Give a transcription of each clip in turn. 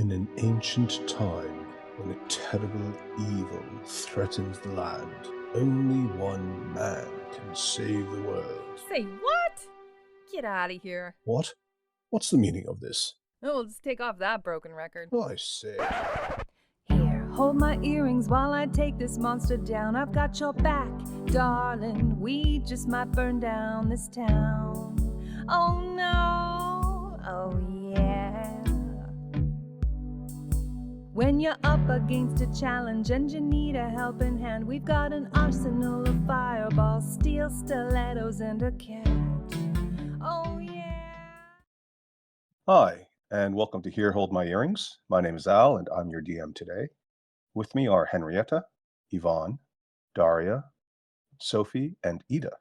In an ancient time, when a terrible evil threatens the land, only one man can save the world. Say what? Get out of here. What? What's the meaning of this? Oh, let's take off that broken record. I say, Here, hold my earrings while I take this monster down. I've got your back, darling. We just might burn down this town. Oh no, oh yeah. When you're up against a challenge and you need a helping hand, we've got an arsenal of fireballs, steel stilettos, and a cat. Oh yeah. hi, and welcome to Here Hold My Earrings. My name is Al, and I'm your DM today. With me are Henrietta, Yvonne, Daria, Sophie, and Ida.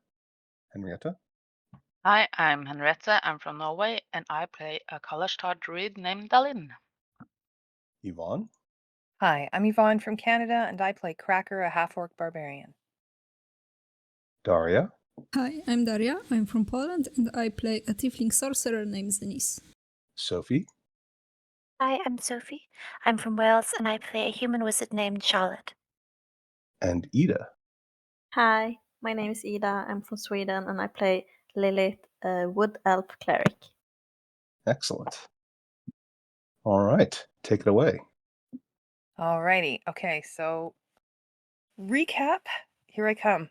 Henrietta? Hi, I'm Henriette. I'm from Norway, and I play a college taught druid named Dalin. Yvonne? Hi, I'm Yvonne from Canada, and I play Cracker, a half-orc barbarian. Daria? Hi, I'm Daria. I'm from Poland and I play a tiefling sorcerer named Denise. Sophie? Hi, I'm Sophie. I'm from Wales and I play a human wizard named Charlotte. And Ida? Hi, my name is Ida. I'm from Sweden and I play Lilith, a wood elf cleric. Excellent. All right, take it away. Alrighty. Okay, so recap. Here I come.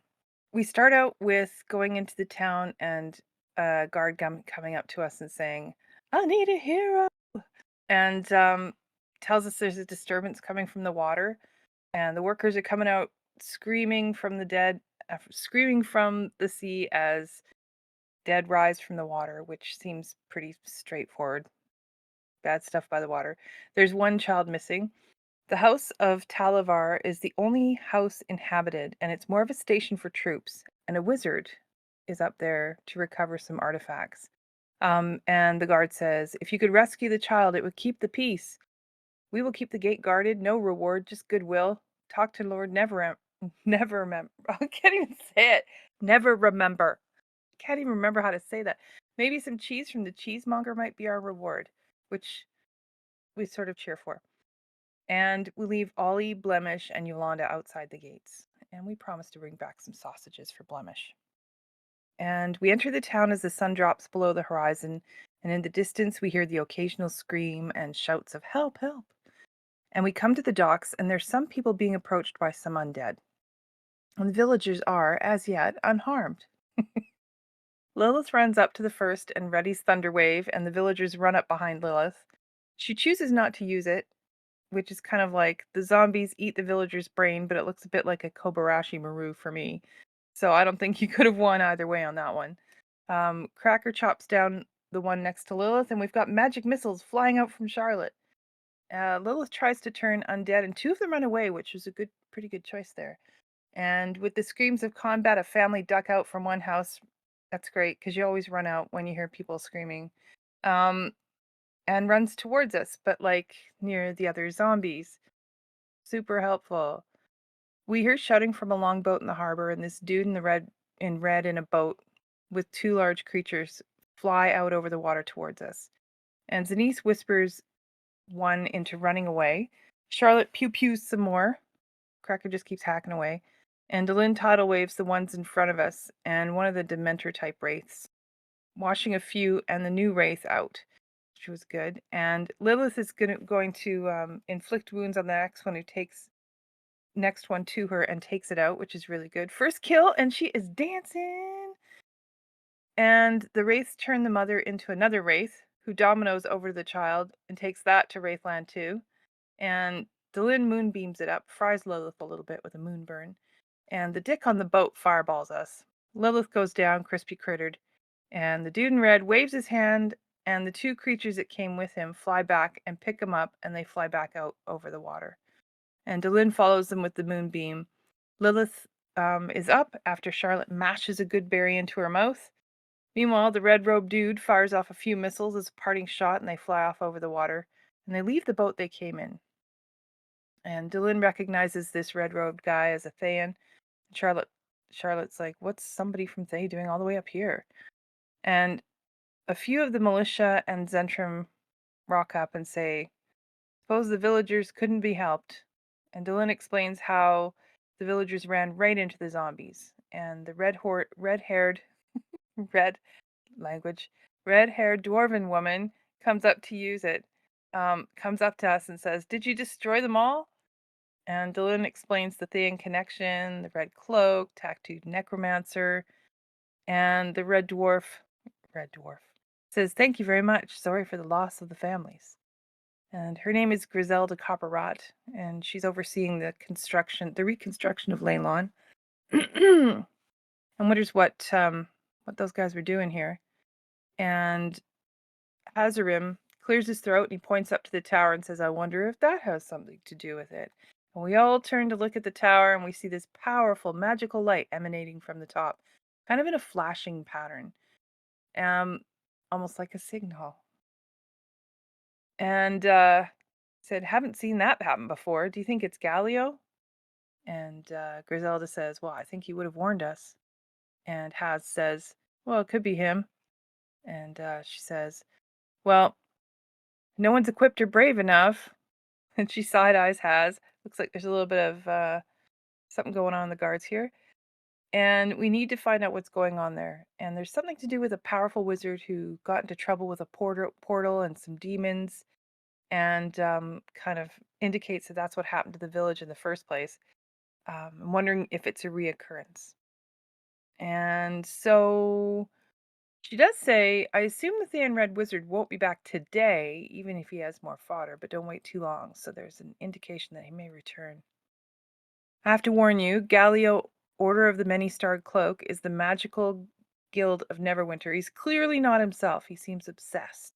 We start out with going into the town and a guard coming up to us and saying, "I need a hero," and tells us there's a disturbance coming from the water, and the workers are coming out screaming from the dead, screaming from the sea as dead rise from the water, which seems pretty straightforward. Bad stuff by the water. There's one child missing. The house of Talavar is the only house inhabited, and it's more of a station for troops. And a wizard is up there to recover some artifacts. And the guard says, "If you could rescue the child, it would keep the peace. We will keep the gate guarded. No reward, just goodwill. Talk to Lord Never, never remember. I can't even say it. Never remember. Can't even remember how to say that. Maybe some cheese from the cheesemonger might be our reward," which we sort of cheer for. And we leave Ollie, Blemish, and Yolanda outside the gates. And we promise to bring back some sausages for Blemish. And we enter the town as the sun drops below the horizon, and in the distance we hear the occasional scream and shouts of "Help, help!" And we come to the docks, and there's some people being approached by some undead. And the villagers are, as yet, unharmed. Lilith runs up to the first and readies Thunderwave, and the villagers run up behind Lilith. She chooses not to use it, which is kind of like the zombies eat the villager's brain, but it looks a bit like a Kobarashi Maru for me. So I don't think you could have won either way on that one. Cracker chops down the one next to Lilith, and we've got magic missiles flying out from Charlotte. Lilith tries to turn undead, and two of them run away, which was a pretty good choice there. And with the screams of combat, a family duck out from one house. That's great, because you always run out when you hear people screaming. And runs towards us, but like near the other zombies. Super helpful. We hear shouting from a longboat in the harbor, and this dude in red in a boat with two large creatures fly out over the water towards us. And Zenise whispers one into running away. Charlotte pew pews some more. Cracker just keeps hacking away. And Delin tidal waves the ones in front of us, and one of the Dementor type wraiths, washing a few and the new wraith out, which was good. And Lilith is going to inflict wounds on the next one to her and takes it out, which is really good. First kill, and she is dancing. And the wraiths turn the mother into another wraith, who dominoes over the child and takes that to Wraithland too. And Delin moonbeams it up, fries Lilith a little bit with a moonburn. And the dick on the boat fireballs us. Lilith goes down, crispy crittered. And the dude in red waves his hand, and the two creatures that came with him fly back and pick him up, and they fly back out over the water. And Delin follows them with the moonbeam. Lilith is up after Charlotte mashes a good berry into her mouth. Meanwhile, the red-robed dude fires off a few missiles as a parting shot, and they fly off over the water. And they leave the boat they came in. And Delin recognizes this red-robed guy as a Thayan. Charlotte's like, "What's somebody from Thay doing all the way up here?" And a few of the militia and Zentrum rock up and say, Suppose the villagers couldn't be helped. And Dylan explains how the villagers ran right into the zombies. And the red-haired, red language, red-haired dwarven woman comes up to use it, comes up to us and says, "Did you destroy them all?" And Dylan explains the Thean connection, the red cloak, tattooed necromancer, and the red dwarf, says, "Thank you very much. Sorry for the loss of the families." And her name is Griselda Copperrot, and she's overseeing the reconstruction of Leylon, and wonders what those guys were doing here. And Hazarim clears his throat and he points up to the tower and says, "I wonder if that has something to do with it." And we all turn to look at the tower and we see this powerful magical light emanating from the top, kind of in a flashing pattern, um, almost like a signal. And said, "Haven't seen that happen before. Do you think it's Galio?" And Griselda says, "Well, I think he would have warned us." And Haz says, "Well, it could be him." And she says, "Well, no one's equipped or brave enough." And she side eyes Haz. Looks like there's a little bit of something going on in the guards here. And we need to find out what's going on there. And there's something to do with a powerful wizard who got into trouble with a portal and some demons, and kind of indicates that that's what happened to the village in the first place. I'm wondering if it's a reoccurrence. And so she does say, "I assume the Thean Red Wizard won't be back today, even if he has more fodder, but don't wait too long." So there's an indication that he may return. I have to warn you, Galio, Order of the Many-Starred Cloak, is the magical guild of Neverwinter. He's clearly not himself. He seems obsessed.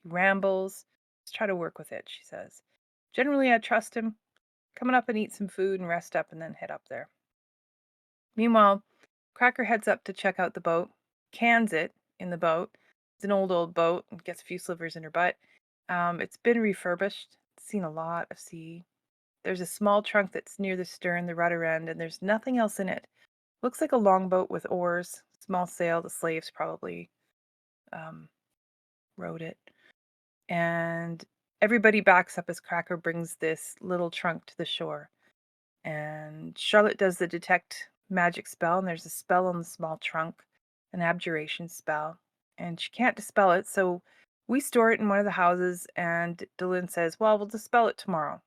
He rambles. Let's try to work with it, she says. Generally, I trust him. Coming up and eat some food and rest up and then head up there. Meanwhile, Cracker heads up to check out the boat, cans it in the boat. It's an old boat and gets a few slivers in her butt. It's been refurbished. It's seen a lot of sea. There's a small trunk that's near the stern, the rudder end, and there's nothing else in it. Looks like a longboat with oars, small sail. The slaves probably um, rowed it. And everybody backs up as Cracker brings this little trunk to the shore. And Charlotte does the detect magic spell, and there's a spell on the small trunk, an abjuration spell. And she can't dispel it, so we store it in one of the houses, and Dylan says, "Well, we'll dispel it tomorrow.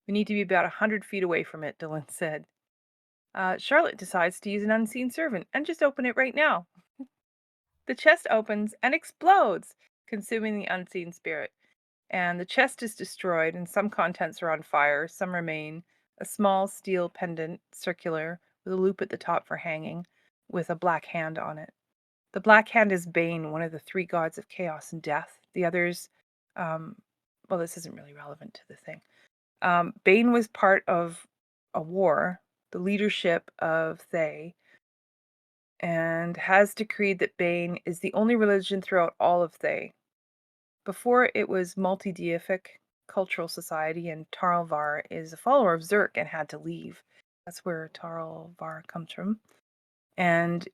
We need to be about 100 feet away from it," Dylan said. Charlotte decides to use an unseen servant and just open it right now. The chest opens and explodes, consuming the unseen spirit. And the chest is destroyed, and some contents are on fire, some remain. A small steel pendant, circular, with a loop at the top for hanging, with a black hand on it. The black hand is Bane, one of the three gods of chaos and death. The others, well, this isn't really relevant to the thing. Bane was part of a war, the leadership of Thay, and has decreed that Bane is the only religion throughout all of Thay. Before it was multi-deific cultural society, and Tarlvar is a follower of Zerk and had to leave. That's where Tarlvar comes from. And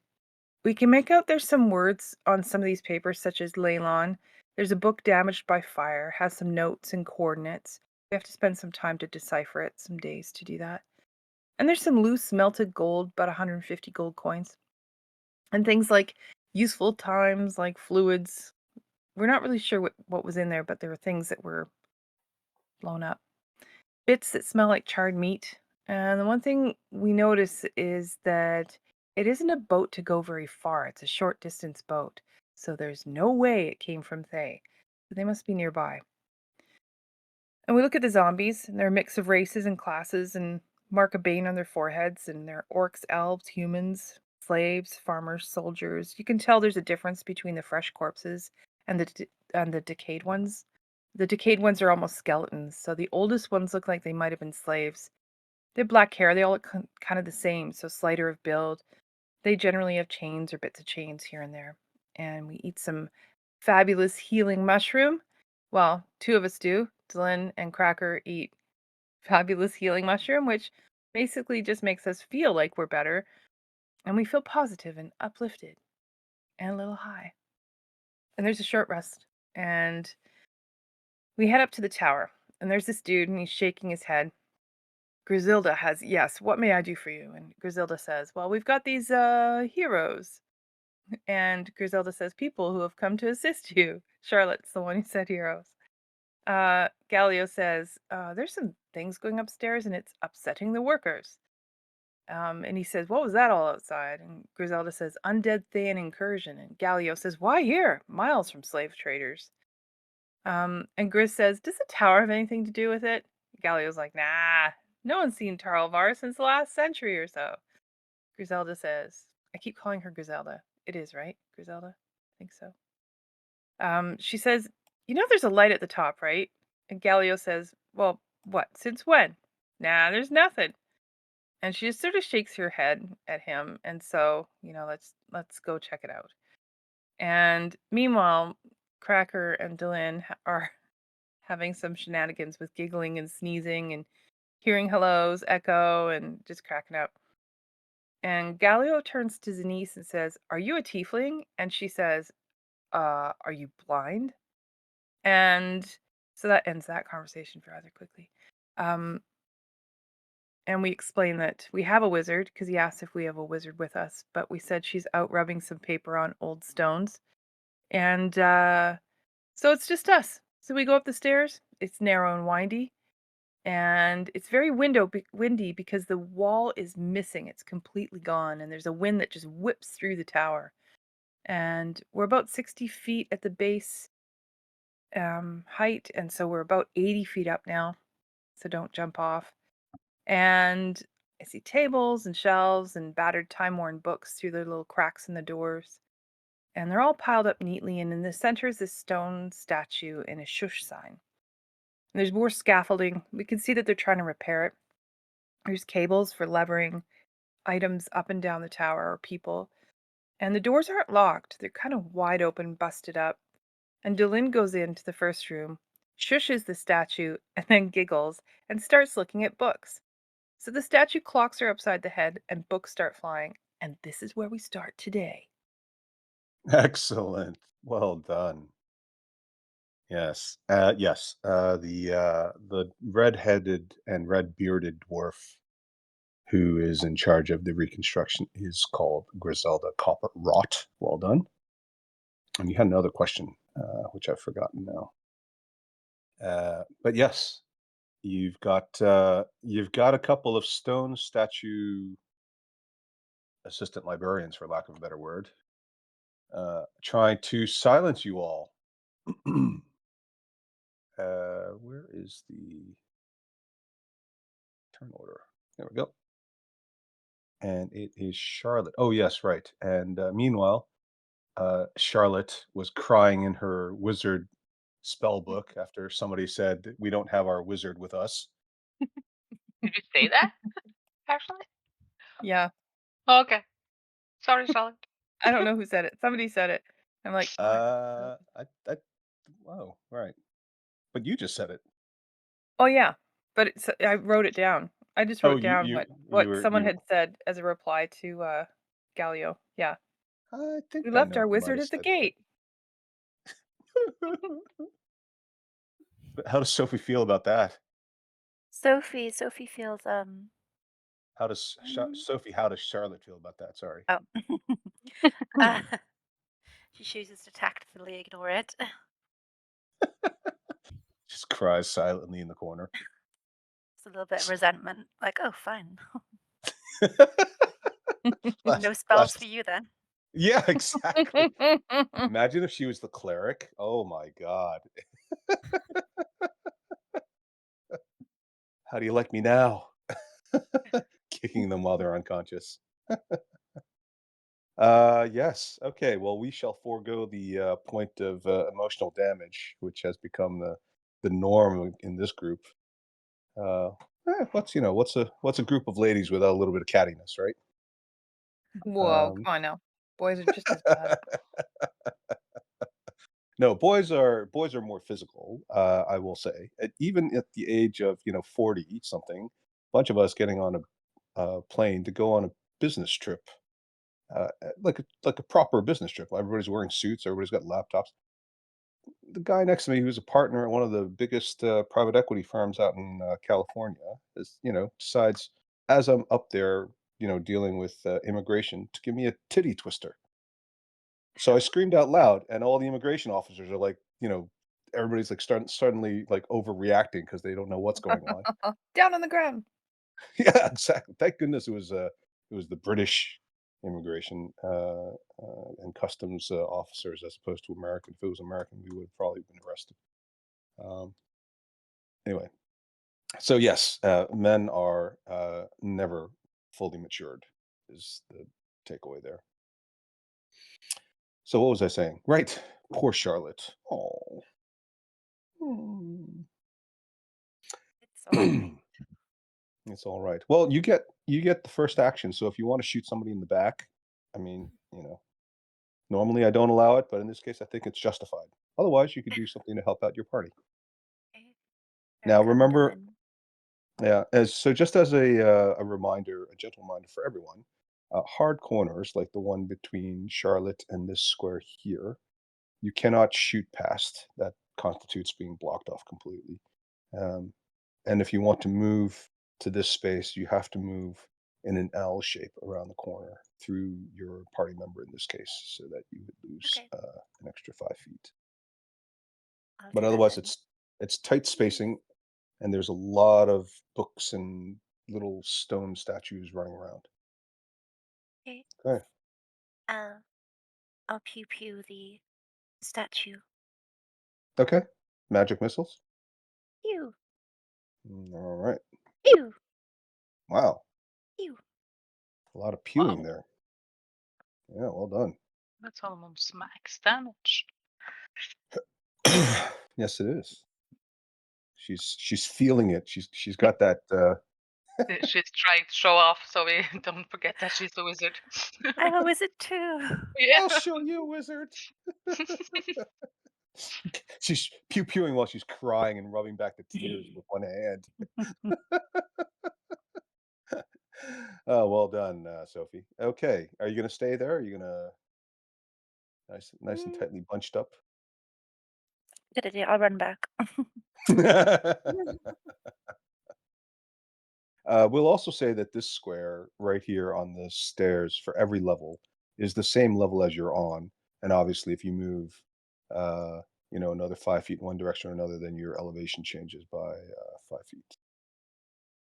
we can make out there's some words on some of these papers, such as Leylon. There's a book damaged by fire, has some notes and coordinates. We have to spend some time to decipher it, some days to do that. And there's some loose melted gold, about 150 gold coins. And things like useful times, like fluids. We're not really sure what was in there, but there were things that were blown up. Bits that smell like charred meat. And the one thing we notice is that it isn't a boat to go very far. It's a short distance boat. So there's no way it came from Thay. So they must be nearby. And we look at the zombies, and they're a mix of races and classes, and mark a bane on their foreheads, and they're orcs, elves, humans, slaves, farmers, soldiers. You can tell there's a difference between the fresh corpses and the decayed ones. The decayed ones are almost skeletons, so the oldest ones look like they might have been slaves. They have black hair. They all look kind of the same, so slighter of build. They generally have chains or bits of chains here and there. And we eat some fabulous healing mushroom. Well, two of us do. Dylan and Cracker eat fabulous healing mushroom, which basically just makes us feel like we're better. And we feel positive and uplifted and a little high. And there's a short rest. And we head up to the tower. And there's this dude, and he's shaking his head. Griselda has, yes, what may I do for you? And Griselda says, well, we've got these heroes. And Griselda says, people who have come to assist you. Charlotte's the one who said heroes. Galio says, there's some things going upstairs and it's upsetting the workers. And he says, what was that all outside? And Griselda says, undead Thayan incursion. And Galio says, why here? Miles from slave traders. And Grizz says, does the tower have anything to do with it? Galio's like, nah, no one's seen Tarlvar since the last century or so. Griselda says, I keep calling her Griselda. It is, right, Griselda? I think so. She says, you know there's a light at the top, right? And Galio says, well, what? Since when? Nah, there's nothing. And she just sort of shakes her head at him. And so, let's go check it out. And meanwhile, Cracker and Dylan are having some shenanigans with giggling and sneezing and hearing hellos echo and just cracking up. And Galio turns to Zenise and says, are you a tiefling? And she says, are you blind? And so that ends that conversation rather quickly. And we explain that we have a wizard because he asked if we have a wizard with us, but we said she's out rubbing some paper on old stones. And so it's just us. So we go up the stairs. It's narrow and windy. And it's very windy because the wall is missing. It's completely gone. And there's a wind that just whips through the tower. And we're about 60 feet at the base height. And so we're about 80 feet up now. So don't jump off. And I see tables and shelves and battered time-worn books through the little cracks in the doors. And they're all piled up neatly. And in the center is this stone statue and a shush sign. And there's more scaffolding. We can see that they're trying to repair it. There's cables for levering items up and down the tower or people. And the doors aren't locked. They're kind of wide open, busted up. And Delin goes into the first room, shushes the statue, and then giggles and starts looking at books. So the statue clocks her upside the head, and books start flying. And this is where we start today. Excellent. Well done. Yes. Yes. The red-headed and red-bearded dwarf who is in charge of the reconstruction is called Griselda Copper Rot. Well done. And you had another question, which I've forgotten now. But yes, you've got a couple of stone statue assistant librarians, for lack of a better word, trying to silence you all. Where is the turn order? There we go. And it is Charlotte. Oh, yes, right. And meanwhile, Charlotte was crying in her wizard spell book after somebody said that we don't have our wizard with us. Did you say that? Actually? Yeah. Oh, okay. Sorry, Charlotte. I don't know who said it. Somebody said it. I'm like, Oh, right. But you just said it. oh yeah. But I wrote it down. I just Oh, wrote down you what were someone had said as a reply to Galio. Yeah. I think We I left know our who might wizard have at the said gate. But how does Sophie feel about that? Sophie feels How does mm, Sophie? How does Charlotte feel about that? Sorry. oh. uh, she chooses to tactfully ignore it. Just cries silently in the corner. It's a little bit of resentment. Like, oh, fine. Last- No spells last- for you then. Yeah, exactly. Imagine if she was the cleric. Oh my god. How do you like me now? Kicking them while they're unconscious. Yes. Okay. Well, we shall forego the point of emotional damage, which has become the norm in this group. Uh, what's a group of ladies without a little bit of cattiness, right? Whoa, come on now. Boys are just as bad. No, boys are more physical. I will say, even at the age of 40 something, a bunch of us getting on a plane to go on a business trip, like a proper business trip. Everybody's wearing suits. Everybody's got laptops. the guy next to me, who's a partner at one of the biggest private equity firms out in California, decides as I'm up there, dealing with immigration, to give me a titty twister. So I screamed out loud, and all the immigration officers are like, everybody's like suddenly like overreacting because they don't know what's going on. Down on the ground. Yeah, exactly. Thank goodness it was the British immigration and customs officers as opposed to American. If it was American, we would have probably been arrested. Um, anyway, so yes, men are never fully matured. Is the takeaway there? So what was I saying? Right, poor Charlotte. Oh. It's all right. It's all right. Well, you get the first action. So if you want to shoot somebody in the back, I mean, normally I don't allow it, but in this case, I think it's justified. Otherwise, you could do something to help out your party. Okay. Now, Fair enough, remember, then. yeah, just as a reminder, a gentle reminder for everyone, hard corners like the one between Charlotte and this square here, you cannot shoot past. That constitutes being blocked off completely. Um, and if you want to move to this space, you have to move in an L shape around the corner through your party member in this case, so that you would lose Okay. an extra 5 feet. I'll But do that otherwise, then. it's tight spacing, and there's a lot of books and little stone statues running around. Okay. Okay. I'll pew pew the statue. Okay. Magic missiles. Pew All right. pew Wow. pew. A lot of pewing Wow, there. Yeah. Well done. that's almost max damage. Yes, it is. She's feeling it. She's got that. She's trying to show off, so we don't forget that she's a wizard. I'm a wizard too. Yeah. I'll show you, wizard. She's pew-pewing while she's crying and rubbing back the tears with one hand. Oh, well done, Sophie. Okay, are you gonna stay there? Are you gonna nice and Mm, tightly bunched up? Good idea. I'll run back. We'll also say that this square right here on the stairs for every level is the same level as you're on, and obviously, if you move, another 5 feet in one direction or another, then your elevation changes by 5 feet.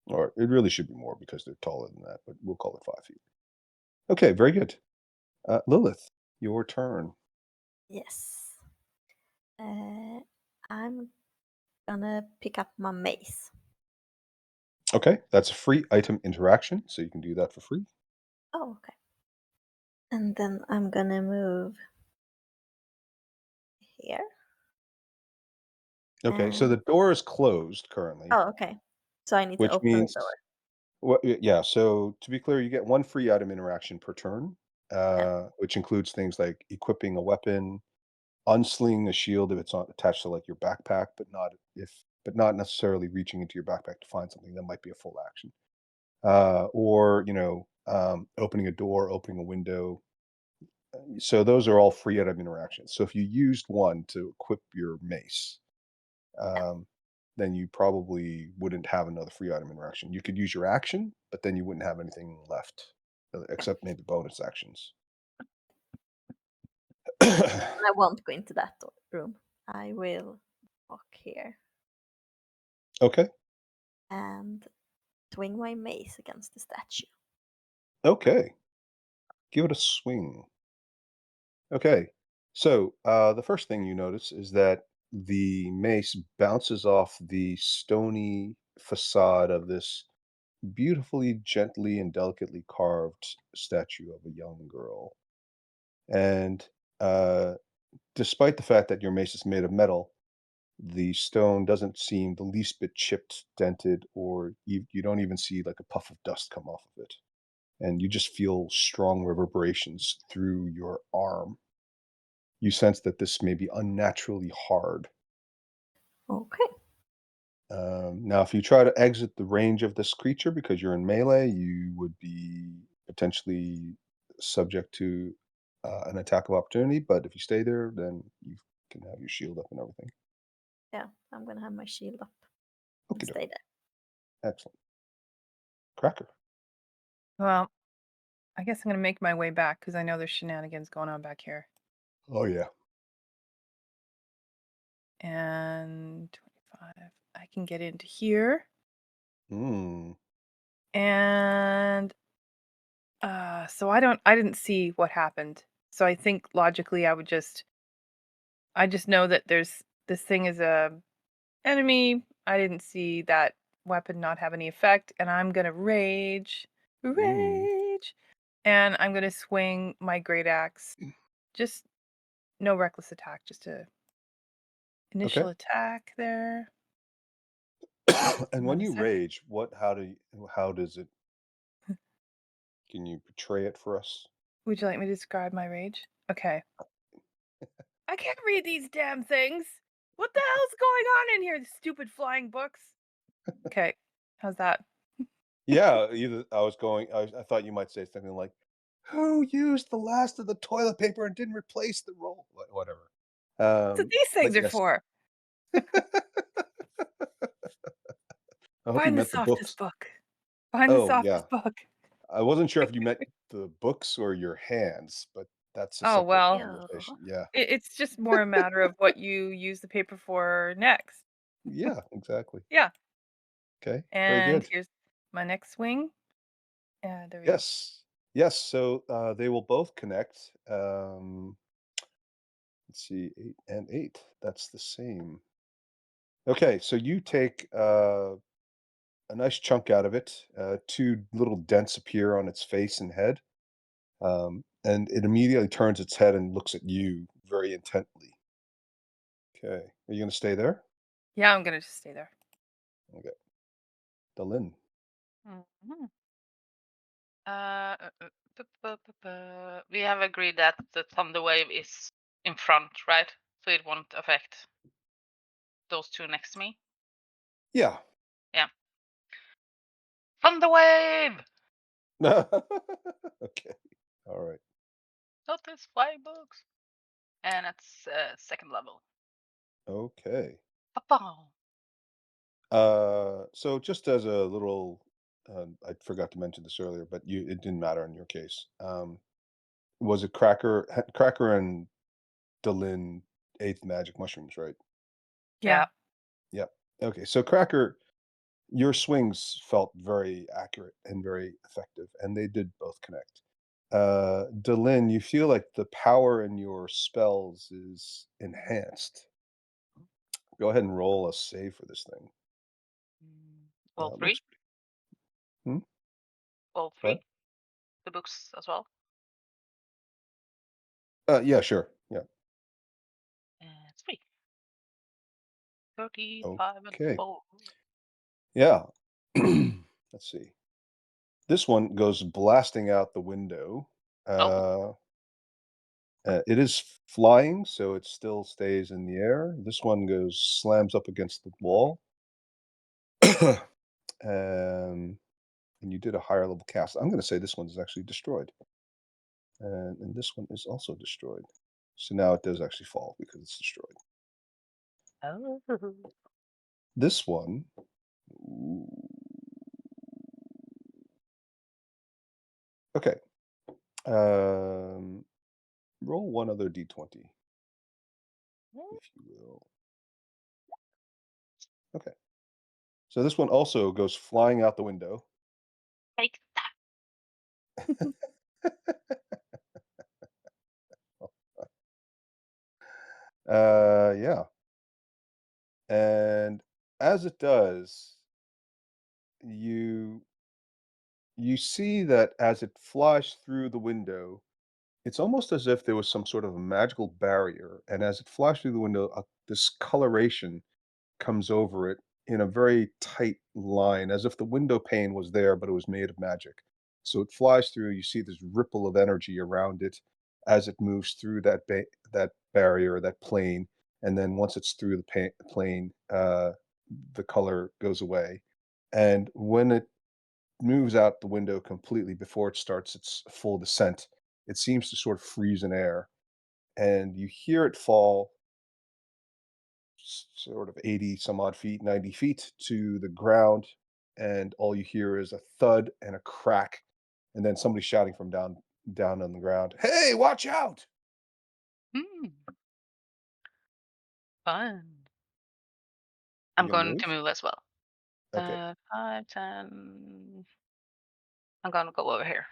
Or it really should be more because they're taller than that, but we'll call it 5 feet. Okay, very good. Lilith, your turn. Yes. I'm gonna pick up my mace. Okay, that's a free item interaction, so you can do that for free. Oh, okay. And then I'm gonna move here. Okay, so the And door is closed currently, oh, okay. So I need to which open the means door. yeah, so to be clear, you get one free item interaction per turn, Yeah. which includes things like equipping a weapon, unslinging a shield if it's attached to like your backpack, but not necessarily reaching into your backpack to find something. That might be a full action. Or opening a door, opening a window. So those are all free item interactions. So if you used one to equip your mace, um, then you probably wouldn't have another free item interaction. You could use your action, but then you wouldn't have anything left, except maybe bonus actions. I won't go into that room. I will walk here Okay. and swing my mace against the statue. Okay. Give it a swing. Okay. So the first thing you notice is that the mace bounces off the stony facade of this beautifully, gently, and delicately carved statue of a young girl. And uh, despite the fact that your mace is made of metal, the stone doesn't seem the least bit chipped, dented, or you don't even see like a puff of dust come off of it. And you just feel strong reverberations through your arm. You sense that this may be unnaturally hard. Okay. Now, if you try to exit the range of this creature because you're in melee, you would be potentially subject to an attack of opportunity. But if you stay there, then you can have your shield up and everything. Yeah, I'm gonna have my shield up and Okay, stay there. excellent. Cracker. Well, I guess I'm gonna make my way back because I know there's shenanigans going on back here. Oh yeah. And 25. I can get into here. Hmm. And so I didn't see what happened. So I think logically I just know that this thing is a enemy. I didn't see that weapon not have any effect, and I'm gonna rage. Rage. And I'm gonna swing my great axe. Just no reckless attack, just a Okay. initial attack there. And Hold when on a you sec. rage, how does it? Can you portray it for us? Would you like me to describe my rage? Okay. I can't read these damn things. What the hell's going on in here? The stupid flying books. Okay. How's that? Yeah, either I thought you might say something like, "Who used the last of the toilet paper and didn't replace the roll?" Whatever. That's what these But things are yes. for. I hope you Find the meant the softest books. book. Find the Oh, yeah. softest book. I wasn't sure if you meant the books or your hands, but that's a Oh, simple well, conversation. Yeah. it's just more a matter of what you use the paper for next. Yeah, exactly. Yeah. Okay, very And good. here's my next swing. There we go. Yes. Yes, so, they will both connect. Let's see, 8 and 8. That's the same. Okay, so you take, a nice chunk out of it. 2 little dents appear on its face and head, and it immediately turns its head and looks at you very intently. Okay. Are you gonna stay there? Yeah, I'm gonna just stay there. Okay. Dalin. Mhm. We have agreed that the thunder wave is in front, right? So it won't affect those two next to me. Yeah. Yeah. Thunder wave! Okay. Alright. Notice flying books. And it's second level. Okay. Ba-boom. So just as a little, I forgot to mention this earlier, but it didn't matter in your case. Was it Cracker and Dalin ate magic mushrooms, right? Yeah. Yep. Okay, so Cracker, your swings felt very accurate and very effective, and they did both connect. Dalin, you feel like the power in your spells is enhanced. Go ahead and roll a save for this thing. All Looks three? Hmm? All What? three? The books as well? Yeah, sure. Yeah. And 3. 35 and Okay. 4. Yeah. Let's see. This one goes blasting out the window. Oh, It is flying, so it still stays in the air. This one slams up against the wall. Um, and you did a higher level cast. I'm gonna say this one is actually destroyed. And this one is also destroyed. So now it does actually fall because it's destroyed. oh. This one, ooh, okay. Um, roll one other d20, if you will. Okay. So this one also goes flying out the window. Take that. Yeah. And as it does, you you see that as it flies through the window, it's almost as if there was some sort of a magical barrier, and as it flies through the window, this coloration comes over it in a very tight line, as if the window pane was there, but it was made of magic. So it flies through. You see this ripple of energy around it as it moves through that barrier, that plane, and then once it's through the plane, the color goes away. And when it moves out the window completely before it starts its full descent, it seems to sort of freeze in air, and you hear it fall sort of 80 some odd feet, 90 feet to the ground, and all you hear is a thud and a crack, and then somebody shouting from down on the ground, "Hey, watch out!" Hmm, fun. You I'm gonna going to move? move as well. Okay. 5, 10. I'm gonna go over here.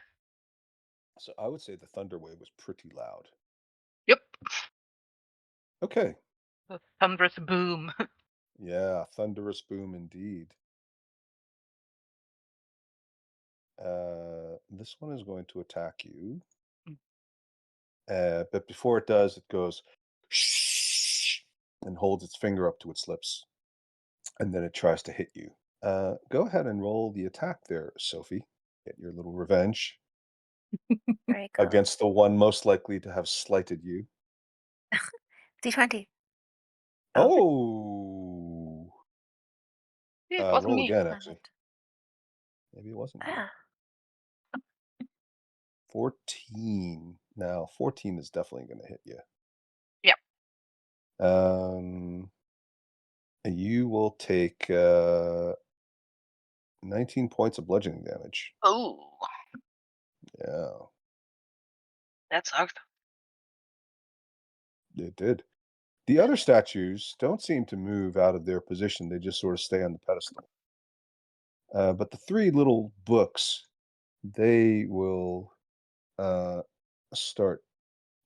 So I would say the thunder wave was pretty loud. Yep. Okay. The thunderous boom. Yeah, thunderous boom indeed. This one is going to attack you. Mm. But before it does, it goes shh and holds its finger up to its lips, and then it tries to hit you. Go ahead and roll the attack there, Sophie. Get your little revenge Very cool. against the one most likely to have slighted you. D20. Oh, It wasn't roll me. again, Damn actually. it. Maybe it wasn't you. Ah, 14. Now, 14 is definitely going to hit you. Yep. You will take 19 points of bludgeoning damage. Oh, Yeah, that sucked. it did. The other statues don't seem to move out of their position. They just sort of stay on the pedestal. But the three little books, they will start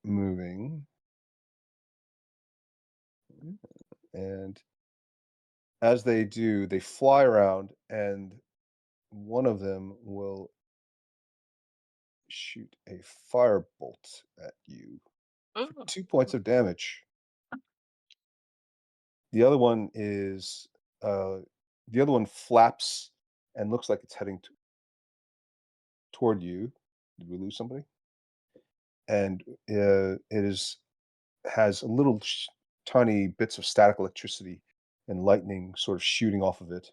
moving. And as they do, they fly around, and one of them will shoot a firebolt at you for Ooh. 2 points of damage. The other one is the other one flaps and looks like it's heading toward you. Did we lose somebody? And has a little tiny bits of static electricity and lightning sort of shooting off of it.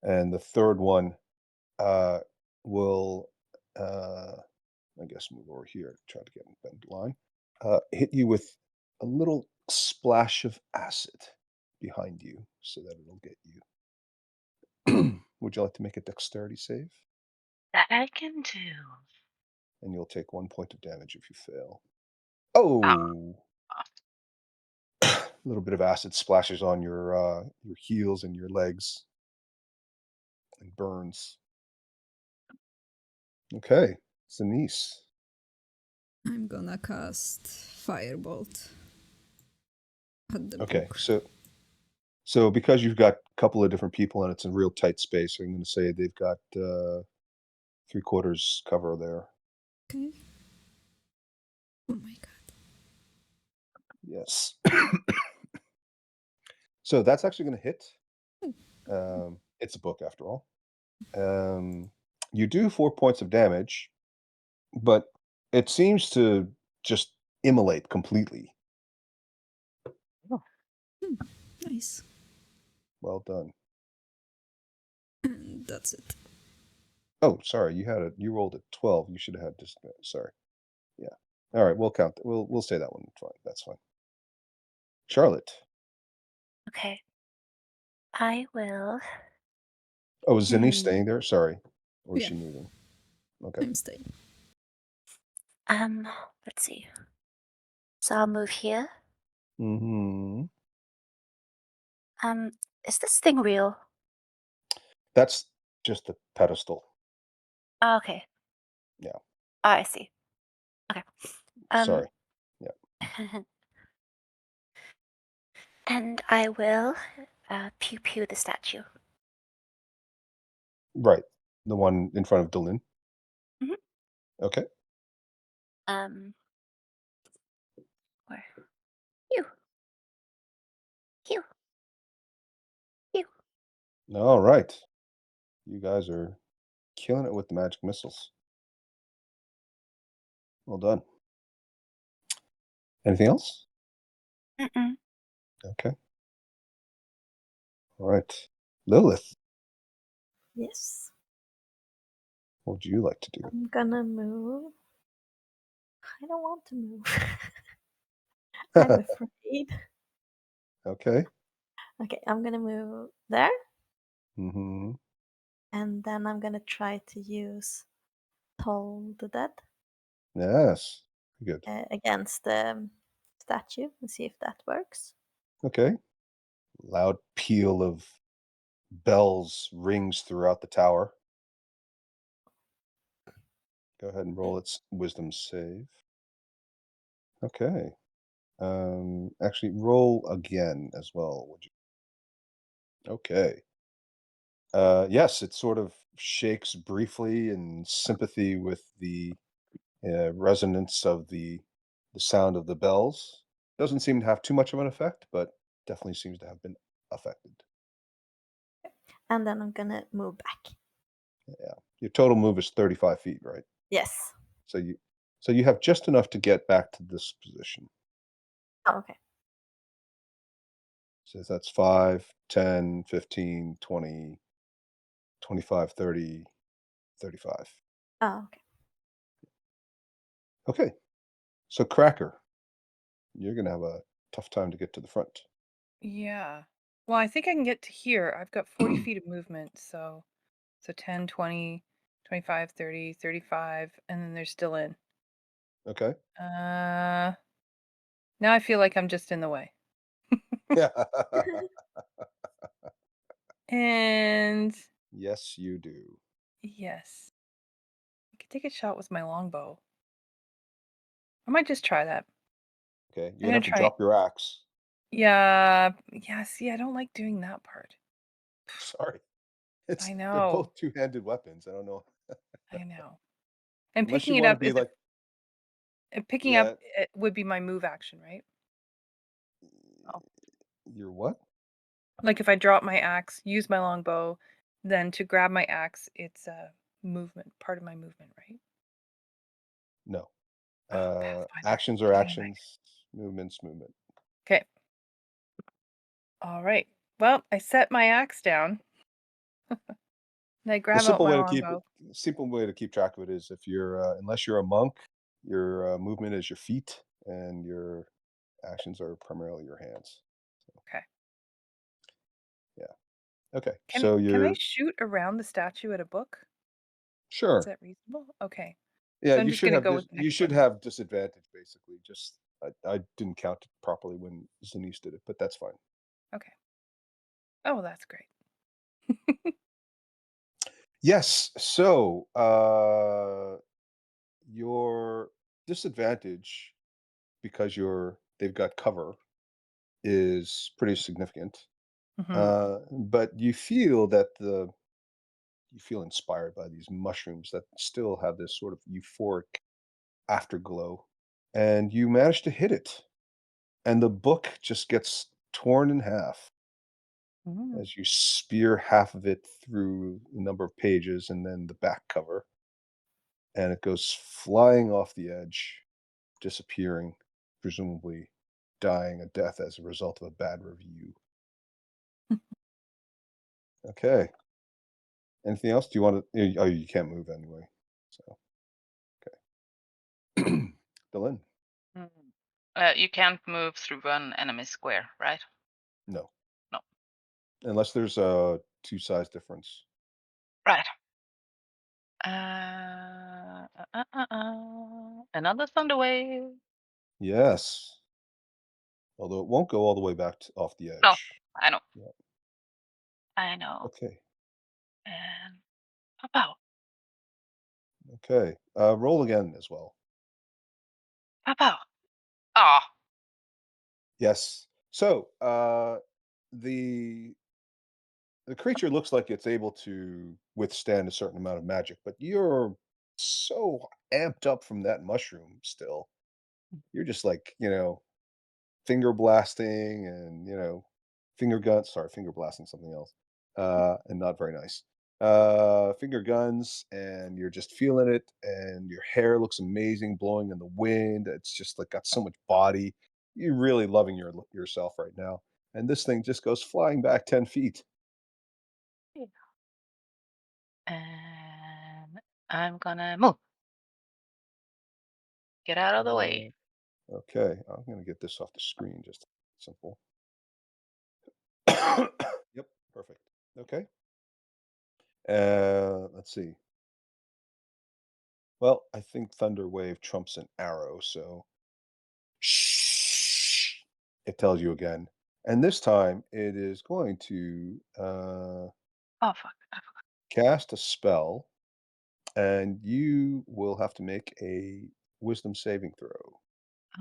And the third one will, I guess, move over here to try to get in bend line. Hit you with a little splash of acid behind you so that it'll get you. Would you like to make a dexterity save? That I can do. And you'll take 1 point of damage if you fail. Ah. Oh, a little bit of acid splashes on your heels and your legs and burns. Okay, Denise. I'm gonna cast Firebolt at the Okay, book. so because you've got a couple of different people and it's a real tight space, I'm going to say they've got 3/4 cover there. Okay. Oh my god. Yes. So that's actually going to hit. It's a book after all. You do 4 points of damage, but it seems to just immolate completely. Nice. Well done. And that's it. Oh, sorry, you rolled a 12. You should have had just sorry. Yeah. All right, we'll count. We'll say that one. Fine. That's fine. Charlotte. okay. I will. Oh, is Zinni Hmm. staying there? Sorry. Or is Yeah. she moving? Okay. I'm staying. Let's see. So I'll move here. Mm-hmm. Is this thing real? That's just a pedestal. Oh, okay. Yeah. Oh, I see. Okay. Sorry. And I will pew pew the statue. Right. The one in front of Dylan. Mhm. Okay. Where? Pew. Pew. Pew. All right. You guys are killing it with the magic missiles. Well done. Anything else? Mm-mm. Okay. All right. Lilith, Yes. what would you like to do? I'm gonna move. I don't want to move. I'm afraid. Okay. Okay, I'm gonna move there, Mm-hmm. and then I'm gonna try to use Toll the Dead Yes. Good. against the statue and see if that works. Okay. Loud peal of bells rings throughout the tower. Go ahead and roll its wisdom save. Okay. Actually, roll again as well, would you? Okay. Yes, it sort of shakes briefly in sympathy with the resonance of the sound of the bells. Doesn't seem to have too much of an effect, but definitely seems to have been affected. And then I'm gonna move back. Yeah. Your total move is 35 feet, right? Yes. So you have just enough to get back to this position. Oh, okay. So that's 5, 10, 15, 20, 25, 30, 35. Oh, okay. Okay. So Cracker, you're gonna have a tough time to get to the front. Yeah. Well, I think I can get to here. I've got 40 feet of movement, so 10, 20, 25, 30, 35, and then there's still in. Okay. Uh Now I feel like I'm just in the way. Yeah. And Yes, you do. yes, I could take a shot with my longbow. I might just try that. Okay. I'm You're gonna gonna have to try. drop your axe. Yeah, yeah. See, I don't like doing that part. Sorry. I They're know, both two-handed weapons. I don't know. I know. And Unless you picking it want to up be like, picking up yeah, it would be my move action, right? Oh, you're what? like if I drop my axe, use my longbow, then to grab my axe, it's a movement, part of my movement, right? No. Oh, Pathfinder. Actions are Anyway, actions, movements, movement. okay. All right. Well, I set my axe down and I The grab out simple my way to keep it longbow. simple way to keep track of it is if you're unless you're a monk, your movement is your feet and your actions are primarily your hands. Okay. Yeah. Okay. Can So can I you're shoot around the statue at a book? Is sure. that reasonable? Okay. Yeah, So I'm just gonna go with you next should one. have disadvantage basically. Just I didn't count it properly when Zanice did it, but that's fine. Okay. Oh, that's great. Yes. So your disadvantage because they've got cover is pretty significant. Mhm. But you feel inspired by these mushrooms that still have this sort of euphoric afterglow, and you manage to hit it, and the book just gets torn in half Mm. as you spear half of it through a number of pages and then the back cover, and it goes flying off the edge, disappearing, presumably dying a death as a result of a bad review. Okay. Anything else? Do you want to? Oh, you can't move anyway. So, okay. Dylan? Mm. You can't move through an enemy square, right? No. No. Unless there's a two size difference. Right. Another thunder wave. Yes. Although it won't go all the way back off the No, edge. I know. Yeah. I know. Okay. And pow Okay. Roll again as well. pow pow. Ah, Yes. So the the creature looks like it's able to withstand a certain amount of magic, but you're so amped up from that mushroom still. You're just like, finger blasting and, finger guns. Sorry, finger blasting something else. And not very nice. Finger guns, and you're just feeling it, and your hair looks amazing blowing in the wind. It's just like got so much body. You're really loving yourself right now. And this thing just goes flying back 10 feet. yeah. And I'm gonna move. Get out of the way. Okay, I'm gonna get this off the screen. Just simple. Yep, perfect. Okay. Let's see. Well, I think Thunder Wave trumps an arrow, so shh, it tells you again. And this time it is going to Oh fuck. cast a spell, and you will have to make a wisdom saving throw.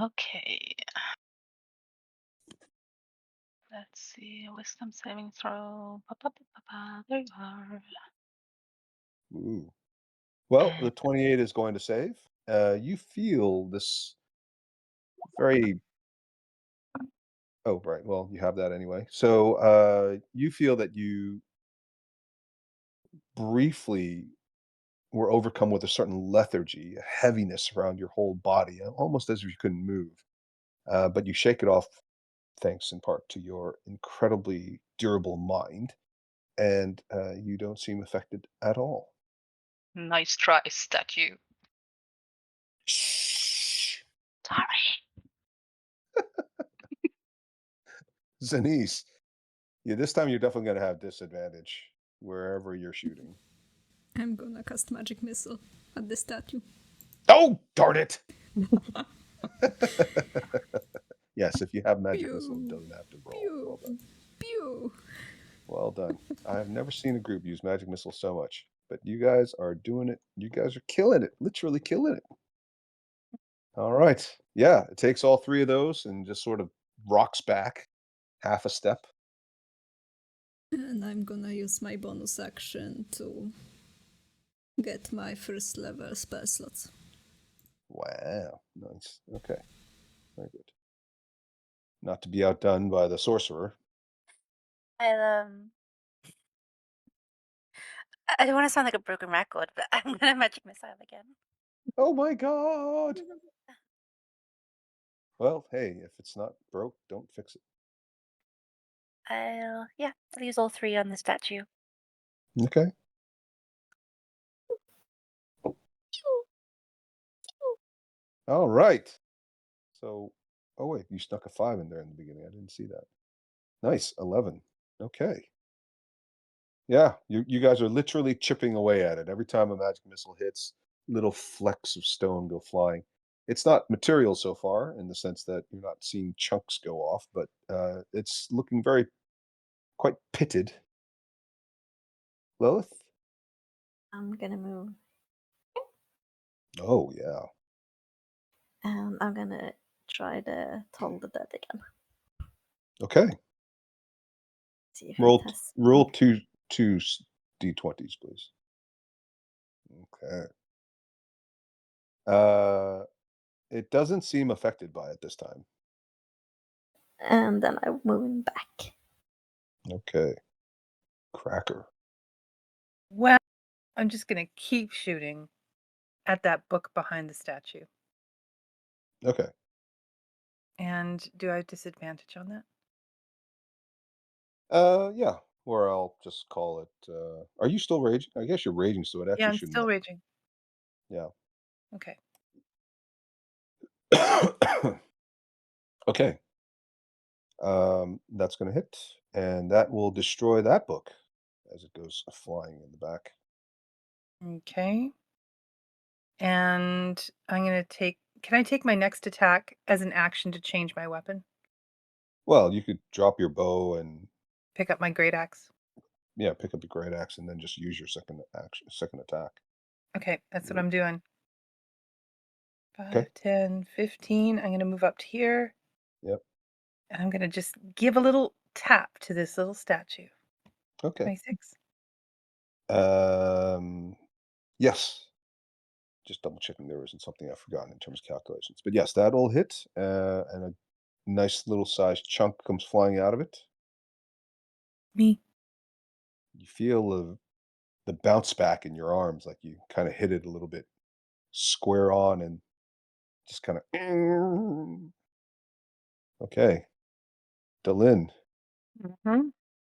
Okay. Let's see. Wisdom saving throw. There you are. Ooh. Well, Uh, the 28 is going to save. You feel this very. Oh, right. Well, you have that anyway. So you feel that you briefly were overcome with a certain lethargy, a heaviness around your whole body, almost as if you couldn't move. But you shake it off thanks in part to your incredibly durable mind, and you don't seem affected at all. Nice try, statue. Shh. Sorry. Zanice, yeah, this time you're definitely going to have disadvantage wherever you're shooting. I'm gonna cast magic missile at the statue. Oh, darn it! Yes, if you have magic missile, it Pew, doesn't have to roll. Well pew, done. pew. Well done. I have never seen a group use magic missile so much, but you guys are doing it. You guys are killing it, literally killing it. All right. Yeah, it takes all three of those and just sort of rocks back half a step. And I'm gonna use my bonus action to get my first level spell slots. Wow. Nice. Okay. Very good. Not to be outdone by the sorcerer. I don't want to sound like a broken record, but I'm gonna magic missile again. Oh my god. Well, hey, if it's not broke, don't fix it. I'll use all three on the statue. Okay. All right. So, oh wait, you snuck a 5 in there in the beginning. I didn't see that. Nice, 11. Okay. Yeah, you guys are literally chipping away at it. Every time a magic missile hits, little flecks of stone go flying. It's not material so far in the sense that you're not seeing chunks go off, but it's looking very quite pitted. Lilith? I'm gonna move Oh yeah. and I'm gonna try the Toll the Dead again. Okay. See if Roll it has. roll two d20s, please. Okay. It doesn't seem affected by it this time. And then I'm moving back. Okay. Cracker. Well, I'm just gonna keep shooting at that book behind the statue. Okay. And do I have disadvantage on that? Yeah. Or I'll just call it. Are you still raging? I guess you're raging, so it Yeah, actually I'm shouldn't still matter. raging. Yeah. Okay. Okay. That's going to hit, and that will destroy that book as it goes flying in the back. Okay. And I'm gonna take. Can I take my next attack as an action to change my weapon? Well, you could drop your bow and Pick up my great axe. yeah, pick up the great axe and then just use your second attack. Okay, that's what I'm doing. 5, Okay. 10, 15. I'm gonna move up to here. Yep. And I'm gonna just give a little tap to this little statue. Okay. 26. Yes. Just double checking there isn't something I've forgotten in terms of calculations. But yes, that'll hit, and a nice little sized chunk comes flying out of it. Me. You feel the bounce back in your arms, like you kind of hit it a little bit square on and just kind of. Okay. Delin, Mm-hmm.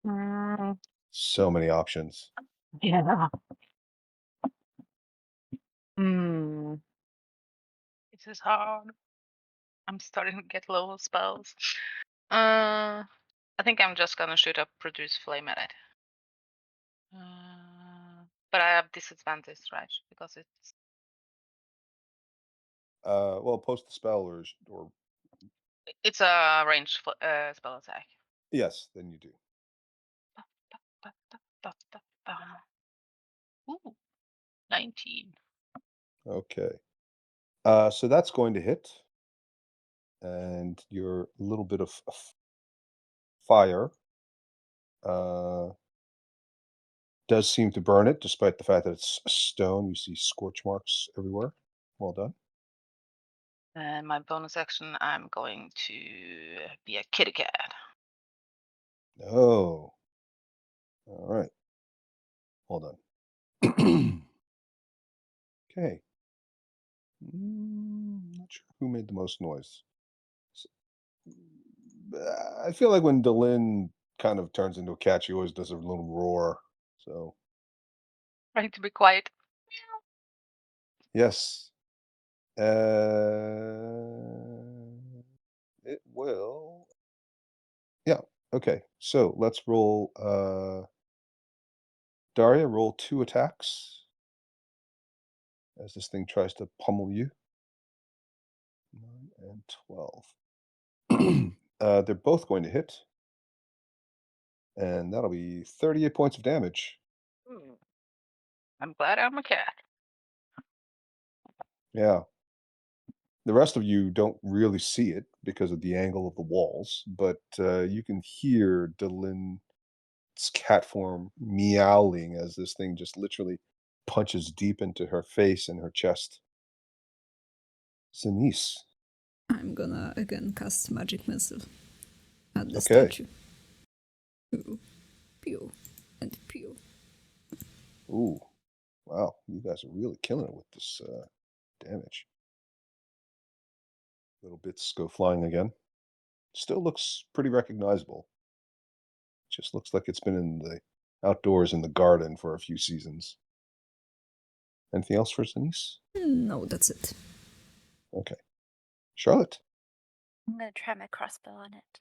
Mm, so many options. yeah. Hmm. This is hard. I'm starting to get low spells. Uh, I think I'm just gonna shoot up produce flame at it. But I have disadvantage, right? Because it's Well, post the spell or it's a ranged spell attack. yes, then you do. Ooh, 19. Okay. So that's going to hit. And your little bit of fire does seem to burn it, despite the fact that it's stone. You see scorch marks everywhere. Well done. And my bonus action, I'm going to be a kitty cat. Oh. All right. Hold on. Okay. Not sure who made the most noise. I feel like when Delin kind of turns into a cat, she always does a little roar. So Trying to be quiet. yes. It will. Yeah. Okay. So let's roll. Daria, roll 2 attacks as this thing tries to pummel you. 9 and 12. They're both going to hit, and that'll be 38 points of damage. I'm glad I'm a cat. Yeah. The rest of you don't really see it because of the angle of the walls, but you can hear Delin's cat form meowing as this thing just literally punches deep into her face and her chest. Zenice. I'm gonna again cast magic missile at the Okay. statue. Pew, pew, and pew. Ooh, wow, you guys are really killing it with this damage. Little bits go flying again. Still looks pretty recognizable. Just looks like it's been in the outdoors in the garden for a few seasons. Anything else for Zenice? No, that's it. Okay. Charlotte? I'm gonna try my crossbow on it.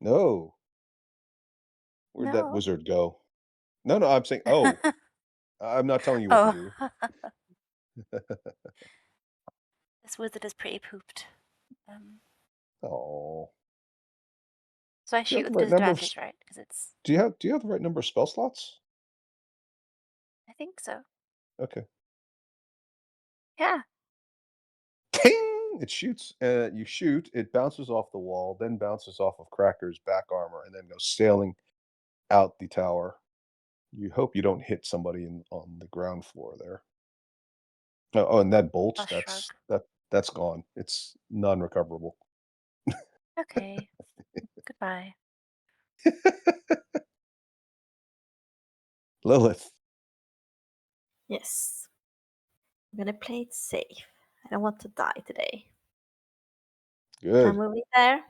No. Where'd that No. wizard go? No, I'm saying, oh, I'm not telling you what to do. This wizard is pretty pooped. Oh. So I Do you shoot have the with right number of disadvantage, right? Because it's. do you have the right number of spell slots? I think so. Okay. Yeah. Ting! It shoots. You shoot. It bounces off the wall, then bounces off of Cracker's back armor, and then goes sailing out the tower. You hope you don't hit somebody on the ground floor there. Oh, and that bolt, I'll shrug. that's gone. It's non-recoverable. Okay. Goodbye. Lilith. Yes. I'm gonna play it safe. I don't want to die today. I'm Good. moving there,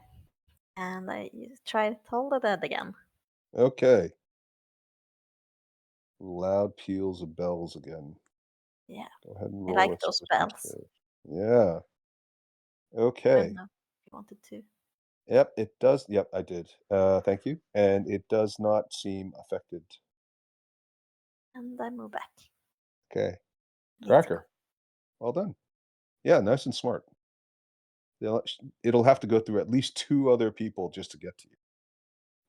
and I try to Toll the Dead again. Okay. Loud peals of bells again. Yeah. Go ahead and I roll. like Let's those see what you bells. save. Yeah. I Okay. don't know if you wanted to. Yep, it does. Yep, I did. Thank you. And it does not seem affected. And I move back. Okay. Let's go. Cracker. Well done. Yeah, nice and smart. It'll have to go through at least 2 other people just to get to you.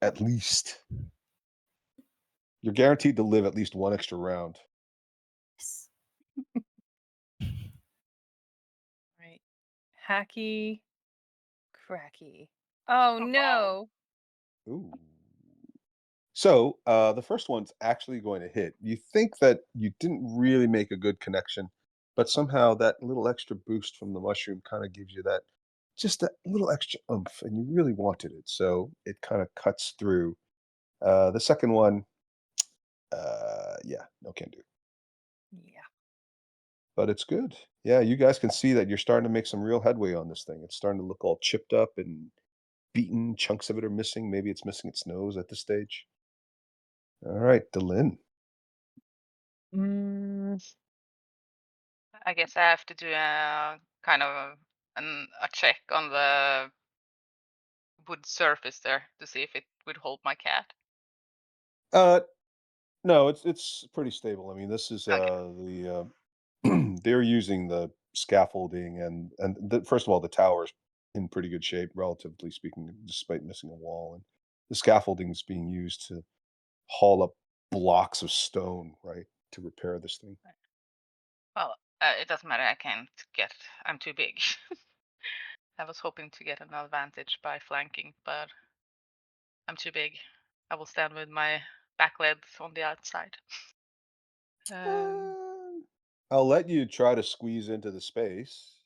At least. You're guaranteed to live at least 1 extra round. Yes. Right. Hacky. Cracky. Oh, Oh, no. Ooh. So, the first one's actually going to hit. You think that you didn't really make a good connection, but somehow that little extra boost from the mushroom kinda gives you that just that little extra oomph, and you really wanted it, so it kinda cuts through. The second one, yeah, no can do. Yeah. But it's good. Yeah, you guys can see that you're starting to make some real headway on this thing. It's starting to look all chipped up and beaten. Chunks of it are missing. Maybe it's missing its nose at this stage. All right, Delin. I guess I have to do a kind of a check on the wood surface there to see if it would hold my cat? No, it's pretty stable. I mean, this is Okay. they're using the scaffolding and first of all, the tower's in pretty good shape, relatively speaking, despite missing a wall, and the scaffolding is being used to haul up blocks of stone, right, to repair this thing. Well, it doesn't matter. I can't get. I'm too big. I was hoping to get an advantage by flanking, but I'm too big. I will stand with my back legs on the outside. Uh, I'll let you try to squeeze into the space.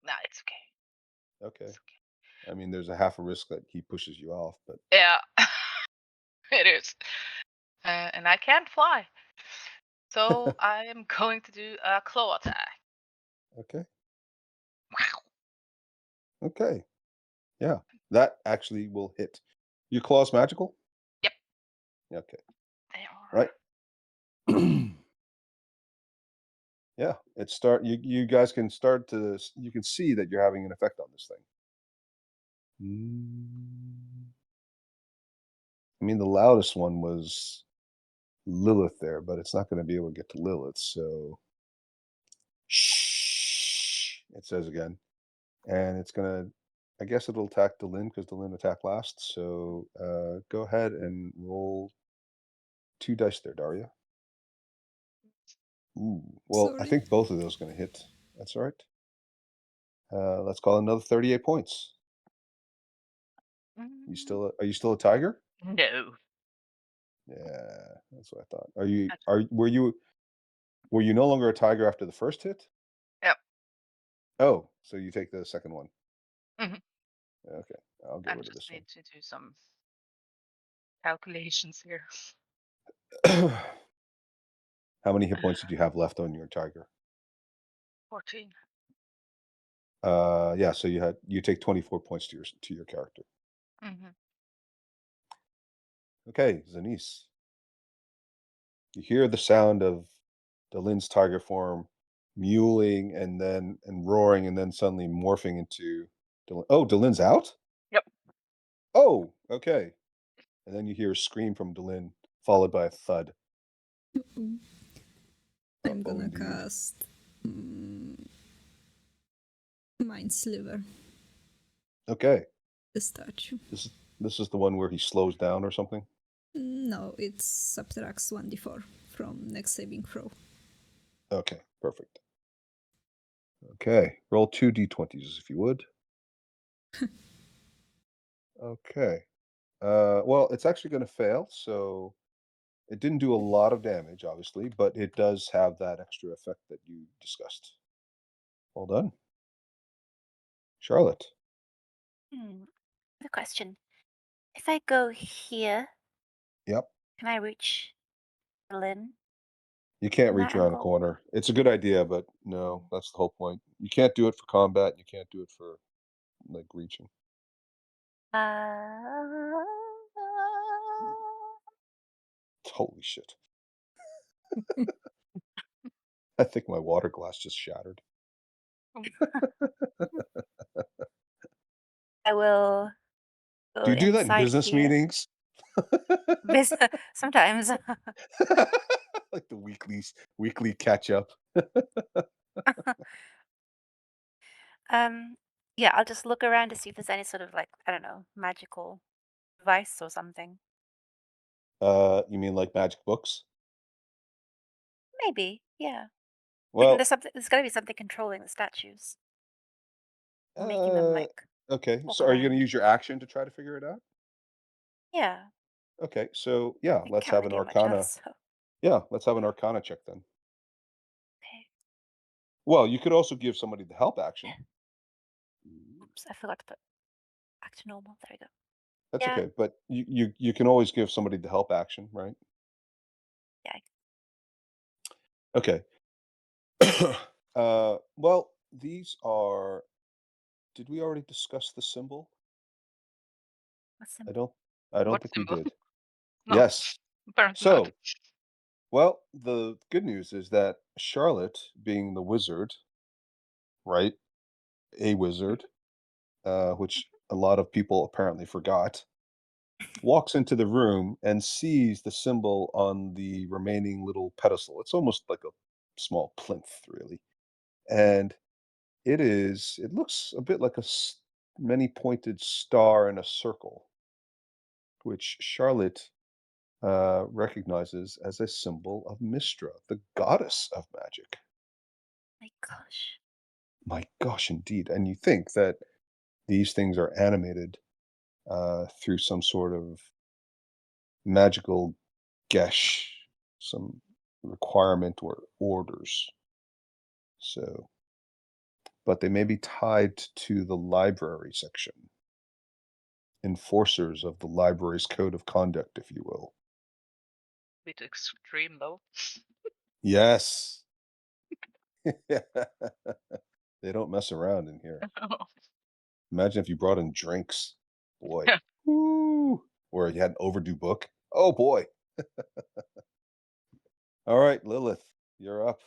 Nah, it's okay. Okay. It's okay. I mean, there's a half a risk that he pushes you off, but Yeah, it is. And I can't fly. So I am going to do a claw attack. okay. Wow. Okay. Yeah. That actually will hit. Your claw's magical? Yep, Okay. they are. Right. Yeah. You guys can start to you can see that you're having an effect on this thing. I mean, the loudest one was Lilith there, but it's not going to be able to get to Lilith, so shh, it says again. And it's gonna I guess it'll attack Delin because Delin attacked last. So go ahead and roll 2 dice there, Daria. Ooh, well, I Sorry. think both of those gonna hit. That's all right. Let's call it another 38 points. Are you still a tiger? No. Yeah, that's what I thought. Were you no longer a tiger after the first hit? Yep. Oh, so you take the second one. Mhm. Okay, I'll I get rid of just this need to do some calculations here. one. How many hit points did you have left on your tiger? 14. Yeah, so you take 24 points to your character. Mm-hmm. Okay, Zanice. You hear the sound of Delin's tiger form mewling and roaring and then suddenly morphing into Delin. Oh, Delin's out? Yep. Oh, okay. And then you hear a scream from Delin, followed by a thud. Mm-mm. I'm gonna indeed. cast Mind Sliver, Okay. the statue. This is the one where he slows down or something? No, it subtracts 1d4 from next saving throw. Okay, perfect. Okay, roll 2 d20s if you would. Okay. Well, it's actually going to fail, so it didn't do a lot of damage, obviously, but it does have that extra effect that you discussed. Well done. Charlotte. The question: if I go here, Yep. can I reach Lynn You can't from reach that around a angle? corner. It's a good idea, but no, that's the whole point. You can't do it for combat. You can't do it for like reaching. Uh, Holy shit. I think my water glass just shattered. I will go Do you do that in inside business here. meetings? Sometimes. Like the weekly catch up. Yeah, I'll just look around to see if there's any sort of like, I don't know, magical device or something. You mean like magic books? Maybe, yeah. Like Well, there's gotta be something controlling the statues, making them uh, like okay. walk So are you going to around. use your action to try to figure it out? Yeah, Okay. So yeah, I let's can't have really an do much arcana. else. So Yeah, let's have an arcana check then. okay. Well, you could also give somebody the help action. Oops, I forgot to put back to normal. There we go. That's Yeah, okay, but you can always give somebody the help action, right? yeah. Okay. Well, these are. Did we already discuss the symbol? What's I symbol? don't. I don't What think we symbol? did. No, Yes. apparently not. So, well, the good news is that Charlotte, being the wizard, right? A wizard, which a lot of people apparently forgot, walks into the room and sees the symbol on the remaining little pedestal. It's almost like a small plinth, really. And it looks a bit like many pointed star in a circle, which Charlotte recognizes as a symbol of Mistra, the goddess of magic. My gosh. My gosh, indeed. And you think that these things are animated through some sort of magical gesh, some requirement or orders. So, but they may be tied to the library section, enforcers of the library's code of conduct, if you will. Bit extreme though. Yes. They don't mess around in here. Imagine if you brought in drinks. Boy. Woo. Or you had an overdue book. Oh boy. All right, Lilith, you're up.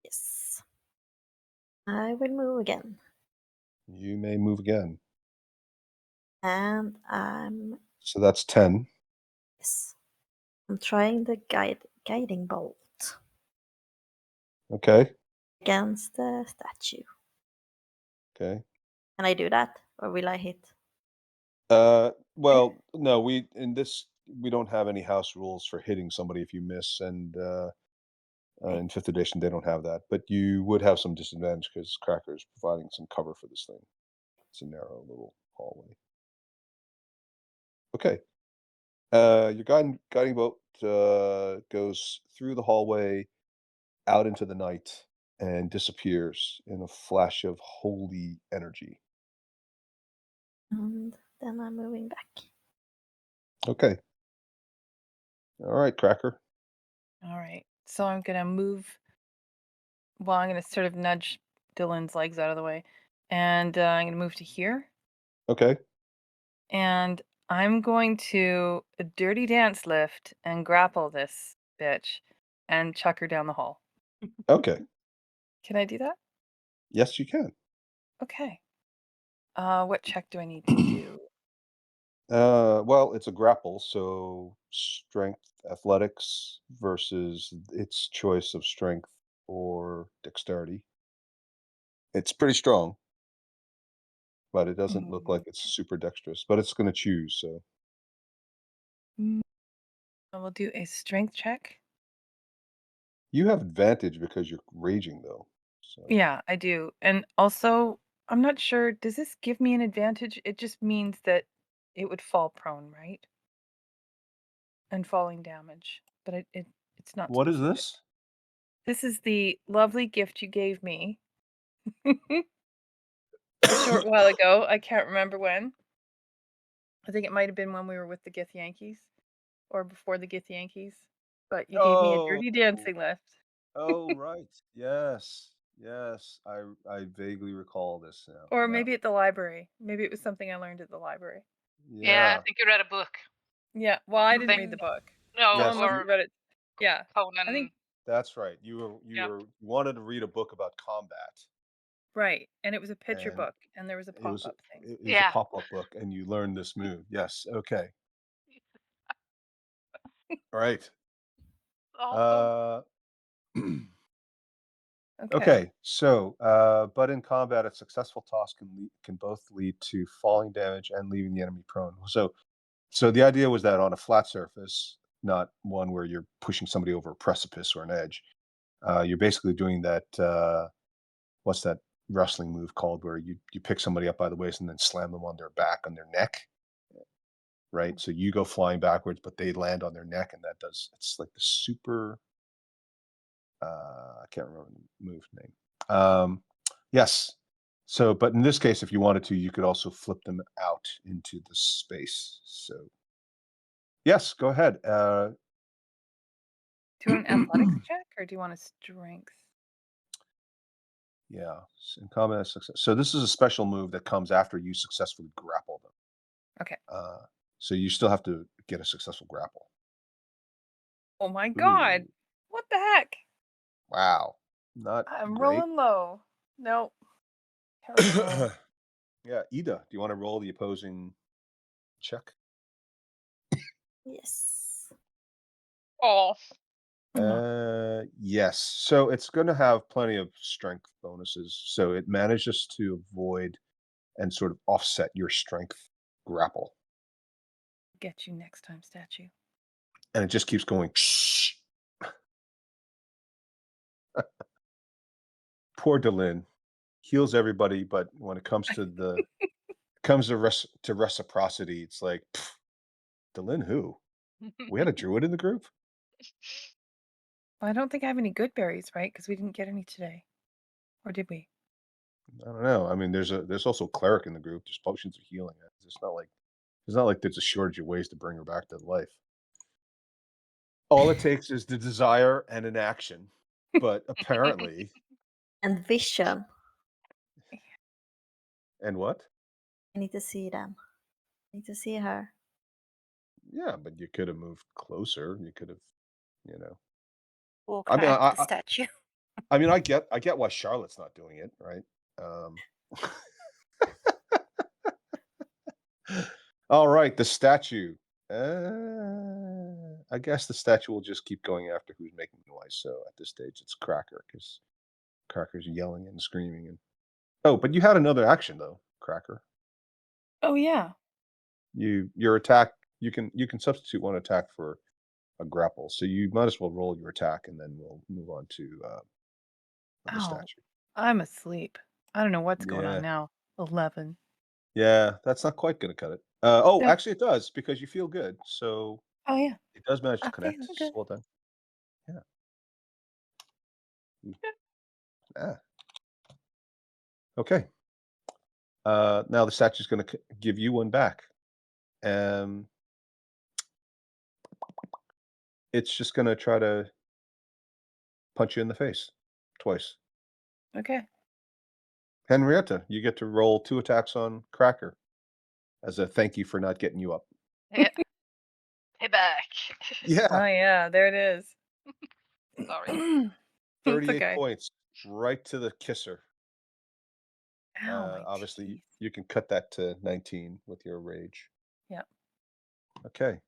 Yes. I will move again. You may move again. And I'm So that's 10. yes. I'm trying the guiding bolt Okay. against the statue. Okay. Can I do that? Or will I hit? Well, no, we don't have any house rules for hitting somebody if you miss, and in fifth edition they don't have that. But you would have some disadvantage because Cracker is providing some cover for this thing. It's a narrow little hallway. Okay. Your guiding bolt goes through the hallway out into the night and disappears in a flash of holy energy. And then I'm moving back. Okay. All right, Cracker. All right. So I'm gonna move. Well, I'm gonna sort of nudge Dylan's legs out of the way, and I'm gonna move to here, Okay. and I'm going to a dirty dance lift and grapple this bitch, and chuck her down the hall. Okay. Can I do that? Yes, you can. Okay. What check do I need to do? Well, it's a grapple, so strength athletics versus its choice of strength or dexterity. It's pretty strong, but it doesn't look like it's super dexterous, but it's going to choose. So I will do a strength check. you have advantage because you're raging, though. So Yeah, I do. And also, I'm not sure, does this give me an advantage? It just means that it would fall prone, right? And falling damage. But it's not what is specific. this? This is the lovely gift you gave me a short while ago. I can't remember when. I think it might have been when we were with the Gith Yankees or before the Gith Yankees. But you gave me a Oh, dirty dancing lift. oh, right. Yes, yes. I vaguely recall this now. Or Yeah, maybe at the library. Maybe it was something I learned at the library. Yeah, I yeah. think you read a book. Yeah, well, I didn't read Something. the book. No, Yes, Someone must or have read it. Yeah, I Conan. think that's right. Yeah. You wanted to read a book about combat, right. And it was a picture and book, and there was a it was pop-up thing. it was a Yeah. pop-up book, and you learned this move. Yes. Okay. All right. Awesome. Okay. Okay. So, but in combat, a successful toss can both lead to falling damage and leaving the enemy prone. So the idea was that on a flat surface, not one where you're pushing somebody over a precipice or an edge, you're basically doing that. What's that wrestling move called where you pick somebody up by the waist and then slam them on their back, on their neck, right? So you go flying backwards, but they land on their neck, and it's like the super. I can't remember the move name. Yes. So, but in this case, if you wanted to, you could also flip them out into the space. So, yes, go ahead. Do you want an athletics check or do you want a strength? Yeah, in combat success. So this is a special move that comes after you successfully grapple them. Okay. So you still have to get a successful grapple. Oh my god. Ooh, What the heck? wow, not I'm great. rolling low. Nope. Terrible roll. Yeah, Ida, do you want to roll the opposing check? Yes. Oh, Yes. So it's going to have plenty of strength bonuses. So it manages to avoid and sort of offset your strength grapple. Get you next time, statue. And it just keeps going. Poor Delin heals everybody, but when it comes to reciprocity, it's like, Delin who? We had a druid in the group? Well, I don't think I have any good berries, right? Because we didn't get any today. Or did we? I don't know. I mean, there's also cleric in the group. There's potions of healing. It's not like there's a shortage of ways to bring her back to life. All it takes is the desire and an action. But apparently, And vision. and what? I need to see them. I need to see her. Yeah, but you could have moved closer. You could have, you know. Walk I mean, past the statue. I mean, I get why Charlotte's not doing it, right? All right, the statue. I guess the statue will just keep going after who's making noise. So at this stage, it's Cracker because Cracker's yelling and screaming. And oh, but you had another action though, Cracker. Oh yeah. Your attack. You can substitute one attack for a grapple. So you might as well roll your attack, and then we'll move on to the Oh, statue. I'm asleep. I don't know what's going Yeah. on now. 11. Yeah, that's not quite gonna cut it. Oh, No. actually, it does because you feel good. So Oh yeah. it does manage to I connect. feel good. Well done. Yeah. Ah. Okay. Now the statue's going to give you one back. It's just going to try to punch you in the face twice. Okay. Henrietta, you get to roll 2 attacks on Cracker as a thank you for not getting you up. yeah. Payback. Yeah, Oh yeah, there it is. Sorry. 38 okay. points right to the kisser. Ow, my Obviously, teeth. you can cut that to 19 with your rage. Yep. Okay.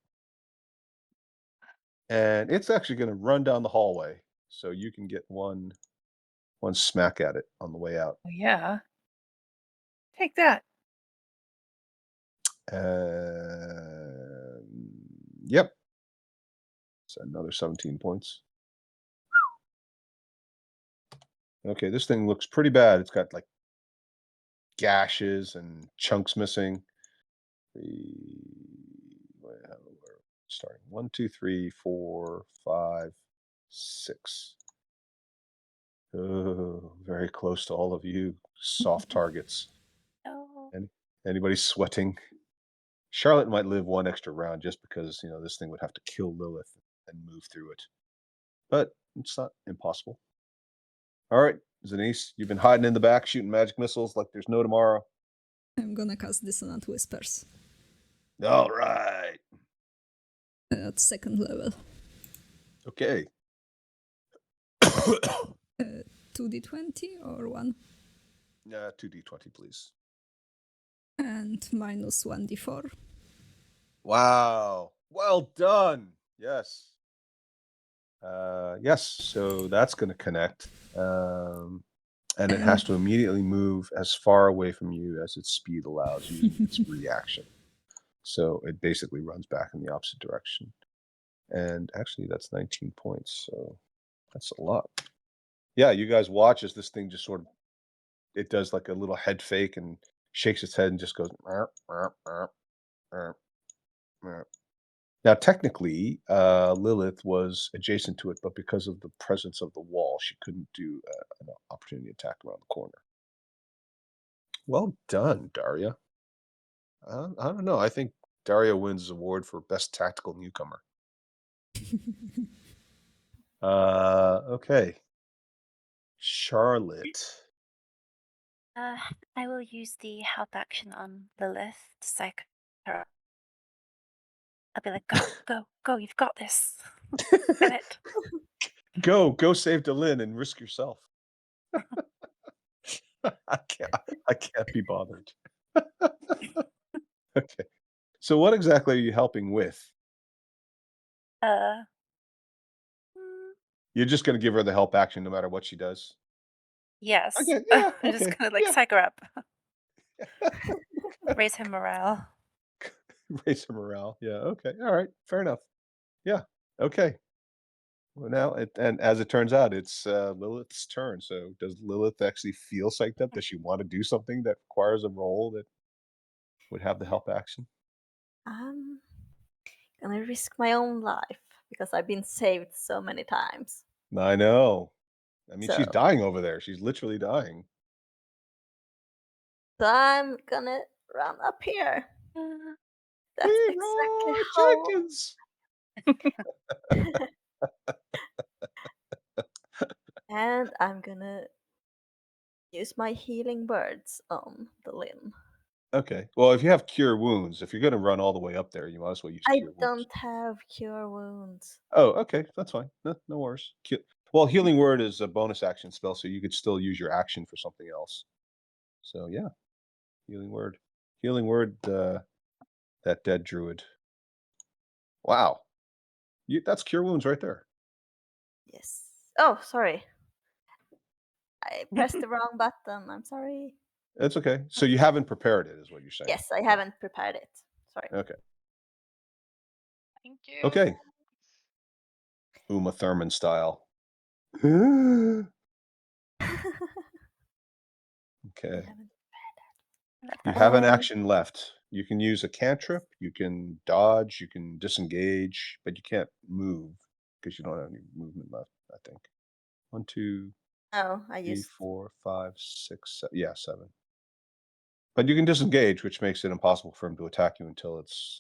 And it's actually going to run down the hallway, so you can get one smack at it on the way out. Oh yeah. Take that. Yep. So another 17 points. Okay, this thing looks pretty bad. It's got like gashes and chunks missing. Starting 1, 2, 3, 4, 5, 6. Oh, very close to all of you. Soft targets. No. Anybody sweating? Charlotte might live one extra round just because, this thing would have to kill Lilith and move through it. But it's not impossible. All right, Zanice, you've been hiding in the back shooting magic missiles like there's no tomorrow. I'm gonna cast Dissonant Whispers All right. at 2nd level. Okay. 2d20 or 1? 2d20, please. And minus 1d4. Wow. Well done. Yes. Yes, so that's going to connect. And it has to immediately move as far away from you as its speed allows using its reaction. So it basically runs back in the opposite direction. And actually, that's 19 points. So that's a lot. Yeah, you guys watch as this thing just it does like a little head fake and shakes its head and just goes. Now, technically, Lilith was adjacent to it, but because of the presence of the wall, she couldn't do an opportunity attack around the corner. Well done, Daria. I don't know. I think Daria wins the award for best tactical newcomer. Okay. Charlotte. I will use the help action on Lilith to psych her up. I'll be like, go, you've got this. Get it. Go save Delin and risk yourself. I can't be bothered. Okay. So what exactly are you helping with? Uh, mm, You're just gonna give her the help action no matter what she does? yes. Okay, I'm yeah, just okay, gonna like yeah. psych her up, raise her morale. Raise her morale. Yeah, okay, alright, fair enough. Yeah, okay. Well, now and as it turns out, it's, Lilith's turn, so does Lilith actually feel psyched up? Does she wanna do something that requires a roll that would have the help action? I'm gonna risk my own life because I've been saved so many times. I know. I mean, she's So, dying over there, she's literally dying. so I'm gonna run up here. Uh, That's exactly Leroy how. Jenkins! And I'm gonna use my healing words on the Lynn. Okay, well, if you have cure wounds, if you're gonna run all the way up there, you might as well use I cure wounds. don't have cure wounds. Oh, okay, that's fine. No worries. Well, healing word is a bonus action spell, so you could still use your action for something else. So yeah, healing word. Healing word, that dead druid. Wow. That's cure wounds right there. Yes. Oh, sorry. I pressed the wrong button. I'm sorry. That's okay. So you haven't prepared it, is what you're saying. Yes, I haven't prepared it. Sorry. Okay. Thank you. Okay. Uma Thurman style. Okay. haven't- You have an Um, action left. You can use a cantrip, you can dodge, you can disengage, but you can't move because you don't have any movement left, I think. 1, 2, oh, I 3, used. 4, 5, 6, yeah, 7. But you can disengage, which makes it impossible for him to attack you until it's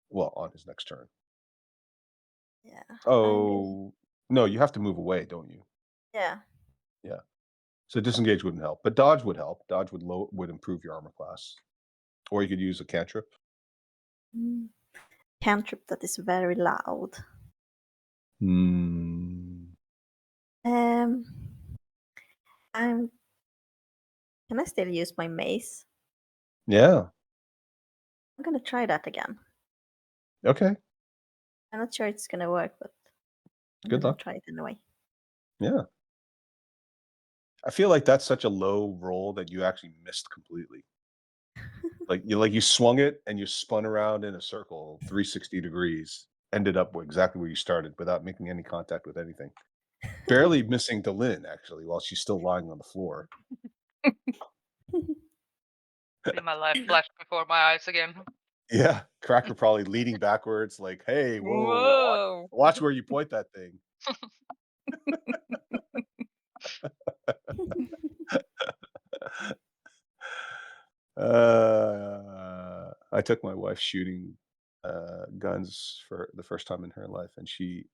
well, on his next turn. Yeah. Oh, no, you have to move away, don't you? Yeah. Yeah. So disengage wouldn't help, but dodge would help. Dodge would improve your armor class. Or you could use a cantrip. Mm. Cantrip that is very loud. Hmm. Um, I'm. Can I still use my mace? Yeah. I'm gonna try that again. Okay. I'm not sure it's gonna work, but I'm Good gonna luck. try it anyway. Yeah. I feel like that's such a low roll that you actually missed completely. Like you swung it and you spun around in a circle 360 degrees, ended up exactly where you started without making any contact with anything. Barely missing Delin actually while she's still lying on the floor. See my life flash before my eyes again. Yeah. Cracker probably leaning backwards like, "Hey, whoa, Whoa. watch where you point that thing." I took my wife shooting, guns for the first time in her life, and she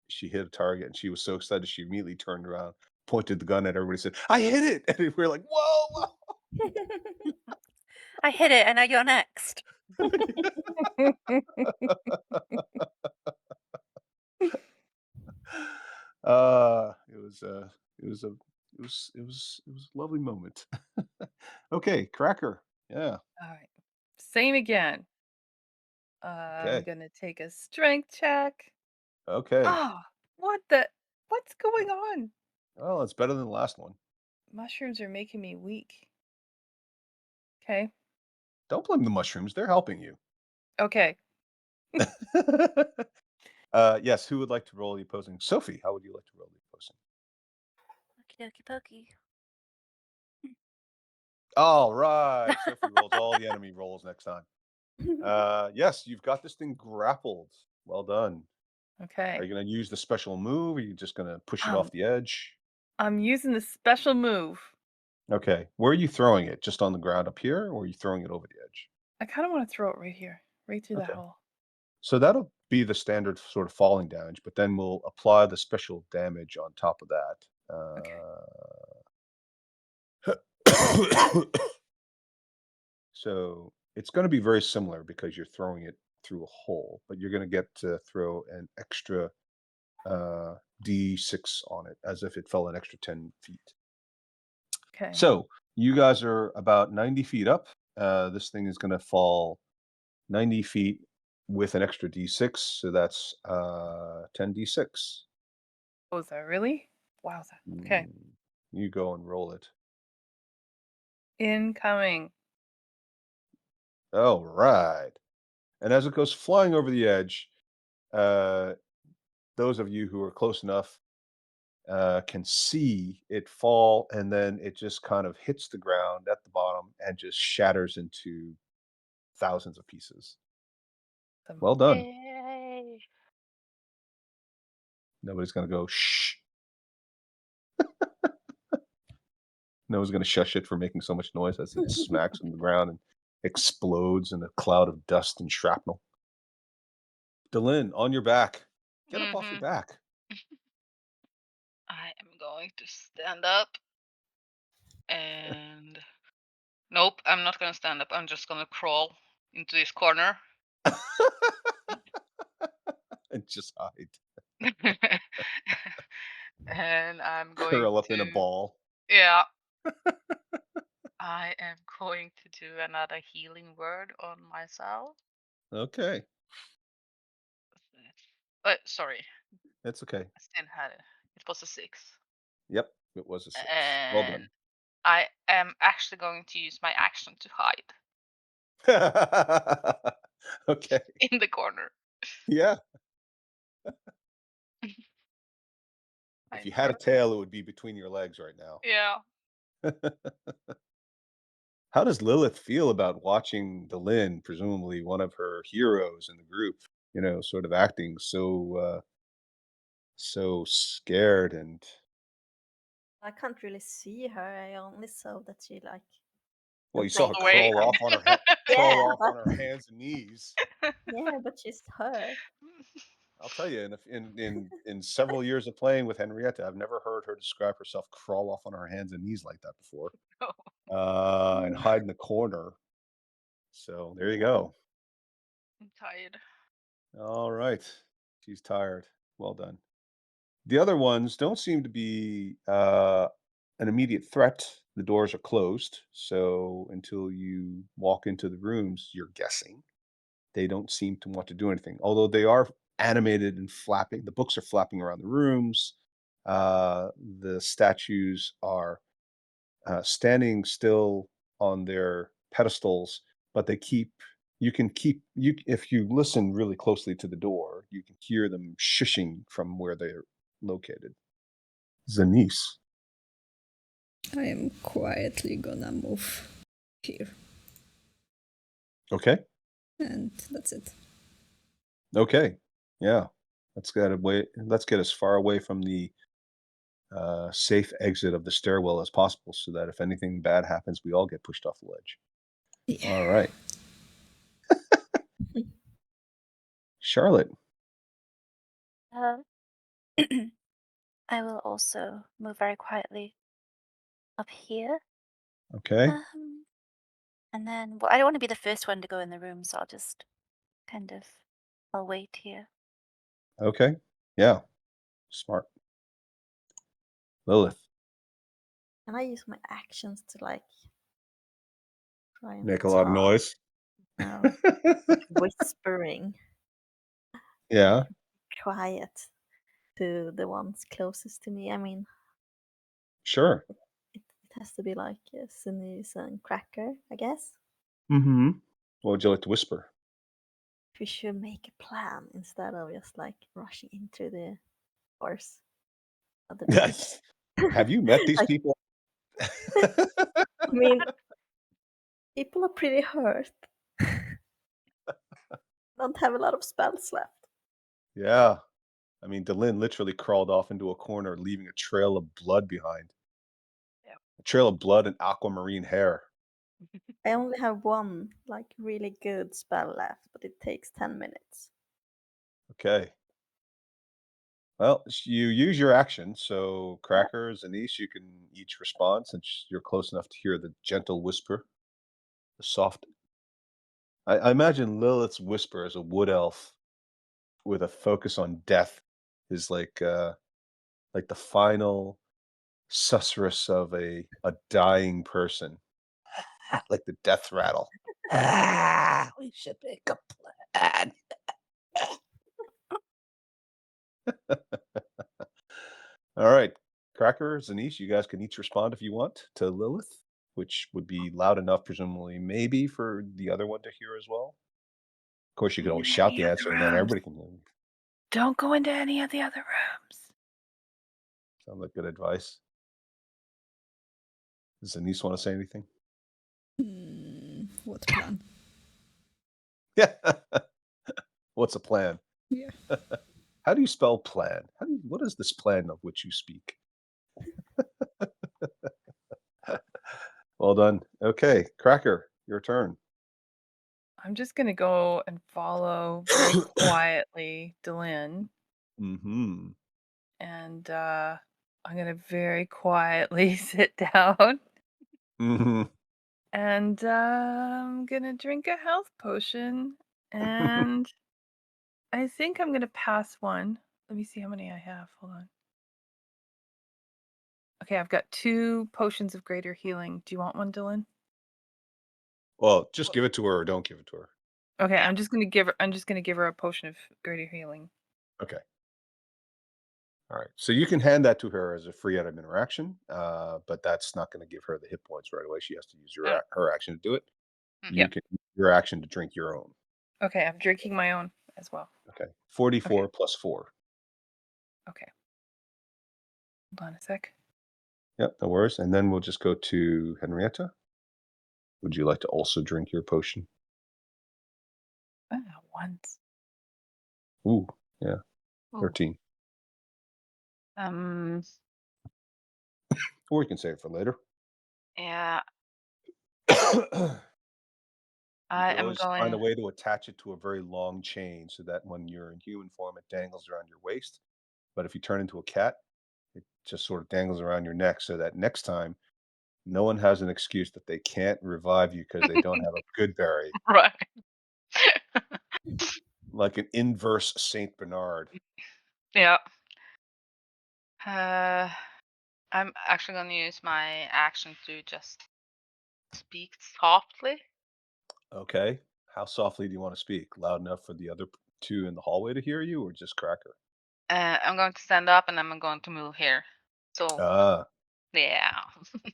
hit a target, and she was so excited, she immediately turned around, pointed the gun at everybody, said, "I hit it!" And we were like, "Whoa, I hit it, and now you're next. It was, it was a it was a lovely moment. Okay, Cracker. Yeah, All right. Same again. I'm okay, gonna take a strength check. okay. Ah, what's going on? Well, it's better than the last one. Mushrooms are making me weak. Okay. Don't blame the mushrooms, they're helping you. Okay. Yes, who would like to roll the opposing? Sophie, how would you like to roll the opposing? Okie dokie pokey. All right, Sophie rolls all the enemy rolls next time. Yes, you've got this thing grappled. Well done. Are Okay. you gonna use the special move? Or are you just gonna push it Um, off the edge? I'm using the special move. Okay, where are you throwing it? Just on the ground up here, or are you throwing it over the edge? I kind of want to throw it right here, right through that Okay, hole. so that'll be the standard sort of falling damage, but then we'll apply the special damage on top of Okay. that. So it's going to be very similar because you're throwing it through a hole, but you're going to get to throw an extra d6 on it as if it fell an extra 10 feet. Okay. So you guys are about 90 feet up. This thing is going to fall 90 feet with an extra d6, so that's 10d6. Oh, is that really? Wowza. Okay. You go and roll it. Incoming. All right. And as it goes flying over the edge, those of you who are close enough can see it fall, and then it just kind of hits the ground at the bottom and just shatters into thousands of pieces. Awesome. Well done. Yay! Nobody's going to go, shh. No one's going to shush it for making so much noise as it smacks on the ground and explodes in a cloud of dust and shrapnel. Delin, on your back. Get up off your Mhm. back. I am going to stand up. And nope, I'm not gonna stand up. I'm just gonna crawl into this corner. And just hide. And I'm going Curl up to, in a ball. yeah, I am going to do another healing word on myself. Okay. Sorry, That's okay. I still had it. It was a 6. Yep. It was a 6. Well And I am actually going to use my action to hide done. Okay. in the corner. Yeah. I If you had a know. tail, it would be between your legs right now. Yeah. How does Lilith feel about watching Delin, presumably one of her heroes in the group, sort of acting so scared and I can't really see her. I only saw that she like. well, you looks saw like her Rolled away. crawl off on her Yeah, crawl off on but her hands and knees. yeah, but she's her. I'll tell you, in several years of playing with Henrietta, I've never heard her describe herself crawl off on her hands and knees like that before. And hide in the corner. So there you go. I'm tired. All right. She's tired. Well done. The other ones don't seem to be an immediate threat. The doors are closed. So until you walk into the rooms, you're guessing. They don't seem to want to do anything, although they are animated and flapping. The books are flapping around the rooms. The statues are standing still on their pedestals, but if you listen really closely to the door, you can hear them shushing from where they're located. Zanice. I am quietly gonna move here. Okay. And that's it. Okay. Yeah. Let's get as far away from the safe exit of the stairwell as possible so that if anything bad happens, we all get pushed off the ledge. Yeah. All right. Charlotte. I will also move very quietly up here. Okay. And then, well, I don't want to be the first one to go in the room, so I'll just I'll wait here. Okay. Yeah. Smart. Lilith. Can I use my actions to like try and Make a lot of talk? noise. No, whispering Yeah. quiet to the ones closest to me. I mean, Sure. it has to be like Sinise and Cracker, I guess. Mm-hmm. What would you like to whisper? We should make a plan instead of just like rushing into the doors. Of the Yes. Have you met these Like- people? I mean, people are pretty hurt. Don't have a lot of spells left. Yeah. I mean, Delin literally crawled off into a corner, leaving a trail of blood behind. Yeah. A trail of blood and aquamarine hair. I only have one like really good spell left, but it takes 10 minutes. Okay. Well, you use your action. So, Cracker, Zanice, you can each respond since you're close enough to hear the gentle whisper, the soft. I imagine Lilith's whisper as a wood elf with a focus on death is like the final susurrus of a dying person, like the death rattle. Ah, we should make a plan. All right, Cracker, Zanish, you guys can each respond if you want to Lilith, which would be loud enough, presumably, maybe for the other one to hear as well. Of course, you could always shout the Any other answer, and then rooms? everybody can hear. Don't go into any of the other rooms. Sounds like good advice. Does Zanish want to say anything? What plan? Yeah. What's a plan? Yeah. How do you spell plan? What is this plan of which you speak? Well done. Okay, Cracker, your turn. I'm just gonna go and follow very quietly Delin, Mm-hmm. and I'm gonna very quietly sit down, Mm-hmm. and I'm gonna drink a health potion, and I think I'm gonna pass one. Let me see how many I have. Hold on. Okay, I've got 2 potions of greater healing. Do you want one, Dylan? Well, just give it to her or don't give it to her. Okay, Yeah. I'm just gonna give her a potion of greater healing. Okay. All right. So you can hand that to her as a free item interaction, but that's not going to give her the hit points right away. She has to use Oh. her action to do it. Mhm. You can use your action to drink your own. Okay, I'm drinking my own as well. Okay. 44 plus 4. Okay. Hold on a sec. Yep, no worries. And then we'll just go to Henrietta. Would you like to also drink your potion? Once. Ooh, yeah. Ooh. 13. Or you can save it for later. Yeah, You I could am always find a going. way to attach it to a very long chain so that when you're in human form, it dangles around your waist. But if you turn into a cat, it just sort of dangles around your neck so that next time no one has an excuse that they can't revive you because they don't have a good berry, Right. like an inverse Saint Bernard. Yeah. I'm actually going to use my action to just speak softly. Okay. How softly do you want to speak? Loud enough for the other two in the hallway to hear you, or just Cracker? I'm going to stand up and I'm going to move here. So, Ah, yeah.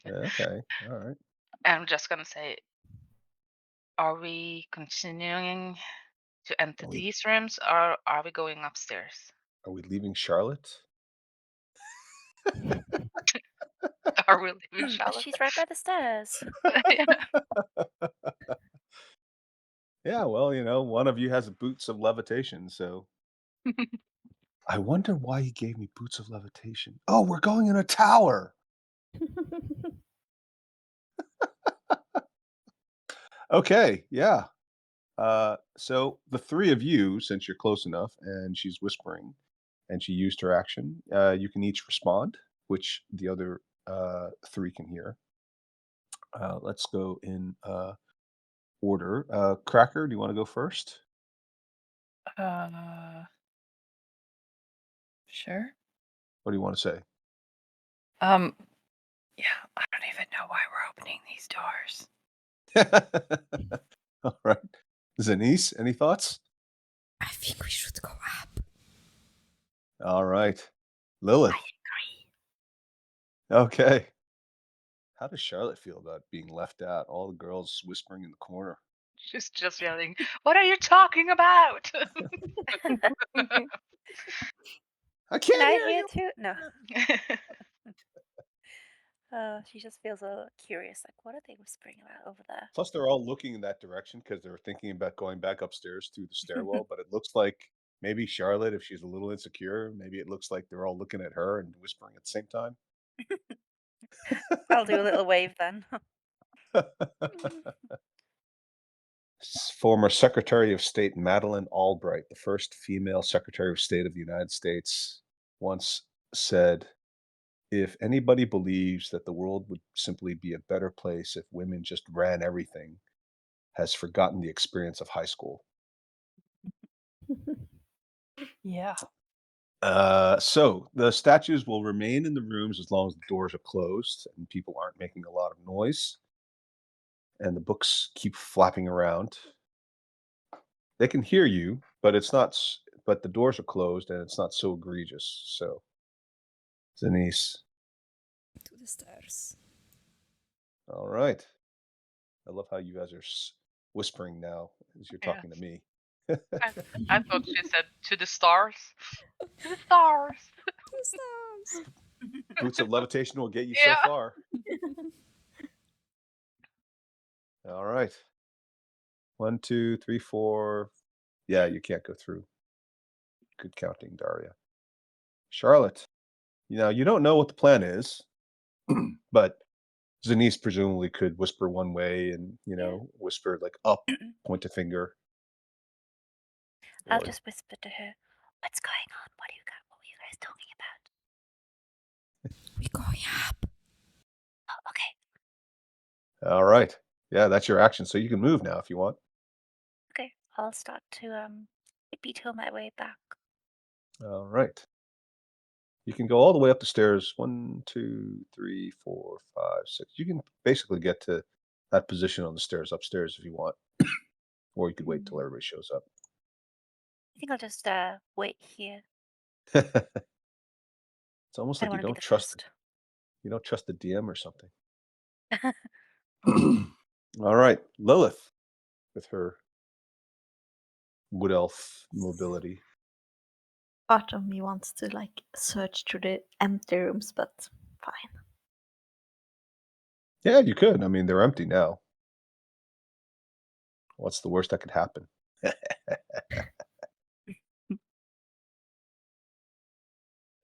okay. All right. I'm just going to say, are we continuing to enter Are we, these rooms or are we going upstairs? are we leaving Charlotte? Are we leaving Charlotte? She's right by the stairs. Yeah. Yeah, well, one of you has boots of levitation, so I wonder why he gave me boots of levitation. Oh, we're going in a tower. Okay, yeah. So the three of you, since you're close enough, and she's whispering, and she used her action, you can each respond, which the other three can hear. Let's go in order. Cracker, do you want to go first? Sure. What do you want to say? Yeah, I don't even know why we're opening these doors. All right. Zanice, any thoughts? I think we should go up. All right. Lilith. I agree. Okay. How does Charlotte feel about being left out? All the girls whispering in the corner. She's just yelling, "What are you talking about?" I Can can't I hear hear you. too? No. She just feels a little curious. Like, what are they whispering about over there? Plus, they're all looking in that direction because they're thinking about going back upstairs through the stairwell. But it looks like maybe Charlotte, if she's a little insecure, maybe it looks like they're all looking at her and whispering at the same time. I'll do a little wave then. Former Secretary of State Madeleine Albright, the first female Secretary of State of the United States, once said, "If anybody believes that the world would simply be a better place if women just ran everything, has forgotten the experience of high school." Yeah. So the statues will remain in the rooms as long as the doors are closed and people aren't making a lot of noise, and the books keep flapping around. They can hear you, but it's not. But the doors are closed, and it's not so egregious. So, Denise, To the stairs. all right. I love how you guys are whispering now as you're Yeah. talking to me. I thought she said to the stars. To the stars. To the stairs. Boots of levitation will get you so Yeah. far. All right. 1, 2, 3, 4. Yeah, you can't go through. Good counting, Daria. Charlotte, you don't know what the plan is, but Zenise presumably could whisper one way and, whisper like up, point a finger. I'll Or, just whisper to her, "What's going on? What were you guys talking about?" We're going up. Oh, okay. all right. Yeah, that's your action. So you can move now if you want. Okay. I'll start to hippie-toe my way back. All right. You can go all the way up the stairs. 1, 2, 3, 4, 5, 6. You can basically get to that position on the stairs upstairs if you want. Or you could wait till everybody shows up. I think I'll just wait here. It's almost I like don't you want to be don't the trust first. you don't trust the DM or something. All right, Lilith with her wood elf mobility. Part of me wants to like search through the empty rooms, but fine. Yeah, you could. I mean, they're empty now. What's the worst that could happen?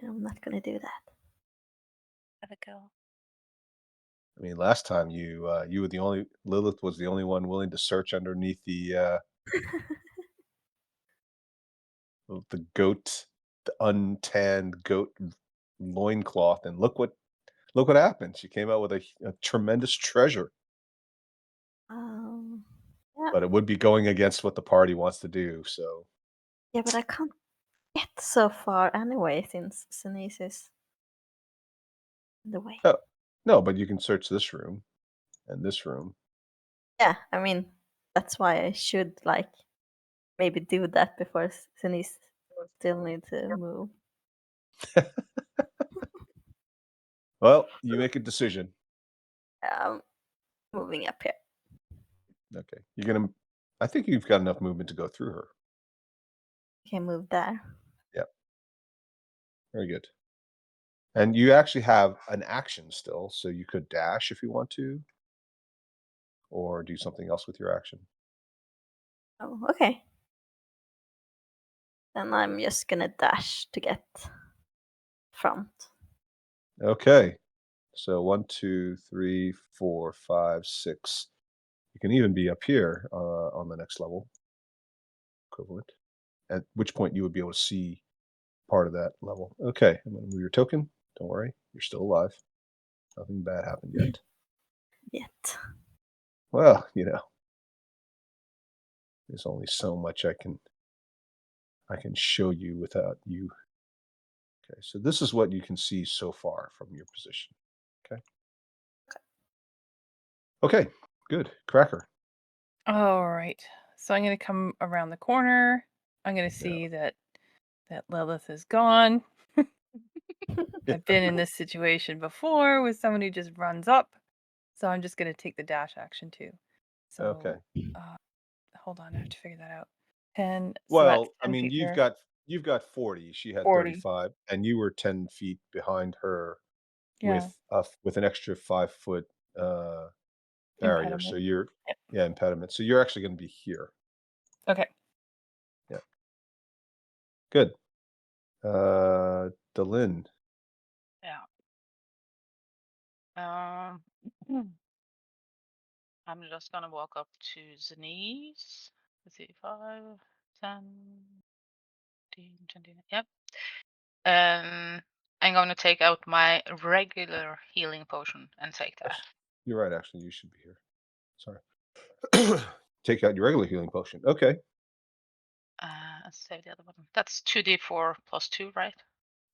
I'm not gonna do that. Have a go. I mean, last time you were the only Lilith was the only one willing to search underneath the goat, the untanned goat loincloth, and look what happened. She came out with a tremendous treasure. Yeah, But it would be going against what the party wants to do. So yeah, but I can't get so far anyway since Sinise is in the way. no, but you can search this room and this room. Yeah, I mean that's why I should like maybe do that before Sinise still need to move. Well, you make a decision. Moving up here. Okay, I think you've got enough movement to go through her. Okay, move there. Very good. And you actually have an action still, so you could dash if you want to, or do something else with your action. Oh, okay. Then I'm just gonna dash to get front. Okay. So 1, 2, 3, 4, 5, 6. You can even be up here on the next level, equivalent. At which point you would be able to see part of that level. Okay, I'm gonna move your token. Don't worry, you're still alive. Nothing bad happened yet. Yet. Well, there's only so much I can show you without you. Okay, so this is what you can see so far from your position. Okay, good. Cracker. All right. So I'm going to come around the corner. I'm going to see that Lilith is gone. I've been in this situation before with someone who just runs up. So I'm just going to take the dash action too. So Okay. hold on, I have to figure that out. 10. So Well, that's I 10 mean, feet you've there. got 40. She had 40. 35, and you were 10 feet behind her Yeah. with an extra 5-foot barrier. Impediment. So you're Yep. impediment. So you're actually going to be here. Okay. Yeah. Good. Delin. Yeah. I'm just gonna walk up to Zenise. Let's see, 5, 10, 15, 20. Yep. I'm going to take out my regular healing potion and take that. You're right. Actually, you should be here. Sorry. Take out your regular healing potion. Okay. And save the other one. That's 2d4 plus 2, right?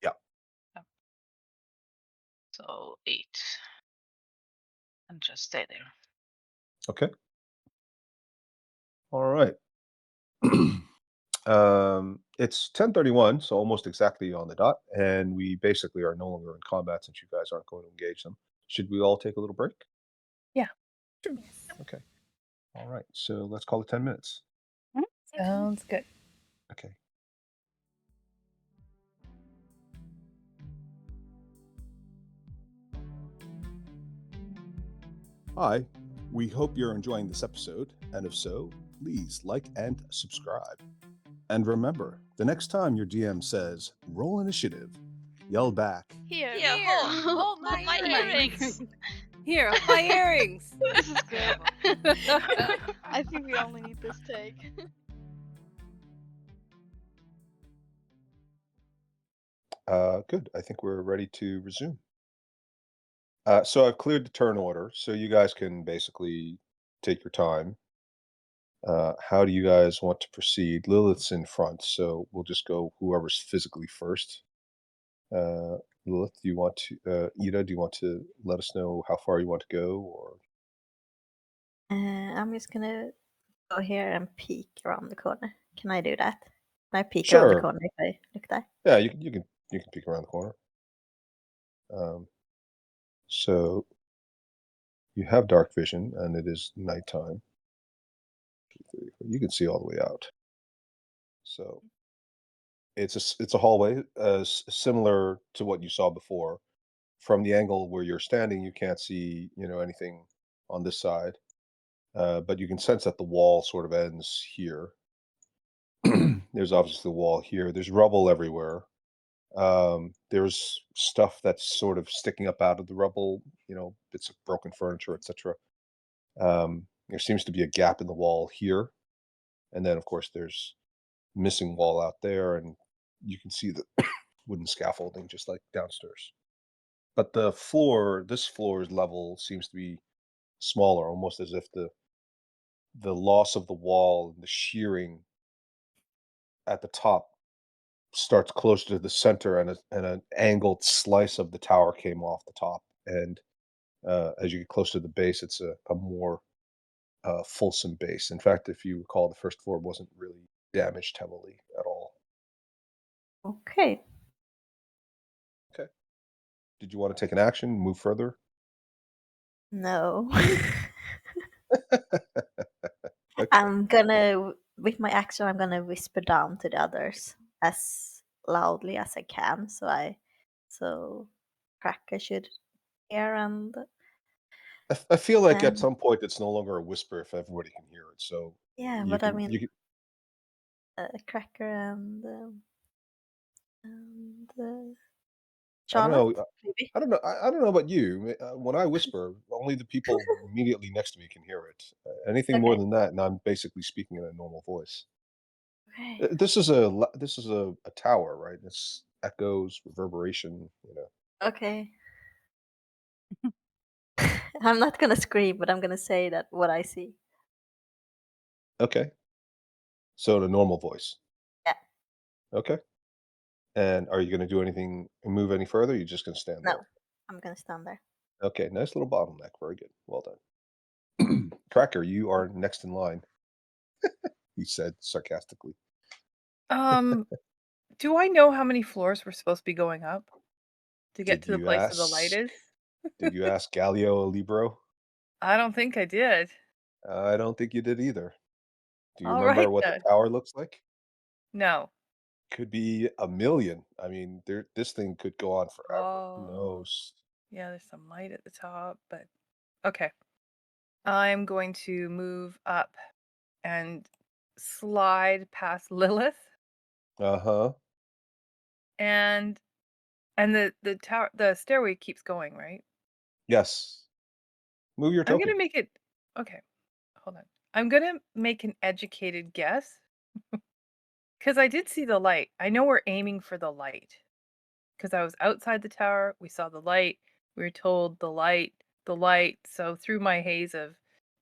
Yeah. So 8. And just stay there. Okay. All right. It's 10:31, so almost exactly on the dot, and we basically are no longer in combat since you guys aren't going to engage them. Should we all take a little break? Yeah. Okay. All right. So let's call it 10 minutes. Sounds good. Okay. Hi. We hope you're enjoying this episode, and if so, please like and subscribe. And remember, the next time your DM says, roll initiative, yell back, Here, hold my my earrings. Here, my earrings. This is good. I think we only need this take. Good. I think we're ready to resume. So I've cleared the turn order, so you guys can basically take your time. How do you guys want to proceed? Lilith's in front, so we'll just go whoever's physically first. Uh, Lilith, do you want to, Ida, do you want to let us know how far you want to go, or? I'm just gonna go here and peek around the corner. Can I do that? Can I peek around the Sure. corner if I look there? Yeah, you can peek around the corner. So you have dark vision, and it is nighttime. You can see all the way out. So it's a hallway, similar to what you saw before. From the angle where you're standing, you can't see, anything on this side, but you can sense that the wall sort of ends here. There's obviously the wall here. There's rubble everywhere. There's stuff that's sort of sticking up out of the rubble, bits of broken furniture, etc. There seems to be a gap in the wall here, and then of course there's missing wall out there, and you can see the wooden scaffolding just like downstairs. But this floor's level seems to be smaller, almost as if the loss of the wall and the shearing at the top starts closer to the center, and an angled slice of the tower came off the top. And as you get close to the base, it's a more fulsome base. In fact, if you recall, the first floor wasn't really damaged heavily at all. Okay. Okay. Did you want to take an action, move further? No. Okay. I'm gonna, with my action, I'm gonna whisper down to the others as loudly as I can, so Cracker should hear, and I feel like at um, some point it's no longer a whisper if everybody can hear it. So yeah, you but I can mean, you can. Cracker and I don't Charlotte, know. maybe. I don't know. I don't know about you. When I whisper, only the people immediately next to me can hear it. Anything more Okay. than that, and I'm basically speaking in a normal voice. Okay. This is a tower, right? It's echoes, reverberation. Okay. I'm not gonna scream, but I'm gonna say that what I see. Okay. So in a normal voice. Yeah. Okay. And are you going to do anything, move any further? Or you're just going to stand No, there. I'm gonna stand there. Okay. Nice little bottleneck. Very good. Well done. Cracker, you are next in line. He said sarcastically. Do I know how many floors we're supposed to be going up to get Did to the you place where the light ask? is? Did you ask Galileo Libro? I don't think I did. I don't think you did either. Do you All remember right what the then. tower looks like? No. Could be a million. I mean, this thing could go on forever. Who Oh, knows? yeah, there's some light at the top, but okay. I'm going to move up and slide past Lilith, Uh-huh. and the tower, the stairway keeps going, right? Yes. Move your I'm gonna token. make it. Okay, hold on. I'm gonna make an educated guess because I did see the light. I know we're aiming for the light because I was outside the tower. We saw the light. We were told the light, the light. So through my haze of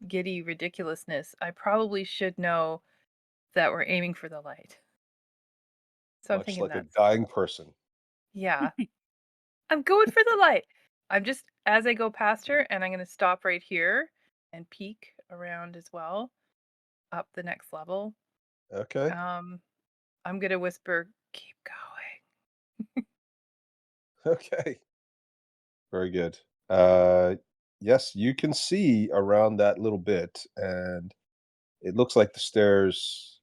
giddy ridiculousness, I probably should know that we're aiming for the light. So I'm Much thinking like a that's dying person. yeah. I'm going for the light. I'm just as I go past her, and I'm gonna stop right here and peek around as well, up the next level. Okay. I'm gonna whisper, "Keep going." Okay. Very good. Yes, you can see around that little bit, and it looks like the stairs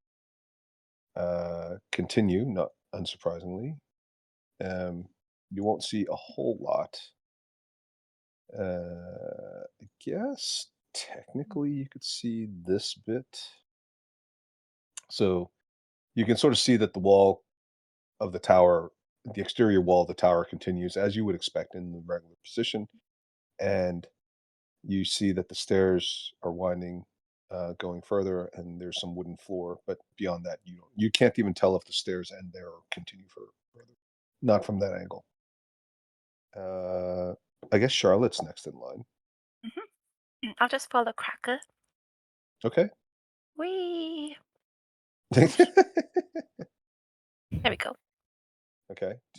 continue, not unsurprisingly. You won't see a whole lot. I guess technically you could see this bit. So you can sort of see that the wall of the tower, the exterior wall of the tower continues as you would expect in the regular position. And you see that the stairs are winding, going further, and there's some wooden floor. But beyond that, you can't even tell if the stairs end there or continue further. Not from that angle. Uh, I guess Charlotte's next in line. I'll just follow Cracker. Okay. Whee! Okay. There we go.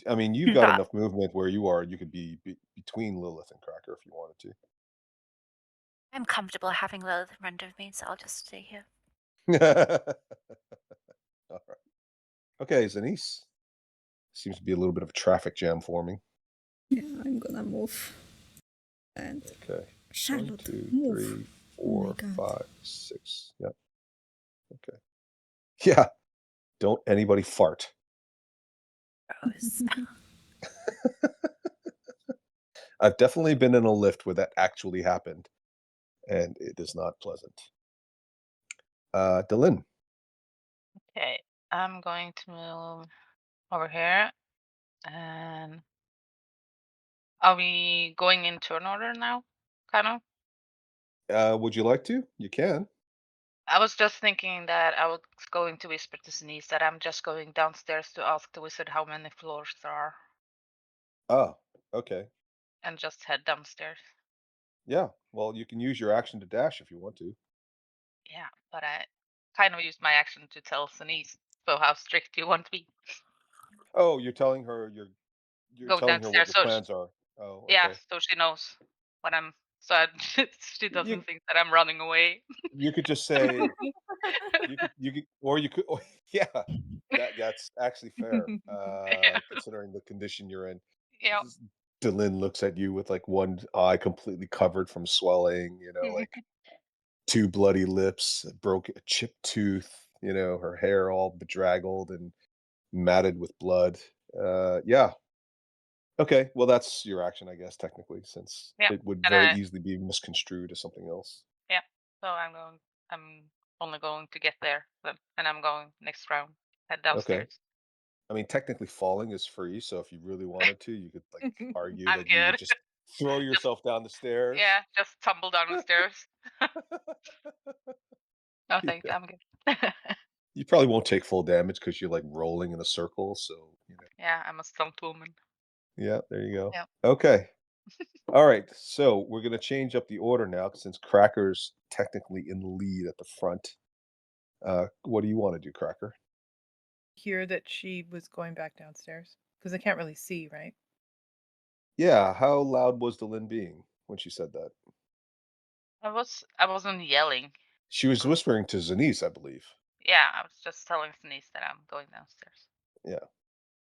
I mean, you've got Ah, enough movement where you are. You could be between Lilith and Cracker if you wanted to. I'm comfortable having Lilith in front of me, so I'll just stay here. All right. Okay, Zanice. Seems to be a little bit of a traffic jam forming. Yeah, I'm gonna move. And Okay. 1, Charlotte, 2, move. 3, Oh my 4, God. 5, 6. Yep. Okay. Yeah. Don't anybody fart. Gross. I've definitely been in a lift where that actually happened, and it is not pleasant. Delin. Okay, I'm going to move over here. And are we going in turn order now? Kind of? Would you like to? You can. I was just thinking that I was going to whisper to Sneeze that I'm just going downstairs to ask the wizard how many floors there are Oh, okay. and just head downstairs. Yeah. Well, you can use your action to dash if you want to. Yeah, but I kind of used my action to tell Sneeze. So how strict do you want to be? Oh, you're telling her you're Go telling her what downstairs. your So plans are. Oh, yeah, okay. so she knows what I'm. So I, she You doesn't think that I'm running away. you could just say you could or you could or, yeah. That's actually fair. Yeah. Considering the condition you're in. Yeah. Delin looks at you with like one eye completely covered from swelling, like two bloody lips, a chipped tooth, her hair all bedraggled and matted with blood. Yeah. Okay. Well, that's your action, I guess, technically, since Yeah. it would And very I easily be misconstrued as something else. yeah. So I'm only going to get there then, and I'm going next round. Head Okay. downstairs. I mean, technically falling is free, so if you really wanted to, you could like argue I'm that you would good. just throw Just yourself down the stairs. yeah, just tumble down the stairs. No thanks, Yeah. I'm good. You probably won't take full damage because you're like rolling in a circle, so Yeah, I'm a stunt woman. yeah, there you go. Yeah. Okay. All right. So we're gonna change up the order now since Cracker's technically in the lead at the front. What do you want to do, Cracker? Hear that she was going back downstairs because I can't really see, right? Yeah, how loud was Delin being when she said that? I wasn't yelling. She was whispering to Zanice, I believe. Yeah, I was just telling Sneeze that I'm going downstairs. Yeah.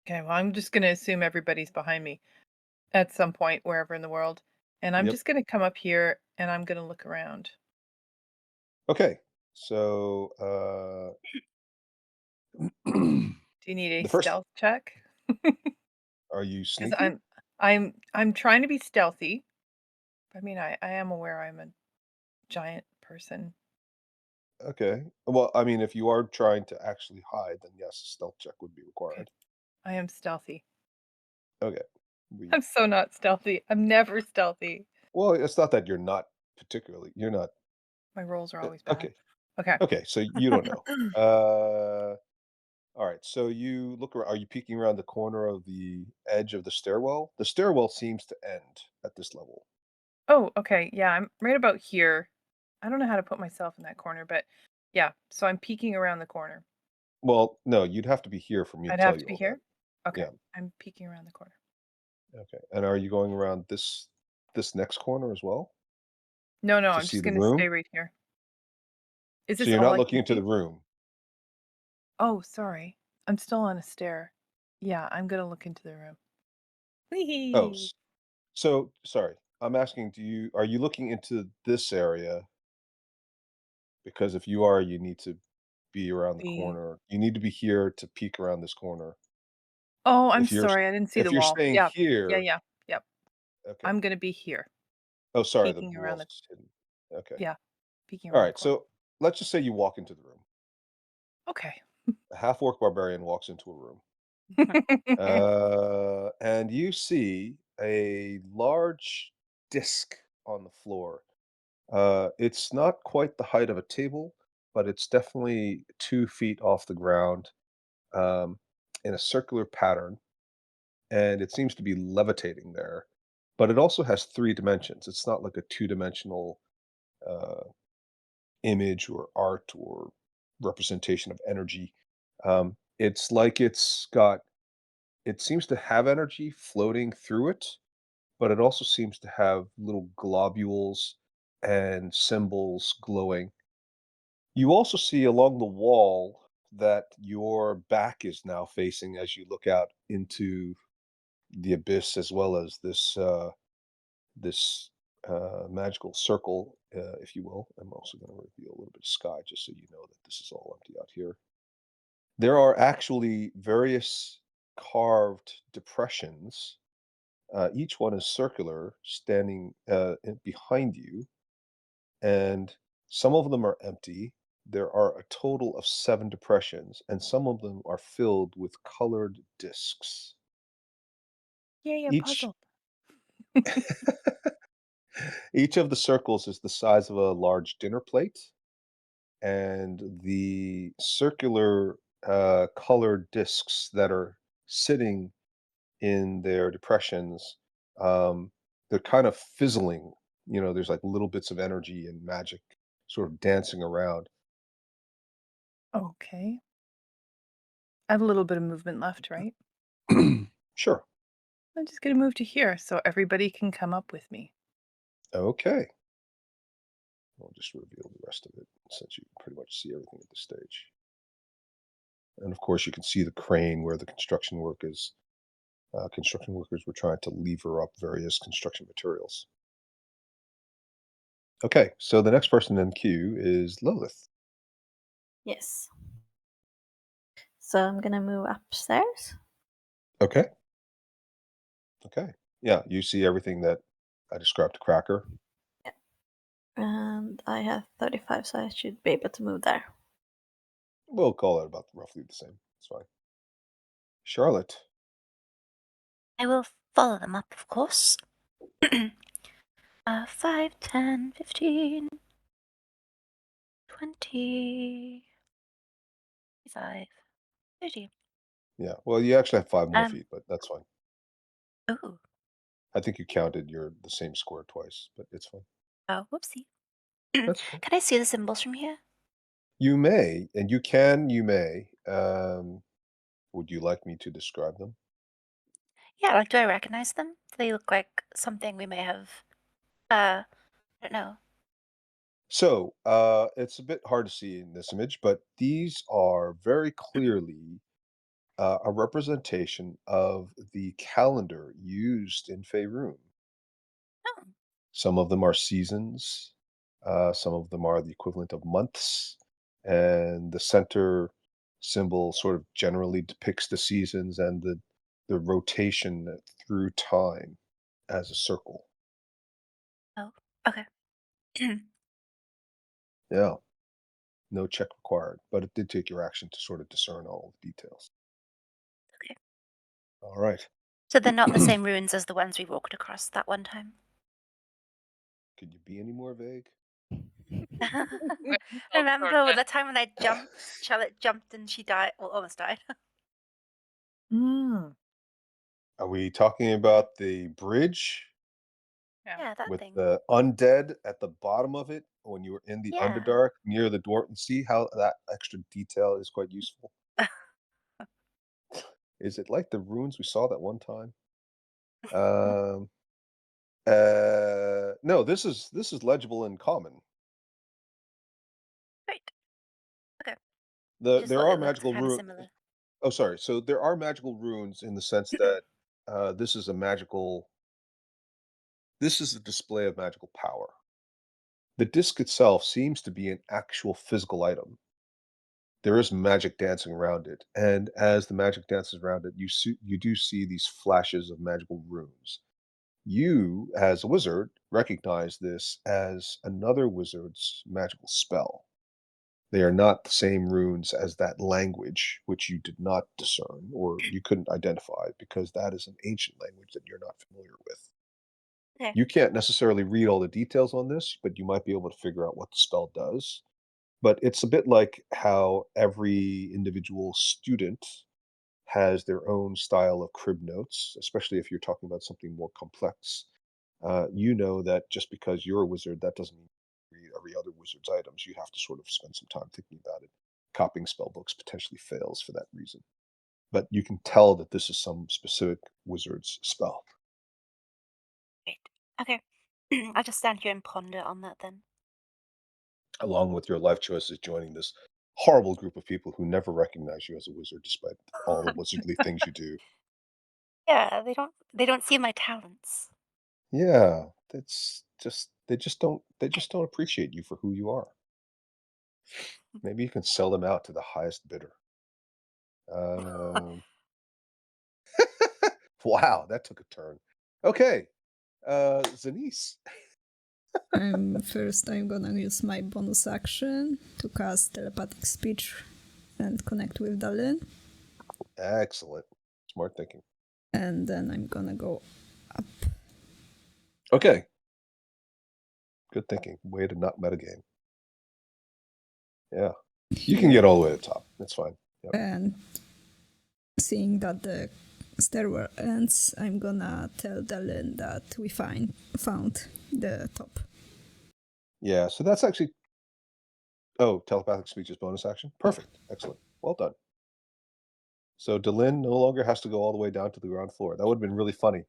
Okay, well, I'm just gonna assume everybody's behind me at some point wherever in the world, and I'm Yep. just gonna come up here and I'm gonna look around. Okay. So Do you need a the first stealth check? are you Because sneaky? I'm trying to be stealthy. I mean, I am aware I'm a giant person. Okay. Well, I mean, if you are trying to actually hide, then yes, a stealth check would be Okay, required. I am stealthy. Okay. We I'm so not stealthy. I'm never stealthy. well, it's not that you're not My rolls are always bad. okay. Okay. Okay, so you don't know. Uh all right. So you look around, are you peeking around the corner of the edge of the stairwell? The stairwell seems to end at this level. Oh, okay. Yeah, I'm right about here. I don't know how to put myself in that corner, but yeah. So I'm peeking around the corner. Well, no, you'd have to be here for me to I'd tell have to you be all here? that. Okay. Yeah. I'm peeking around the corner. Okay. And are you going around this next corner as well No, to I'm see just the gonna stay room? right here. Is So this you're all not I looking can into see? the room. Oh, sorry. I'm still on a stair. Yeah, I'm gonna look into the room. Oh, Whee! so sorry. I'm asking, are you looking into this area? Because if you are, you need to be around the The corner. You need to be here to peek around this corner. Oh, I'm If you're sorry, I didn't see if the you're wall. staying Yeah. Yeah, here, yeah. Yep. okay. I'm gonna be here, Oh, sorry, the peeking around wall's the hidden. Okay. yeah, peeking All around the right. corner. So let's just say you walk into the room. Okay. A half orc barbarian walks into a room. And you see a large disc on the floor. It's not quite the height of a table, but it's definitely 2 feet off the ground, um, in a circular pattern, and it seems to be levitating there. But it also has 3 dimensions. It's not like a two-dimensional uh, image or art or representation of energy. It's like it seems to have energy floating through it, but it also seems to have little globules and symbols glowing. You also see along the wall that your back is now facing as you look out into the abyss, as well as this magical circle, if you will. I'm also going to reveal a little bit of sky just so you know that this is all empty out here. There are actually various carved depressions. Each one is circular, standing behind you, and some of them are empty. There are a total of 7 depressions, and some of them are filled with colored discs. Yay, a Each puzzle. each of the circles is the size of a large dinner plate, and the circular colored discs that are sitting in their depressions, um, they're kind of fizzling. There's like little bits of energy and magic sort of dancing around. Okay. I have a little bit of movement left, right? Sure. I'm just gonna move to here so everybody can come up with me. Okay. I'll just reveal the rest of it since you can pretty much see everything at this stage. And of course, you can see the crane where the construction work is. Construction workers were trying to lever up various construction materials. Okay, so the next person in queue is Lilith. Yes. So I'm gonna move upstairs. Okay. Okay. Yeah, you see everything that I described to Cracker. And I have 35, so I should be able to move there. We'll call it about roughly the same. It's fine. Charlotte. I will follow them up, of course. 5, 10, 15, 20, 25, 30. Yeah. Well, you actually have 5 more Um, feet, but that's fine. ooh. I think you counted the same square twice, but it's fine. Oh, whoopsie. That's okay. Can I see the symbols from here? You may, and you may. Would you like me to describe them? Yeah, like, do I recognize them? Do they look like something we may have, I don't know. So, it's a bit hard to see in this image, but these are very clearly a representation of the calendar used in Faerun. Oh, Some of them are seasons, some of them are the equivalent of months, and the center symbol sort of generally depicts the seasons and the rotation through time as a circle. oh, okay. Yeah, no check required, but it did take your action to sort of discern all the details. Okay. All right. So they're not the same ruins as the ones we walked across that one time. Could you be any more vague? Remember the time when I jumped, Charlotte jumped and she died, well, almost died. Mm. Are we talking about the bridge Yeah, that with thing. the undead at the bottom of it when you were in the Yeah. Underdark near the Dwarf? See how that extra detail is quite useful? Is it like the runes we saw that one time? No, this is legible in common. Great. Okay. The Just there thought are it looked magical kind of runes. similar. Oh, sorry. So there are magical runes in the sense that this is a magical. This is a display of magical power. The disc itself seems to be an actual physical item. There is magic dancing around it, and as the magic dances around it, you do see these flashes of magical runes. You, as a wizard, recognize this as another wizard's magical spell. They are not the same runes as that language, which you did not discern or you couldn't identify because that is an ancient language that you're not familiar with. Okay. You can't necessarily read all the details on this, but you might be able to figure out what the spell does. But it's a bit like how every individual student has their own style of crib notes, especially if you're talking about something more complex. You know that just because you're a wizard, that doesn't mean you read every other wizard's items. You have to sort of spend some time thinking about it. Copying spell books potentially fails for that reason. But you can tell that this is some specific wizard's spell. Great. Okay. I'll just stand here and ponder on that then. Along with your life choices joining this horrible group of people who never recognize you as a wizard despite all the wizardly things you do. Yeah, they don't see my talents. Yeah, that's just they just don't appreciate you for who you are. Maybe you can sell them out to the highest bidder. Um, wow, that took a turn. Okay, Zanice. First, I'm gonna use my bonus action to cast telepathic speech and connect with Dalin. Excellent. Smart thinking. And then I'm gonna go up. Okay. Good thinking. Way to not metagame. Yeah. You can here. get all the way to the top. That's fine. Yep. And seeing that the stairwell ends, I'm gonna tell Dalin that we found the top. Yeah, so that's actually oh, telepathic speech is bonus action? Perfect. Excellent. Well done. So Delin no longer has to go all the way down to the ground floor. That would have been really funny.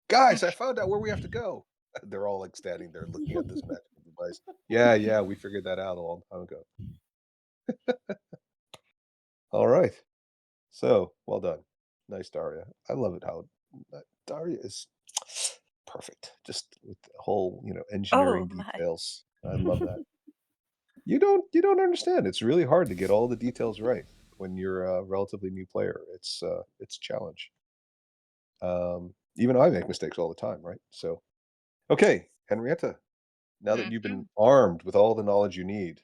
Guys, I found out where we have to go. They're all like standing there looking at this magical device. Yeah, we figured that out a long time ago. All right. So well done. Nice, Daria. I love it how Daria is perfect. Just with the whole, engineering Oh my. details. I love that. You don't understand. It's really hard to get all the details right when you're a relatively new player. It's a challenge. Even I make mistakes all the time, right? So, okay, Henrietta, now that you've Mhm. been armed with all the knowledge you need,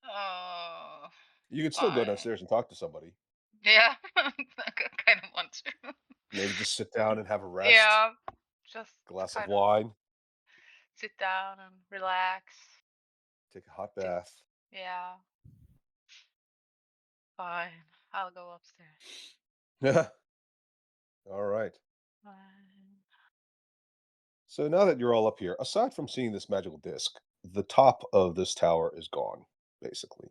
Oh, you can still go fine. downstairs and talk to somebody. Yeah, I kind of want to. Maybe just sit down and have a rest, Yeah, just glass of kind of wine, sit down and relax. take a hot Do- bath. Yeah, fine. I'll go upstairs. All right. Fine. So now that you're all up here, aside from seeing this magical disc, the top of this tower is gone, basically.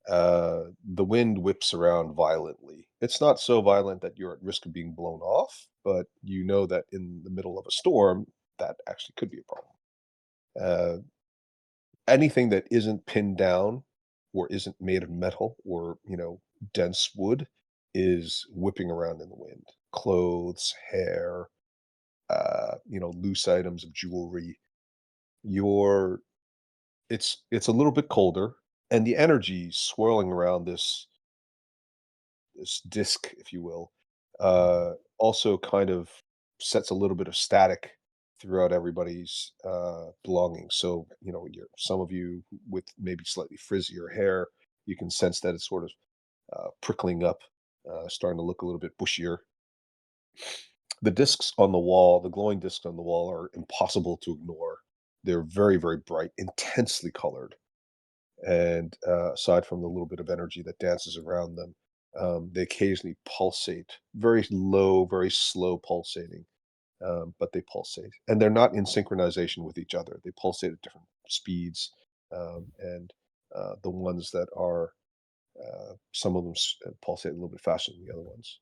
The wind whips around violently. It's not so violent that you're at risk of being blown off, but you know that in the middle of a storm, that actually could be a problem. Uh, Anything that isn't pinned down or isn't made of metal or, dense wood is whipping around in the wind. Clothes, hair, loose items of jewelry. Your it's a little bit colder, and the energy swirling around this disc, if you will, also kind of sets a little bit of static throughout everybody's belongings. So, some of you with maybe slightly frizzier hair, you can sense that it's sort of prickling up, starting to look a little bit bushier. The discs on the wall, the glowing discs on the wall, are impossible to ignore. They're very, very bright, intensely colored. And aside from the little bit of energy that dances around them, they occasionally pulsate, very low, very slow pulsating, but they pulsate, and they're not in synchronization with each other. They pulsate at different speeds, and the ones that are Some of them pulsate a little bit faster than the other ones.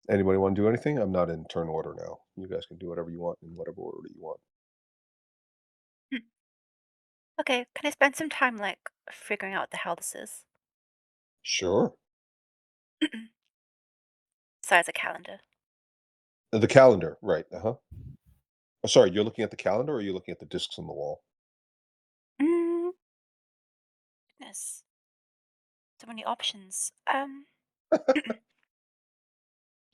Anybody want to do anything? I'm not in turn order now. You guys can do whatever you want in whatever order you want. Hmm. Okay, can I spend some time like figuring out what the hell this is? Sure. Besides a calendar. The calendar, right? Oh, sorry, you're looking at the calendar, or you're looking at the discs on the wall? Mm, goodness. So many options.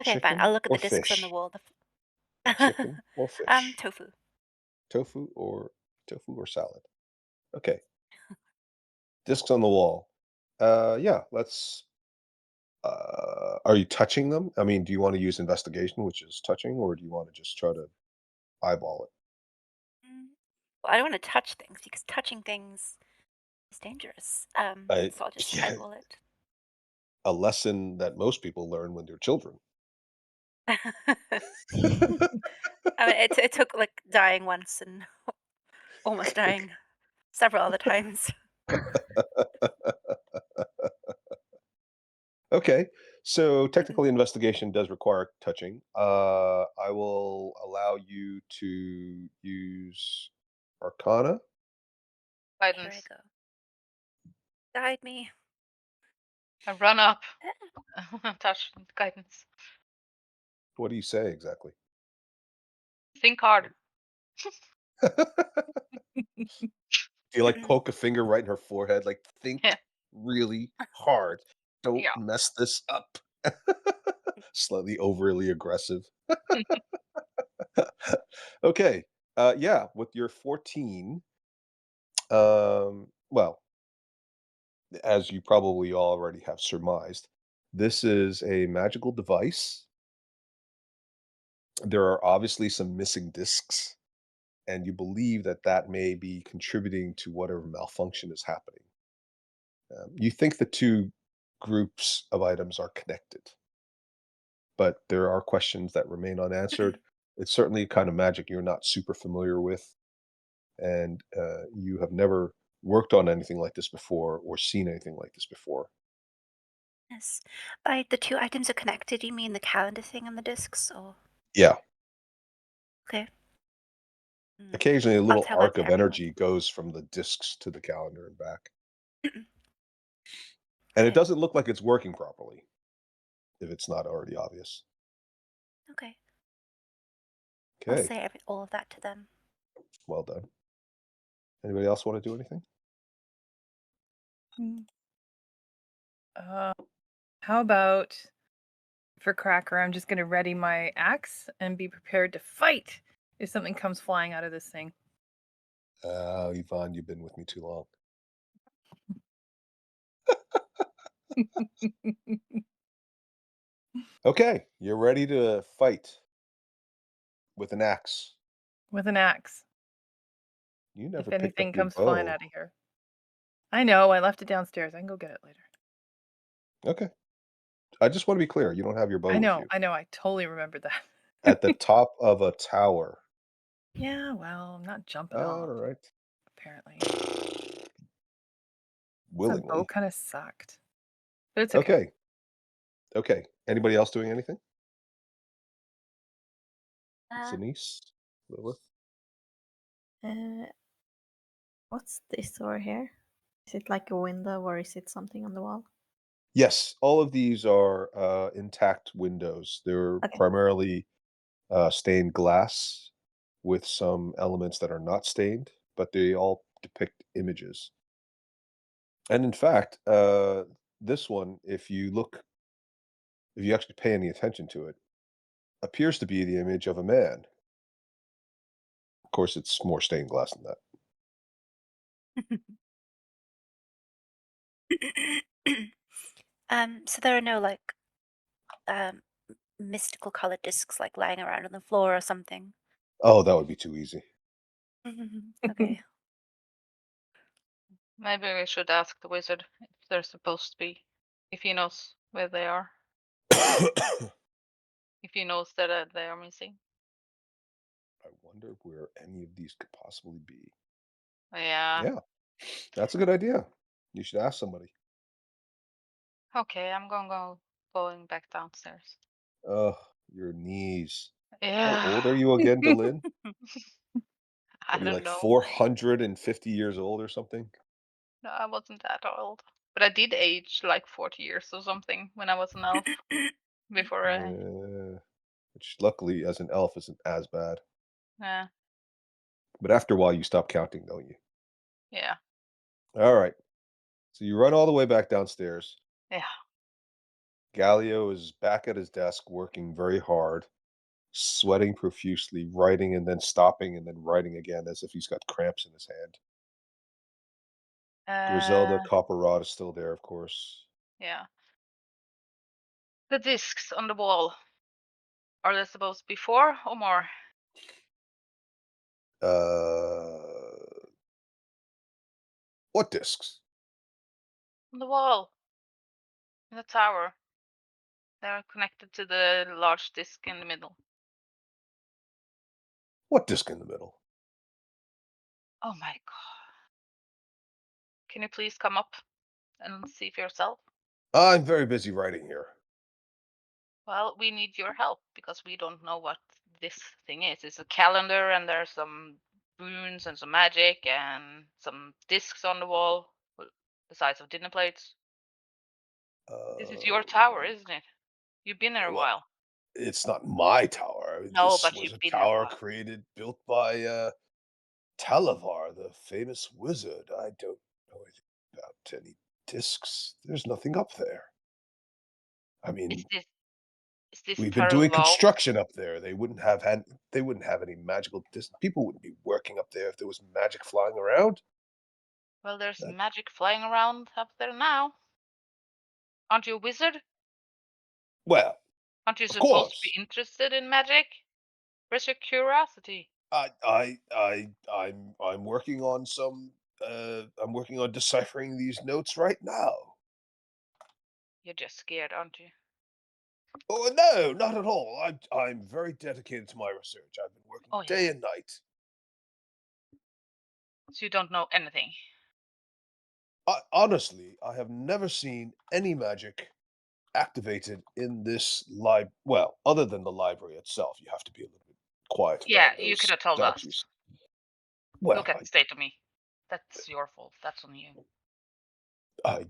Okay, fine. I'll Chicken look at or the discs on the fish? wall. Chicken or fish? Tofu. Tofu or salad? Okay. Discs on the wall. Yeah, let's. Are you touching them? I mean, do you want to use investigation, which is touching, or do you want to just try to eyeball it? Mm, Well, I don't want to touch things because touching things is dangerous. I, So I'll just yeah, eyeball it. a lesson that most people learn when they're children. I mean, it took like dying once and almost dying several other times. Okay, so technically investigation does require touching. I will allow you to use Arcana. Here I Guidance. go. Guide me. I run up. Touch guidance. What do you say exactly? Think hard. Do you like poke a finger right in her forehead? Like, think Yeah. really hard. Don't Yeah. mess this up. Slightly overly aggressive. Okay. Yeah, with your 14, well, as you probably already have surmised, this is a magical device. There are obviously some missing discs, and you believe that that may be contributing to whatever malfunction is happening. You think the two groups of items are connected, but there are questions that remain unanswered. It's certainly a kind of magic you're not super familiar with, and you have never worked on anything like this before or seen anything like this before. Yes. By the two items are connected, you mean the calendar thing and the discs? Or Yeah, okay. Mm, occasionally a I'll little tell by arc the of amulet. energy goes from the discs to the calendar and back. And it Okay. doesn't look like it's working properly if it's not already obvious. Okay. I'll Okay, say all of that to them. well done. Anybody else want to do anything? Uh, how about for Cracker? I'm just gonna ready my axe and be prepared to fight if something comes flying out of this thing. Yvonne, you've been with me too long. Okay, you're ready to fight with an axe. With an axe, You if never picked up anything your comes flying bow. out of here. I know, I left it downstairs. I can go get it later. Okay. I just want to be clear. You don't have your bow with you. I know, I totally remembered At the that. top of a tower. Yeah, well, I'm not jumping All off, right. apparently. That bow Willingly. kinda sucked, but it's okay. Okay. Okay. Anybody else doing anything? Uh, Denise? Lilith? Uh, what's this over here? Is it like a window or is it something on the wall? Yes, all of these are intact windows. They're Okay. primarily stained glass with some elements that are not stained, but they all depict images. And in fact, this one, if you actually pay any attention to it, appears to be the image of a man. Of course, it's more stained glass than that. so there are no like um mystical colored discs like lying around on the floor or something. Oh, that would be too easy. Okay. Maybe we should ask the wizard if they're supposed to be, if he knows where they are, if he knows that they are missing. I wonder where any of these could possibly be. Yeah. Yeah, that's a good idea. You should ask somebody. Okay, I'm going back downstairs. Ugh, your knees. How Yeah. old are you again, Delin? I What are you, don't like know. 450 years old or something? No, I wasn't that old. But I did age like 40 years or something when I was an elf before I. Which luckily, as an elf, isn't as bad. Yeah. But after a while, you stop counting, don't you? Yeah. All right. So you run all the way back downstairs. Yeah. Galio is back at his desk working very hard, sweating profusely, writing and then stopping and then writing again as if he's got cramps in his hand. Griselda Uh, Copperrod is still there, of course. yeah. The discs on the wall. Are they supposed to be 4 or more? What discs? On the wall. In the tower. They're connected to the large disc in the middle. What disc in the middle? Oh my god. Can you please come up and see for yourself? I'm very busy writing here. Well, we need your help because we don't know what this thing is. It's a calendar and there's some runes and some magic and some discs on the wall the size of dinner plates. This is your tower, isn't it? You've been there a Well, while. it's not my tower. No, This but was you've a been there a tower while. built by Talavar, the famous wizard. I don't know anything about any discs. There's nothing up there. I Is mean, this we've been doing parallel? construction up there. They wouldn't have any magical discs. People wouldn't be working up there if there was magic flying around. Well, there's That- magic flying around up there now. Aren't you a wizard? Well, Aren't you of supposed to be course. interested in magic? Where's your curiosity? I'm working on I'm working on deciphering these notes right now. You're just scared, aren't you? Oh no, not at all. I'm very dedicated to my research. I've been working Oh, yeah. day and night. So you don't know anything. Honestly, I have never seen any magic activated in this well, other than the library itself. You have to be a little bit quiet Yeah, around you those could have told us. statues. Well, Look at the state of me. That's your fault. That's on you. I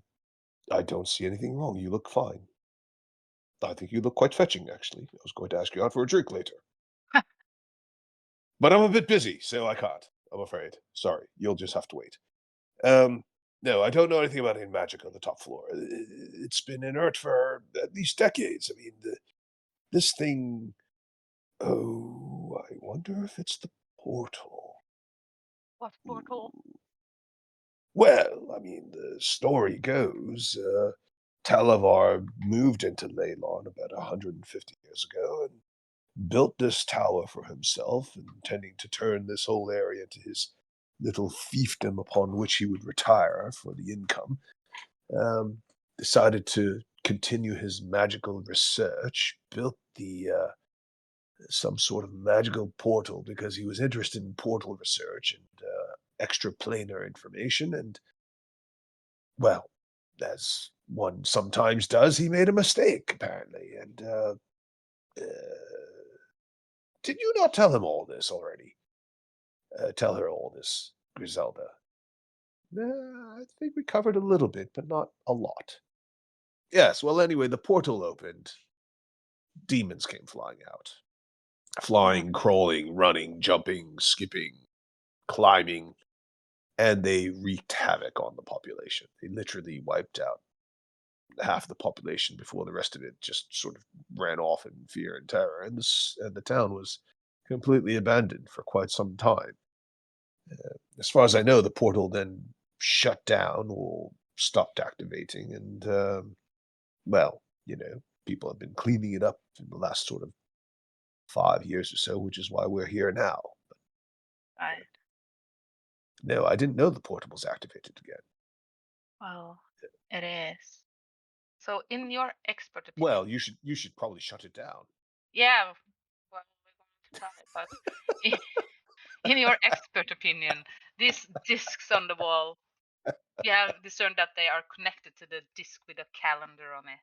I don't see anything wrong. You look fine. I think you look quite fetching, actually. I was going to ask you out for a drink later. But I'm a bit busy, so I can't, I'm afraid. Sorry, you'll just have to wait. No, I don't know anything about any magic on the top floor. It's been inert for at least decades. I mean, this thing. Oh, I wonder if it's the portal. What portal? Well, I mean, the story goes, Talavar moved into Leylon about 150 years ago and built this tower for himself, intending to turn this whole area into his little fiefdom upon which he would retire for the income. Decided to continue his magical research, built the some sort of magical portal because he was interested in portal research and extraplanar information. And well, as one sometimes does, he made a mistake apparently. And uh, did you not tell him all this already? Tell her all this, Griselda. I think we covered a little bit, but not a lot. Yes, well, anyway, the portal opened. Demons came flying out. Flying, crawling, running, jumping, skipping, climbing, and they wreaked havoc on the population. They literally wiped out half the population before the rest of it just sort of ran off in fear and terror. And the town was completely abandoned for quite some time. As far as I know, the portal then shut down or stopped activating, and well, people have been cleaning it up in the last sort of 5 years or so, which is why we're here now. Right. No, I didn't know the portal was activated again. Well, it is. So, in your expert opinion. Well, you should probably shut it down. Yeah. Well, we're going to try, but in your expert opinion, these discs on the wall, Yeah, discern that they are connected to the disc with a calendar on it,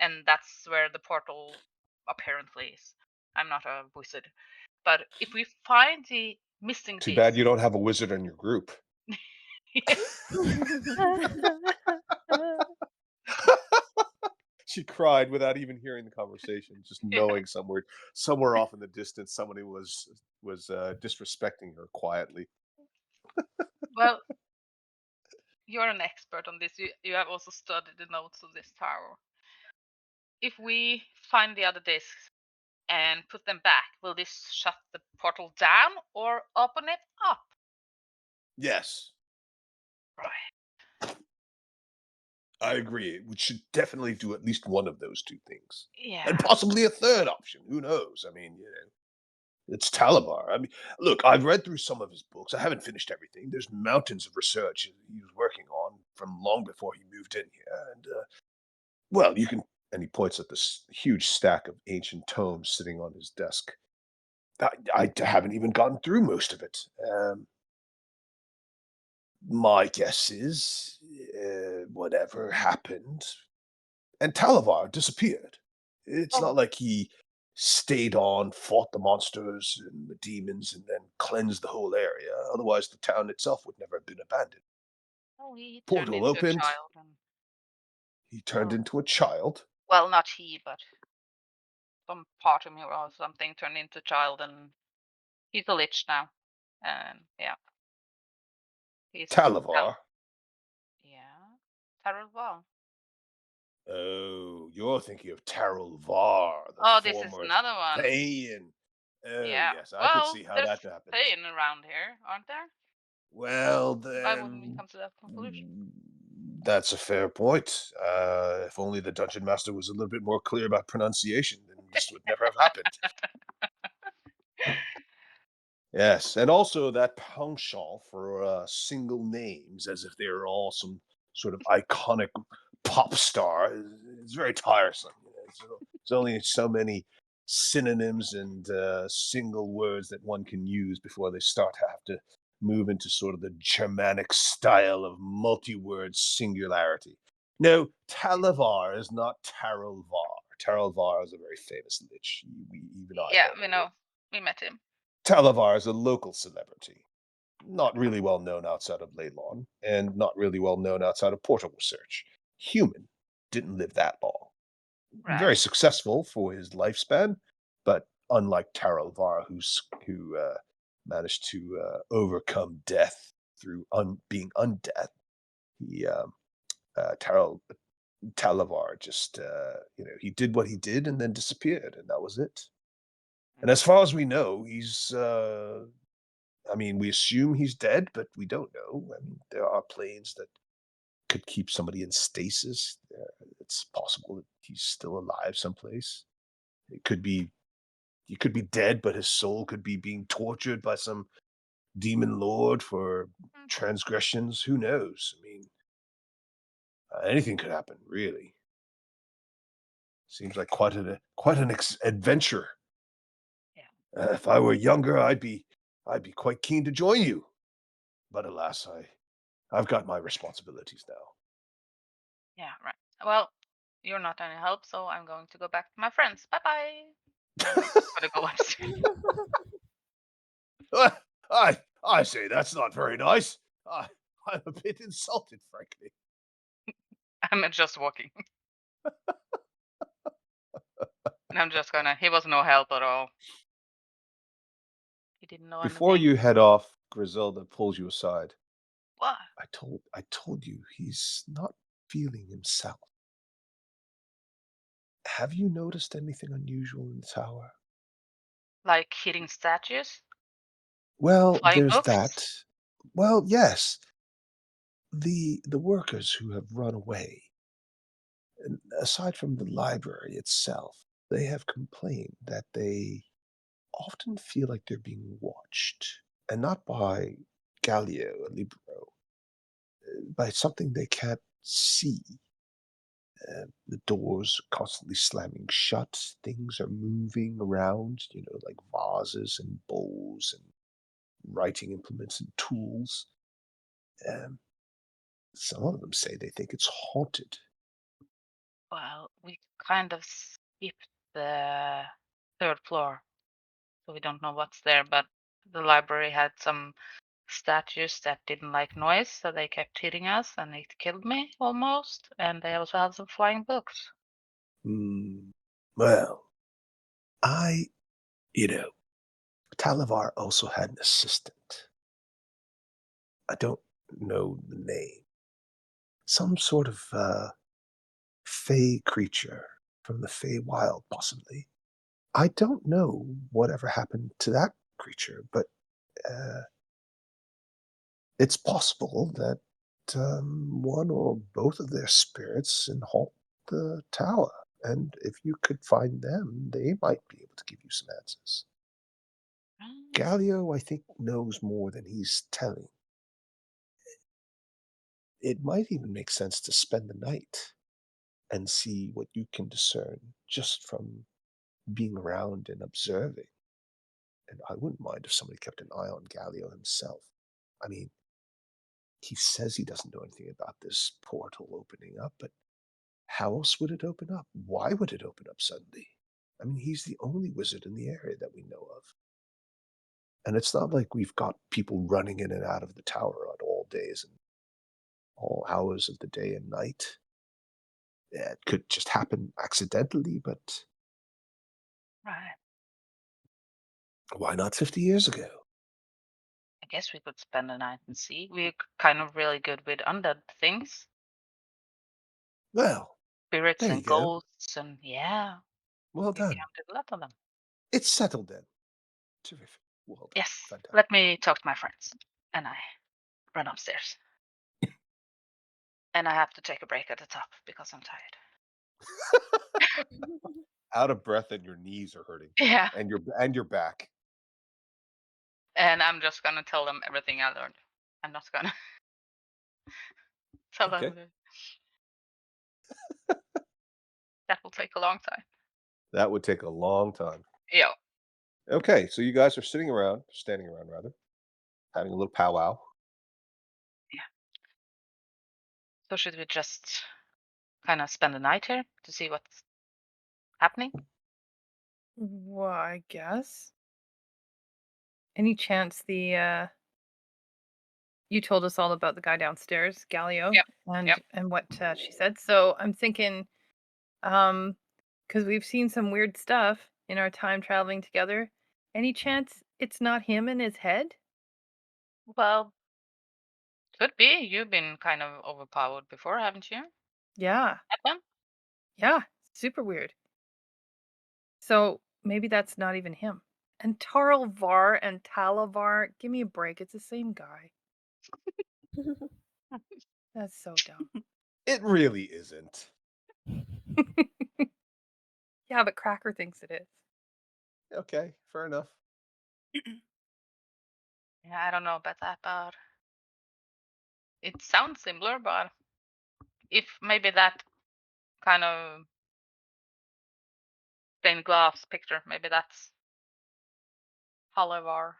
and that's where the portal apparently is. I'm not a wizard, but if we find the missing Too disc, bad you don't have a wizard in your group. She cried without even hearing the conversation, just Yeah. knowing somewhere off in the distance, somebody was disrespecting her quietly. Well, you're an expert on this. You have also studied the notes of this tower. If we find the other discs and put them back, will this shut the portal down or open it up? Yes, Right. I agree. We should definitely do at least one of those two things, Yeah. and possibly a third option. Who knows? I mean, it's Talabar. I mean, look, I've read through some of his books. I haven't finished everything. There's mountains of research he was working on from long before he moved in here, and well, you can. And he points at this huge stack of ancient tomes sitting on his desk. I haven't even gotten through most of it. My guess is whatever happened, and Talavar disappeared. It's not Oh, like he stayed on, fought the monsters and the demons, and then cleansed the whole area. Otherwise, the town itself would never have been abandoned. oh, he turned Portal into a opened. child. And, He turned oh, into a child. well, not he, but some part of me or something turned into a child, and he's a lich now. And yeah, he's Talavar. yeah, Tarot. Oh, you're thinking of Taral Var, the Oh, this is former another one. Thayan. Oh, Yeah. yes, I could Well, see how there's that happened. Thane around here, aren't there? Well, Why wouldn't we then, come to that conclusion? that's a fair point. If only the dungeon master was a little bit more clear about pronunciation, then this would never have happened. Yes, and also that penchant for single names, as if they were all some sort of iconic pop star, is very tiresome. There's only so many synonyms and single words that one can use before they start to have to move into sort of the Germanic style of multi-word singularity. No, Talavar is not Taralvar. Taralvar is a very famous lich. Even I Yeah, know we him. know. We met him. Talavar is a local celebrity, not really well known outside of Leylon, and not really well known outside of Portal Research. Human, didn't live that long. Very Right. successful for his lifespan, but unlike Taralvar, who managed to overcome death through being undead, he Talavar just he did what he did and then disappeared, and that was it. And as far as we know, he's I mean, we assume he's dead, but we don't know. I mean, there are planes that could keep somebody in stasis. It's possible that he's still alive someplace. It could be he could be dead, but his soul could be being tortured by some demon lord for Mm. transgressions. Who knows? I mean, anything could happen, really. Seems like quite an adventure. Yeah. If I were younger, I'd be quite keen to join you. But alas, I've got my responsibilities now. Yeah, right. Well, you're not any help, so I'm going to go back to my friends. Bye bye. Gotta go upstairs. I say that's not very nice. I'm a bit insulted, frankly. I'm just walking. And I'm just gonna. He was no help at all. He didn't know Before anything. you head off, Griselda pulls you aside. What? I told you he's not feeling himself. Have you noticed anything unusual in the tower? Like hitting statues? Well, Flying there's books? that. Well, yes. The workers who have run away, and aside from the library itself, they have complained that they often feel like they're being watched, and not by Galio or Libero, by something they can't see. The doors are constantly slamming shut. Things are moving around, like vases and bowls and writing implements and tools. Um, Some of them say they think it's haunted. Well, we kind of skipped the third floor, so we don't know what's there. But the library had some statues that didn't like noise, so they kept hitting us, and it killed me almost. And they also had some flying books. Well, Talavar also had an assistant. I don't know the name. Some sort of fey creature from the Fey Wild, possibly. I don't know whatever happened to that creature, but it's possible that one or both of their spirits haunt the tower. And if you could find them, they might be able to give you some answers. Galio, I think, knows more than he's telling. It might even make sense to spend the night and see what you can discern just from being around and observing. And I wouldn't mind if somebody kept an eye on Galio himself. I mean, he says he doesn't know anything about this portal opening up, but how else would it open up? Why would it open up suddenly? I mean, he's the only wizard in the area that we know of. And it's not like we've got people running in and out of the tower on all days and all hours of the day and night. Yeah, it could just happen accidentally, but Right. why not 50 years ago? I guess we could spend the night and see. We're kind of really good with undead things, Well, spirits there you and go. ghosts, and yeah, Well we done. counted a lot of them. It's settled then. Terrific. Well done. Yes. Fantastic. Let me talk to my friends, and I run upstairs. And I have to take a break at the top because I'm tired. Out of breath and your knees are hurting. Yeah. And your back. And I'm just gonna tell them everything I learned. I'm not gonna tell Okay. them that will take a long time. That would take a long time. Yeah. Okay, so you guys are standing around rather, having a little powwow. So should we just kind of spend the night here to see what's happening? Well, I guess. Any chance the you told us all about the guy downstairs, Galio, Yep. and Yep. what she said. So I'm thinking, because we've seen some weird stuff in our time traveling together. Any chance it's not him in his head? Well, could be. You've been kind of overpowered before, haven't you? Yeah, At them? yeah, super weird. So maybe that's not even him. And Tarlvar and Talavar, give me a break. It's the same guy. That's so dumb. It really isn't. Yeah, but Cracker thinks it is. Okay, fair enough. Yeah, I don't know about that, but it sounds similar. But if maybe that kind of stained glass picture, maybe that's Halavar.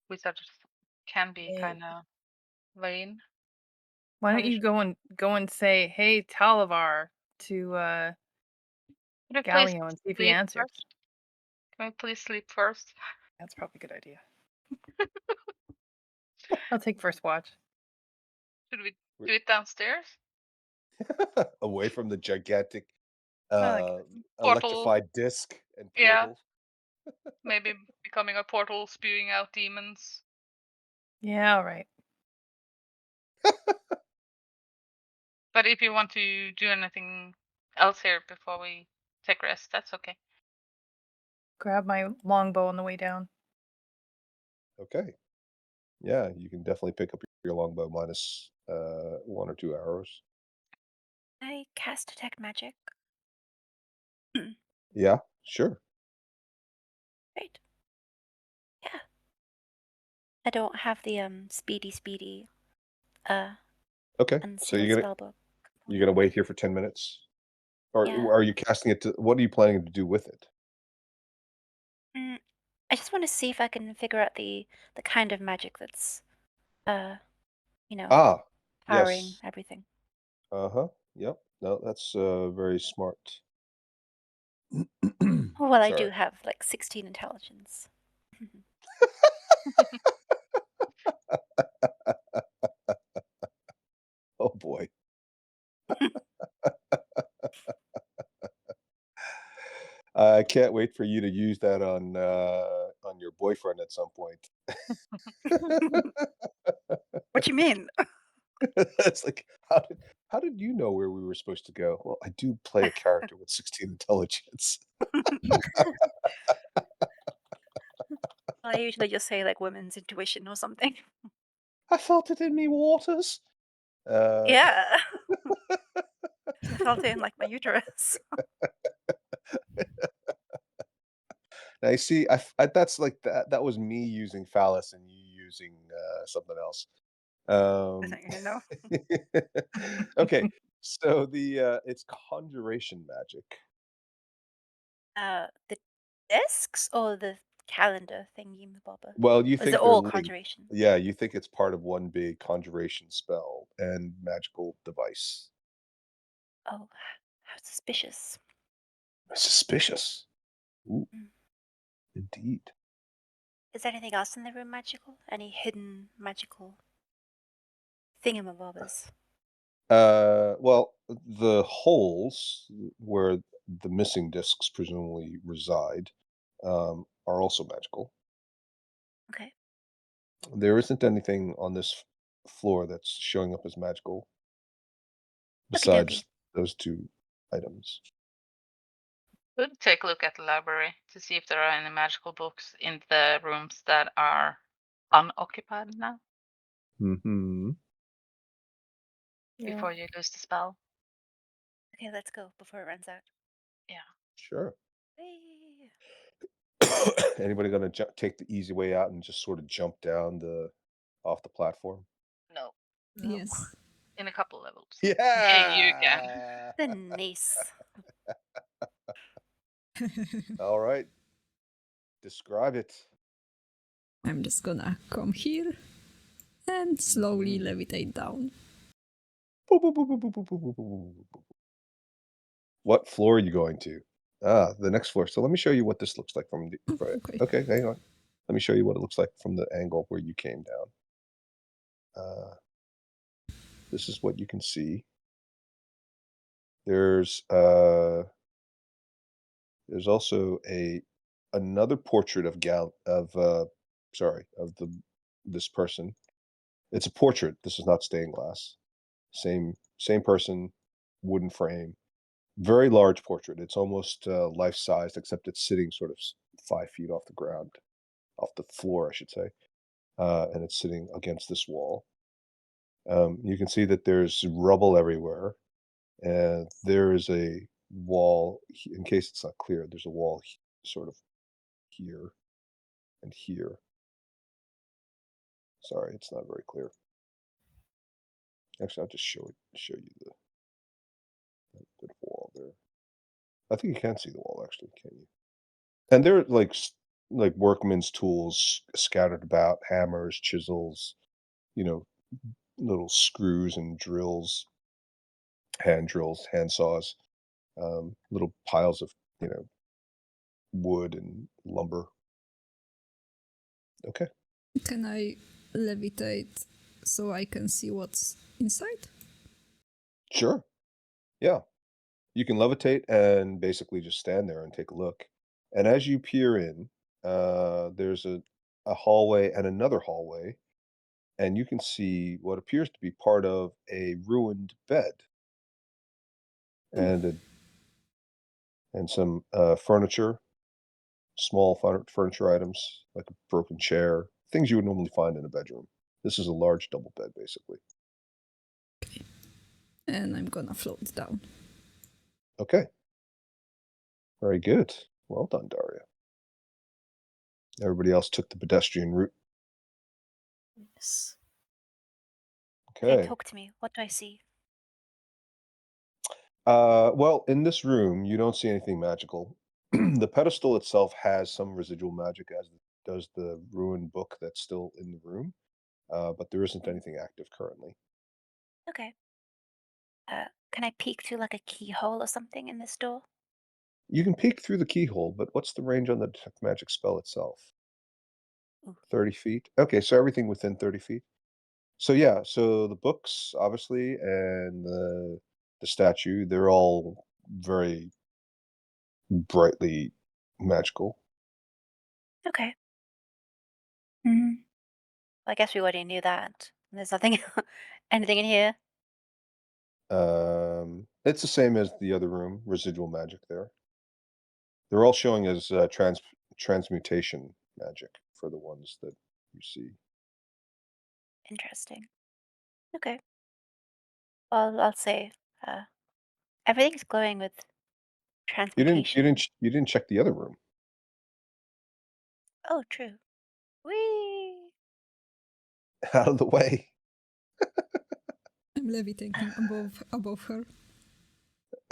Wizards can be Hey. kind of vain. Why Are don't they you go and say, "Hey, Talavar," to Can we please Galio and see if he sleep answers? first? Can we please sleep first? That's probably a good idea. I'll take first watch. Should we do it downstairs? Away from the gigantic I like it. Portal. electrified disc and Yeah. portal. Maybe becoming a portal spewing out demons. Yeah, all right. But if you want to do anything else here before we take rest, that's okay. Grab my longbow on the way down. Okay. Yeah, you can definitely pick up your longbow minus 1 or 2 arrows. I cast detect magic. Yeah, sure. Great. Yeah. I don't have the speedy Okay. So unsealed you're spellbook. gonna wait here for 10 minutes? Or Yeah. are you casting it to what are you planning to do with it? I just want to see if I can figure out the kind of magic that's you know, Ah, powering Yes. everything. Uh-huh. Yep. No, that's very smart. Oh, well, I do Sorry. have like 16 intelligence. Oh boy. I can't wait for you to use that on your boyfriend at some point. What you mean? It's like, how did you know where we were supposed to go? Well, I do play a character with 16 intelligence. I usually just say like women's intuition or something. I felt it in me waters. Yeah. I felt it in like my uterus. I see. That's like that was me using phallus and you using something else. I Um, don't even know. okay, so it's conjuration magic. The discs or the calendar thingy, bobber? Well, you Or is it think they're all linked. conjuration? Yeah, you think it's part of one big conjuration spell and magical device. Oh, how suspicious. Suspicious. Ooh, Mm. indeed. Is anything else in the room magical? Any hidden magical thingamabobbers? Well, the holes where the missing discs presumably reside are also magical. Okay. There isn't anything on this floor that's showing up as magical Okie dokie. besides those two items. Could take a look at the library to see if there are any magical books in the rooms that are unoccupied now Hmm. Yeah. before you lose the spell. Okay, let's go before it runs out. Yeah. Sure. Whee! Anybody gonna take the easy way out and just sort of jump down off the platform? No, No. Yes. in a couple levels. Hey, you can. Yeah. The niece. All right. Describe it. I'm just gonna come here and slowly Mhm. levitate down. Boop, boop, boop, boop, boop, boop, boop, boop, boop, boop, boop. What floor are you going to? The next floor. So let me show you what this looks like from the. Oh, Right. okay. Okay, hang on. Let me show you what it looks like from the angle where you came down. This is what you can see. There's also another portrait of this person. It's a portrait. This is not stained glass. Same person, wooden frame. Very large portrait. It's almost life sized, except it's sitting sort of 5 feet off the ground, off the floor, I should say, and it's sitting against this wall. You can see that there's rubble everywhere, and there is a wall. In case it's not clear, there's a wall sort of here and here. Sorry, it's not very clear. Actually, I'll just show you the wall there. I think you can see the wall actually, can you? And there are like workman's tools scattered about, hammers, chisels, you know, little screws and drills, hand saws, little piles of, you know, wood and lumber. Okay. Can I levitate so I can see what's inside? Sure. Yeah. You can levitate and basically just stand there and take a look. And as you peer in, there's a hallway and another hallway, and you can see what appears to be part of a ruined bed and some furniture, small furniture items like a broken chair, things you would normally find in a bedroom. This is a large double bed, basically. And I'm gonna float down. Okay. Very good. Well done, Daria. Everybody else took the pedestrian route. Yes. Okay, Okay. talk to me. What do I see? Well, in this room, you don't see anything magical. The pedestal itself has some residual magic, as does the ruined book that's still in the room, but there isn't anything active currently. Okay. Can I peek through like a keyhole or something in this door? You can peek through the keyhole, but what's the range on the detect magic spell itself? Ooh. 30 feet? Okay, so everything within 30 feet. So yeah, so the books, obviously, and the statue, they're all very brightly magical. Okay. Hmm. I guess we already knew that. There's nothing, anything in here. It's the same as the other room, residual magic there. They're all showing as transmutation magic for the ones that you see. Interesting. Okay. Well, I'll say everything's glowing with transmutation. You didn't check the other room. Oh, true. Whee! Out of the way. I'm levitating above her.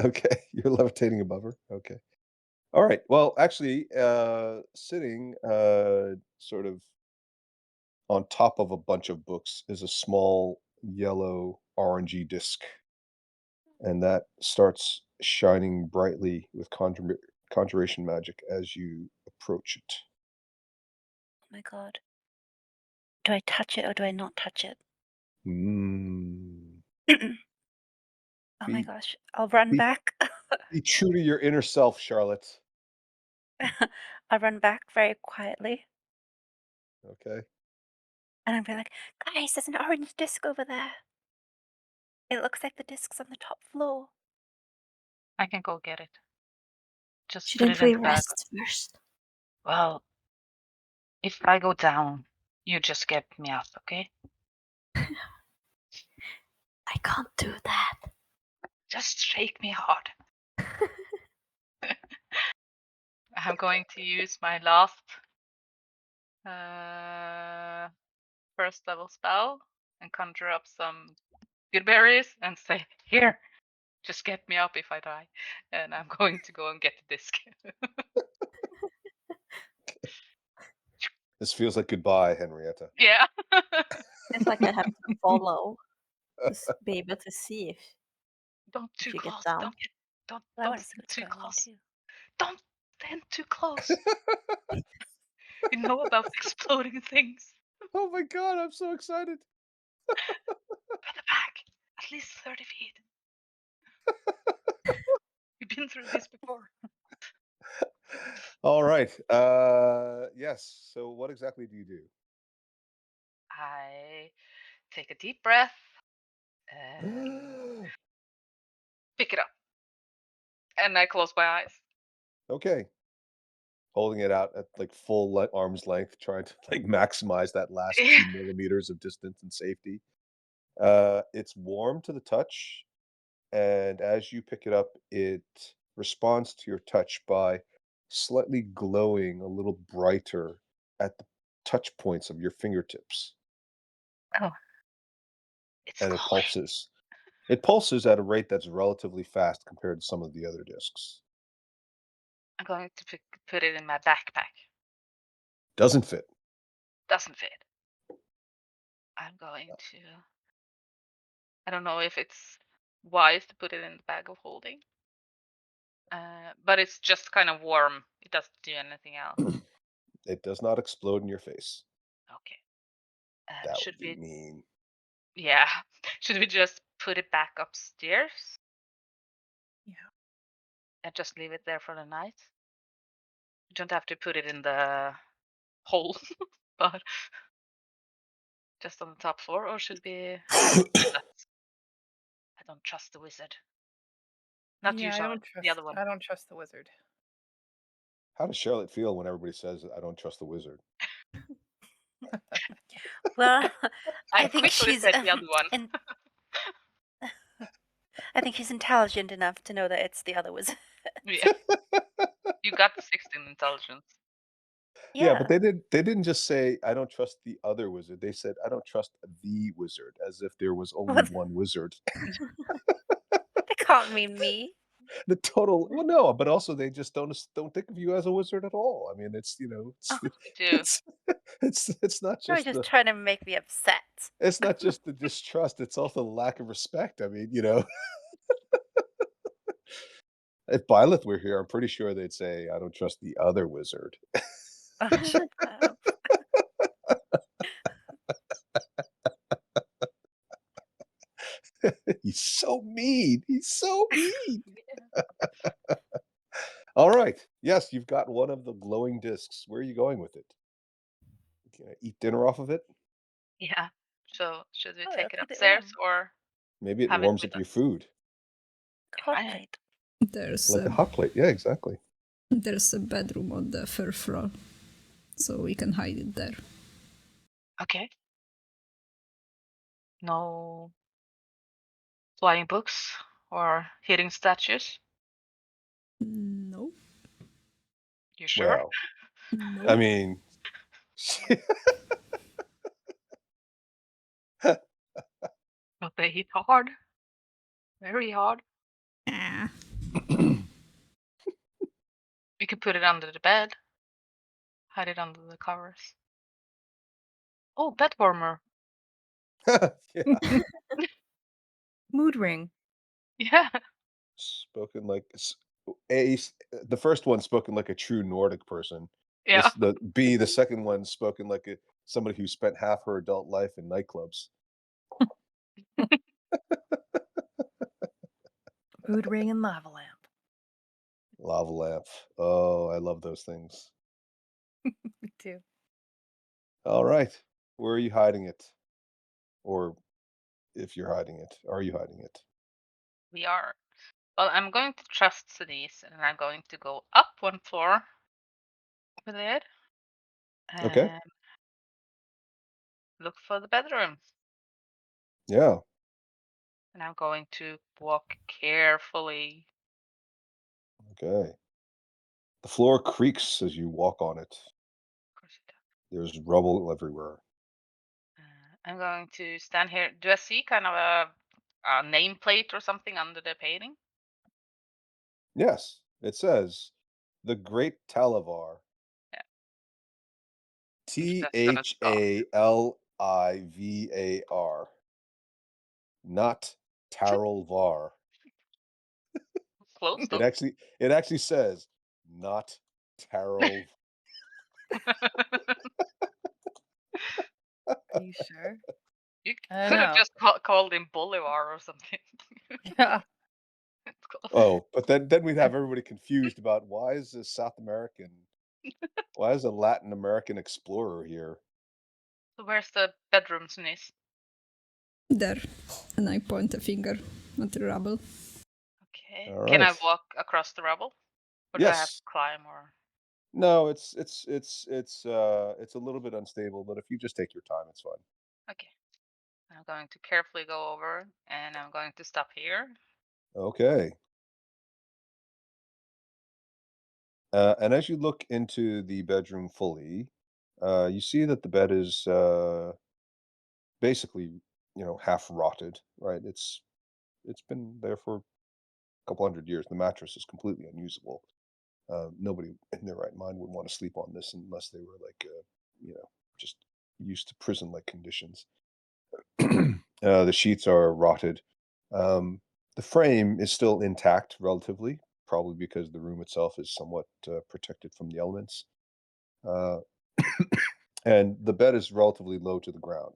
Okay, you're levitating above her. Okay. All right. Well, actually, sitting sort of on top of a bunch of books is a small yellow orangey disc, and that starts shining brightly with conjuration magic as you approach it. Oh my god. Do I touch it or do I not touch it? Mm. Oh my Be, gosh. I'll run be back. be true to your inner self, Charlotte. I'll run back very quietly. Okay. And I'll be like, guys, there's an orange disc over there. It looks like the disc's on the top floor. I can go get it. Just put Shouldn't it in we the bag. rest first? Well, if I go down, you just get me up, okay? I can't do that. Just shake me hard. I'm going to use my last first level spell and conjure up some good berries and say, here, just get me up if I die. And I'm going to go and get the disc. This feels like goodbye, Henrietta. Yeah. It's like I have to follow to be able to see if Don't too you get close. down. Well, I Don't want to see stand what's too going on close. too. Don't stand too close. You know about exploding things. Oh my god, I'm so excited. Put it back. At least 30 feet. We've been through this before. All right. Yes. So what exactly do you do? I take a deep breath and pick it up. And I close my eyes. Okay. Holding it out at like full arm's length, trying to like maximize that last 2 millimeters of distance and safety. It's warm to the touch, and as you pick it up, it responds to your touch by slightly glowing a little brighter at the touch points of your fingertips, Oh, it's and it glowing. pulses. It pulses at a rate that's relatively fast compared to some of the other discs. I'm going to put it in my backpack. Doesn't fit. Doesn't fit. I'm going to. I don't know if it's wise to put it in the bag of holding. But it's just kind of warm. It doesn't do anything else. It does not explode in your face. Okay. That Should would be we? mean. Yeah. Should we just put it back upstairs Yeah. and just leave it there for the night? You don't have to put it in the hole, but just on the top floor, or should we? I don't trust the wizard. Not you, Yeah, Charlotte. The other one. I don't trust the wizard. How does Charlotte feel when everybody says, I don't trust the wizard? Well, I I think quickly she's said the other one. I think she's intelligent enough to know that it's the other wizard. Yeah. You got 16 intelligence. Yeah, but they didn't just say, I don't trust the other wizard. They said, I don't trust the wizard, as if there was only Well, one wizard. it can't mean me. the total. Well, no, but also they just don't think of you as a wizard at all. I mean, it's Oh, Do. it's not you're just just the trying to make me upset. it's not just the distrust. It's also the lack of respect. I mean, if Byleth were here, I'm pretty sure they'd say, "I don't trust the other wizard." Oh, shut up. He's so mean. He's so mean. Yeah. All right. Yes, you've got one of the glowing discs. Where are you going with it? Can I eat dinner off of it? Yeah. So should we Oh, take it'll it keep it upstairs warm. or Maybe it have it warms with up your us? food. Hot Fine. plate. There's Like a a, hot plate. Yeah, exactly. there's a bedroom on the third floor, so we can hide it there. Okay. No flying books or hitting statues? No, You sure? Well, no. I mean, But they hit hard. Very hard. Ah, We could put it under the bed. Hide it under the covers. Oh, bed warmer. yeah. Mood ring. Yeah. Spoken like the first one spoken like a true Nordic person. Yeah. This the B the second one spoken like somebody who spent half her adult life in nightclubs. Mood ring and lava lamp. Lava lamp. Oh, I love those things. Me too. All right. Where are you hiding it? Or if you're hiding it, are you hiding it? We are. Well, I'm going to trust Denise and I'm going to go up one floor with it Okay. and look for the bedroom. Yeah. And I'm going to walk carefully. Okay. The floor creaks as you walk on it. Of course it does. There's rubble everywhere. I'm going to stand here. Do I see kind of a nameplate or something under the painting? Yes, it says the Great Talavar. Yeah. That's gonna stop. Talivar, not Tarolvar. Close It though. actually says not Tarol. Are you sure? You I don't could have know. just called him Bolivar or something. Yeah. It's close. Oh, but then we'd have everybody confused about why is a South American, why is a Latin American explorer here? So where's the bedroom, Denise? there. And I point a finger at the rubble. Okay. All Can I right. walk across the rubble? Or do I have Yes. to climb or No, it's a little bit unstable, but if you just take your time, it's fine. okay. I'm going to carefully go over and I'm going to stop here. Okay. And as you look into the bedroom fully, you see that the bed is basically, half rotted, right? It's been there for a couple hundred years. The mattress is completely unusable. Nobody in their right mind would want to sleep on this unless they were like, just used to prison-like conditions. The sheets are rotted. The frame is still intact relatively, probably because the room itself is somewhat protected from the elements. Uh, and the bed is relatively low to the ground.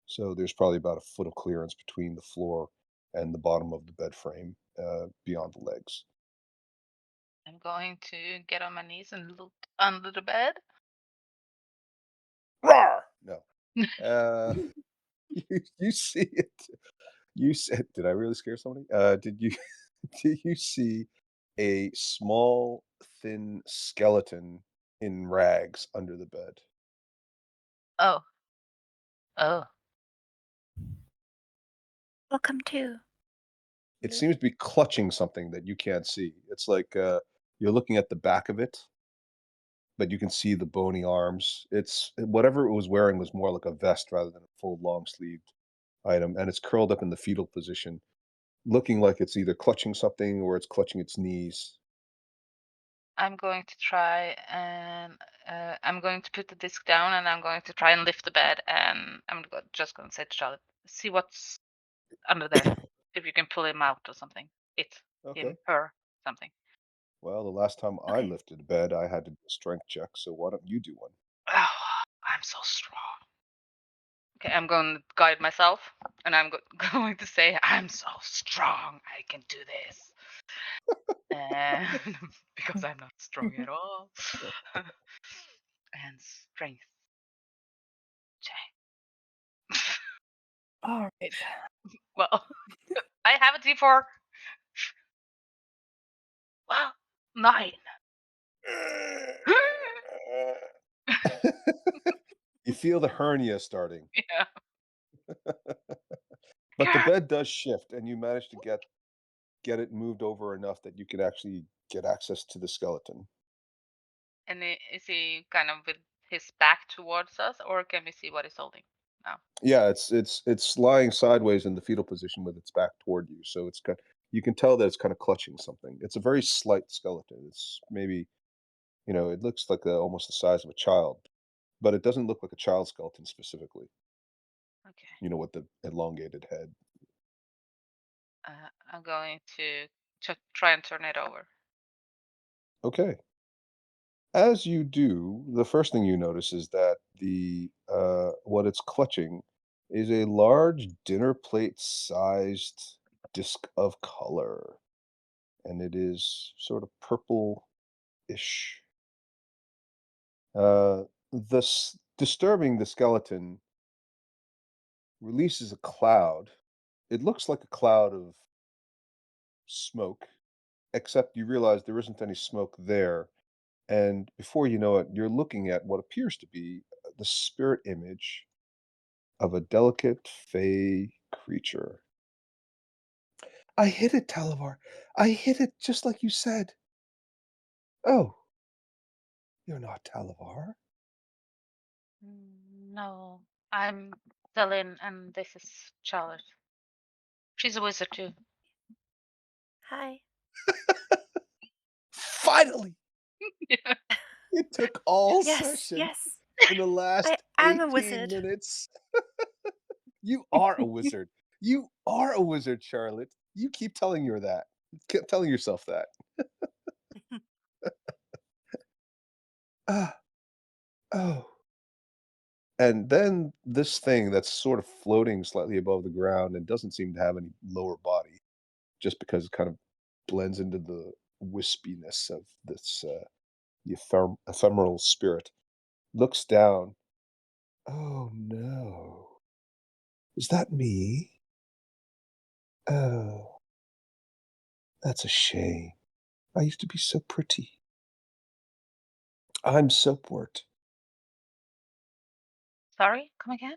So there's probably about a foot of clearance between the floor and the bottom of the bed frame beyond the legs. I'm going to get on my knees and look under the bed. Rawr! No. You see it. You said, did I really scare somebody? Did you did you see a small, thin skeleton in rags under the bed? Oh. Oh. Welcome to. It seems to be clutching something that you can't see. It's like you're looking at the back of it, but you can see the bony arms. It's whatever it was wearing was more like a vest rather than a full long sleeved item, and it's curled up in the fetal position. looking like it's either clutching something or it's clutching its knees. I'm going to try and I'm going to put the disc down and I'm going to try and lift the bed and just going to say to Charlotte, see what's under there. If you can pull him out or something. It, him, Okay. her, something. Well, the last time I Okay. lifted a bed, I had to do a strength check, so why don't you do one? Oh, I'm so strong. Okay, I'm going to guide myself and I'm going to say, I'm so strong. I can do this. And because I'm not strong at all. And strength check. All right. Well, I have a D4. Well, 9. You feel the hernia starting, Yeah. but the bed does shift, and you manage to get it moved over enough that you can actually get access to the skeleton. And is he kind of with his back towards us, or can we see what he's holding now? Yeah, it's lying sideways in the fetal position with its back toward you, so you can tell that it's kind of clutching something. It's a very slight skeleton. It's maybe, it looks like almost the size of a child, but it doesn't look like a child skeleton specifically. Okay. With the elongated head. I'm going to try and turn it over. Okay. As you do, the first thing you notice is that what it's clutching is a large dinner plate sized disc of color, and it is sort of purple-ish. Disturbing the skeleton releases a cloud. It looks like a cloud of smoke, except you realize there isn't any smoke there. And before you know it, you're looking at what appears to be the spirit image of a delicate fey creature. I hit it, Talavar. I hit it just like you said. Oh, you're not Talavar. No, I'm Delin, and this is Charlotte. She's a wizard too. Hi. Finally! Yeah. It took all Yes, session yes. in the last I am a 18 wizard. minutes. You are a wizard. You are a wizard, Charlotte. You keep telling her that. Keep telling yourself that. Ah, oh. And then this thing that's sort of floating slightly above the ground and doesn't seem to have any lower body, just because it kind of blends into the wispiness of this the ephemeral spirit, looks down. Oh no. Is that me? Oh, that's a shame. I used to be so pretty. I'm Soapwort. Sorry, come again?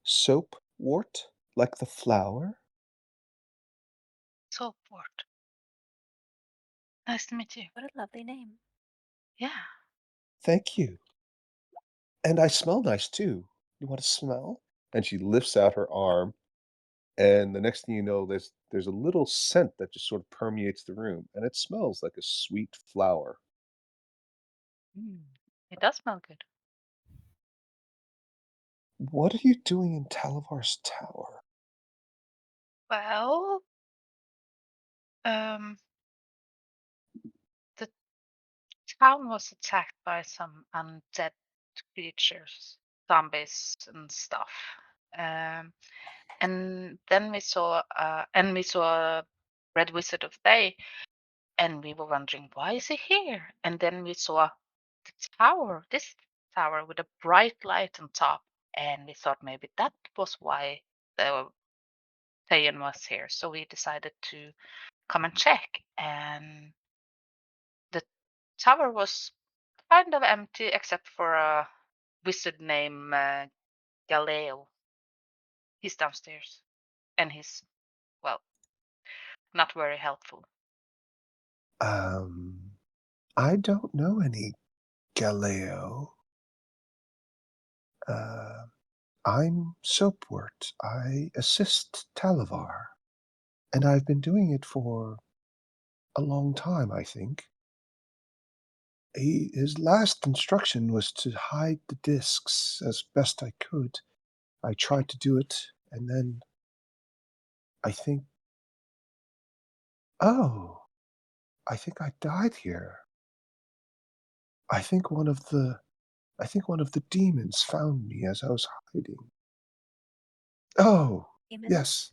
Soapwort? Like the flower? Soapwort. Nice to meet you. What a lovely name. Yeah. Thank you. And I smell nice too. You want to smell? And she lifts out her arm, and the next thing you know, there's a little scent that just sort of permeates the room, and it smells like a sweet flower. It does smell good. What are you doing in Talavar's tower? Well, the town was attacked by some undead creatures, zombies and stuff. And then we saw a red wizard of day, and we were wondering why is he here? And then we saw the tower, this tower with a bright light on top, and we thought maybe that was why the Thayan was here. So we decided to come and check, and the tower was kind of empty except for a wizard named Galeo. He's downstairs, and he's, well, not very helpful. I don't know any Galileo. I'm Soapwort. I assist Talavar. And I've been doing it for a long time, I think. His last instruction was to hide the discs as best I could. I tried to do it, and then I think, oh, I think I died here. I think one of the I think one of the demons found me as I was hiding. Oh, Demons? yes,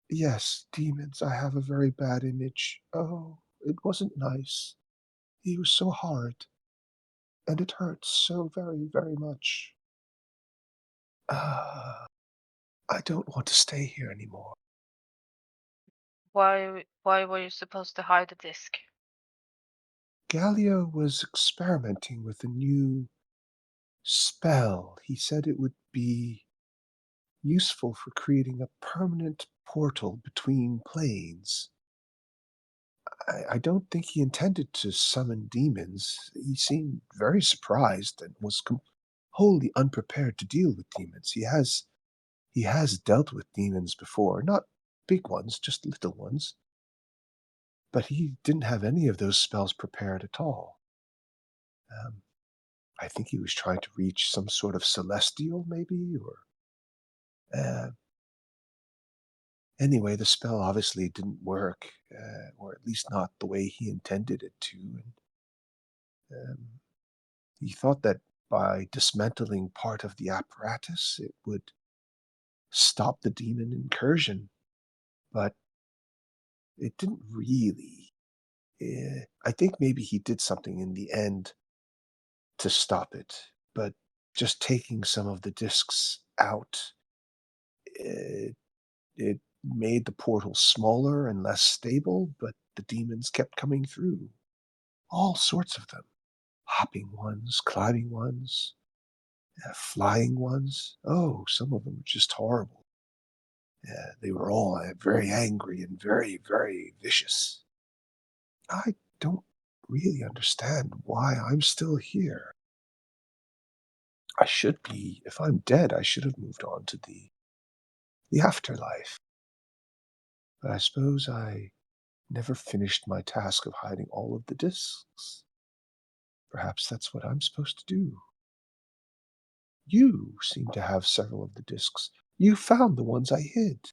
yes, demons. I have a very bad image. Oh, it wasn't nice. He was so hard, and it hurts so very, very much. Ah, I don't want to stay here anymore. Why were you supposed to hide the disc? Gallia was experimenting with a new spell. He said it would be useful for creating a permanent portal between planes. I don't think he intended to summon demons. He seemed very surprised and was wholly unprepared to deal with demons. He has dealt with demons before, not big ones, just little ones. But he didn't have any of those spells prepared at all. Um, I think he was trying to reach some sort of celestial, maybe, or uh, anyway, the spell obviously didn't work, or at least not the way he intended it to. And he thought that by dismantling part of the apparatus, it would stop the demon incursion, but it didn't really. I think maybe he did something in the end to stop it, but just taking some of the discs out, it made the portal smaller and less stable, but the demons kept coming through. All sorts of them. Hopping ones, climbing ones, flying ones. Oh, some of them were just horrible. They were all very angry and very, very vicious. I don't really understand why I'm still here. I should be, if I'm dead, I should have moved on to the afterlife. But I suppose I never finished my task of hiding all of the discs. Perhaps that's what I'm supposed to do. You seem to have several of the discs. You found the ones I hid.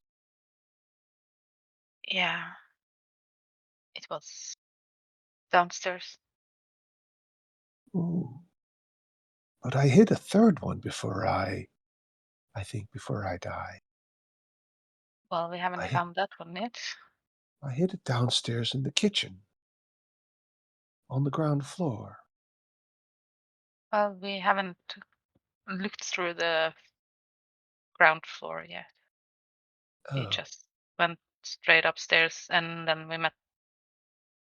Yeah, it was downstairs. Ooh. But I hid a third one before I think before I died. Well, we haven't I hid, found that one yet. I hid it downstairs in the kitchen on the ground floor. Well, we haven't looked through the ground floor yet. We Oh, just went straight upstairs, and then we met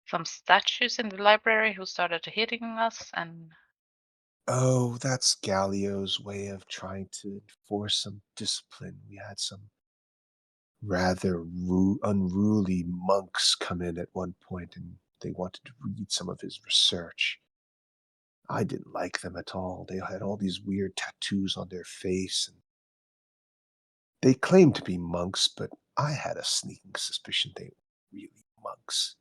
some statues in the library who started hitting us, and oh, that's Gallio's way of trying to enforce some discipline. We had some rather unruly monks come in at one point, and they wanted to read some of his research. I didn't like them at all. They had all these weird tattoos on their face, and they claimed to be monks, but I had a sneaking suspicion they weren't really monks.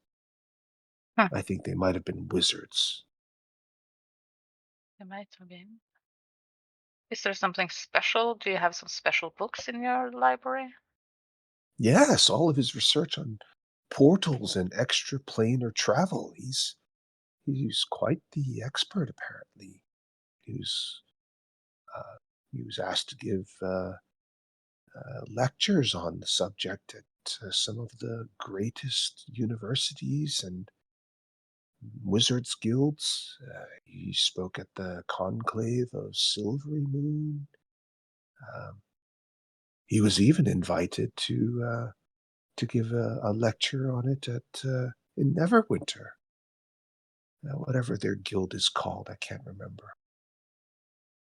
hmm, I think they might have been wizards. they might have been. Is there something special? Do you have some special books in your library? Yes, all of his research on portals and extraplanar travel. He's quite the expert, apparently. He was uh, he was asked to give lectures on the subject at some of the greatest universities and wizards guilds. He spoke at the conclave of Silvery Moon. Um, he was even invited to give a lecture on it at in Neverwinter, whatever their guild is called. I can't remember.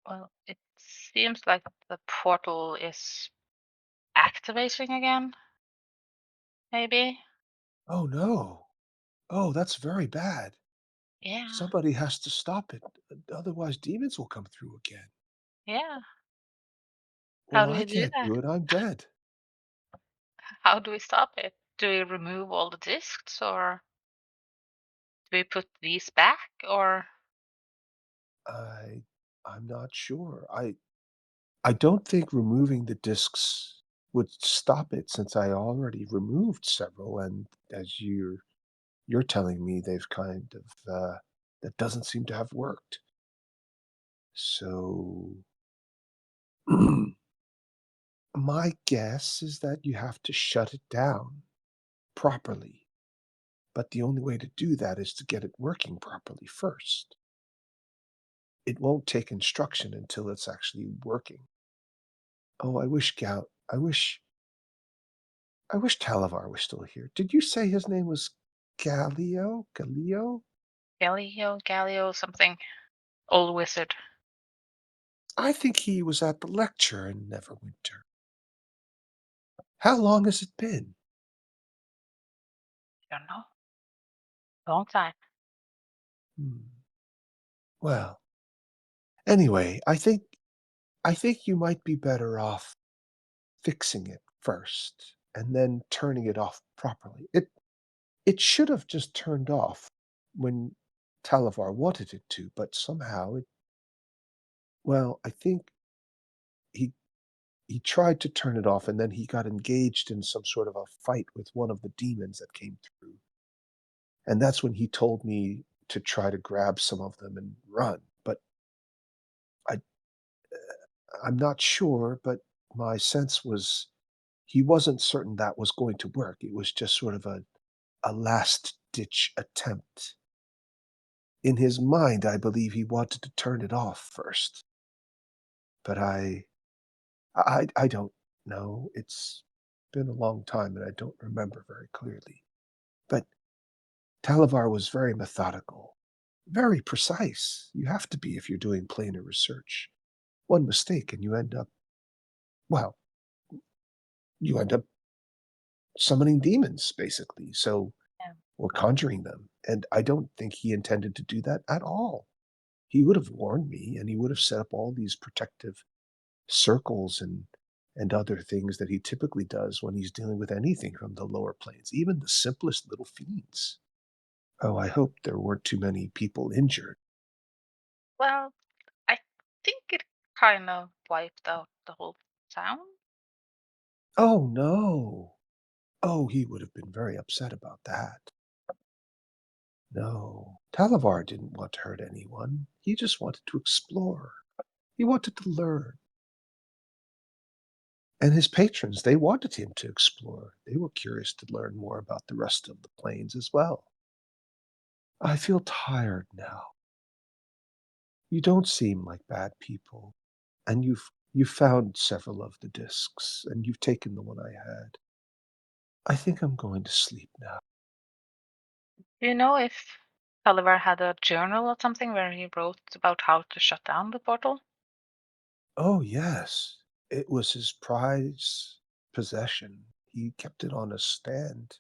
Well, it seems like the portal is activating again, maybe. Oh no! Oh, that's very bad. Yeah, Somebody has to stop it, otherwise demons will come through again. yeah. How Well, do I you do can't that? do it. I'm dead. how do we stop it? Do we remove all the discs, or do we put these back, or I'm not sure. I don't think removing the discs would stop it since I already removed several, and as you're telling me they've kind of that doesn't seem to have worked. So my guess is that you have to shut it down properly. But the only way to do that is to get it working properly first. It won't take instruction until it's actually working. Oh, I wish Talavar was still here. Did you say his name was Galio? Galio? Galileo, something? Old wizard. I think he was at the lecture in Neverwinter. How long has it been? I don't know. Long time. Hmm. Well, anyway, I think you might be better off fixing it first and then turning it off properly. It should have just turned off when Talavar wanted it to, but somehow I think he he tried to turn it off and then he got engaged in some sort of a fight with one of the demons that came through. And that's when he told me to try to grab some of them and run. But I I'm not sure, but my sense was he wasn't certain that was going to work. It was just sort of a last ditch attempt. In his mind, I believe he wanted to turn it off first. But I don't know. It's been a long time and I don't remember very clearly. But Talavar was very methodical, very precise. You have to be if you're doing planar research. One mistake and well, you end up summoning demons, basically. So, Yeah. or conjuring them. And I don't think he intended to do that at all. He would have warned me and he would have set up all these protective circles and other things that he typically does when he's dealing with anything from the lower planes, even the simplest little fiends. Oh, I hope there weren't too many people injured. Well, I think it kind of wiped out the whole town. Oh, no. Oh, he would have been very upset about that. No, Talavar didn't want to hurt anyone. He just wanted to explore. He wanted to learn. And his patrons, they wanted him to explore. They were curious to learn more about the rest of the planes as well. I feel tired now. You don't seem like bad people, and you've found several of the discs, and you've taken the one I had. I think I'm going to sleep now. Do you know if Oliver had a journal or something where he wrote about how to shut down the portal? Oh, yes. It was his prized possession. He kept it on a stand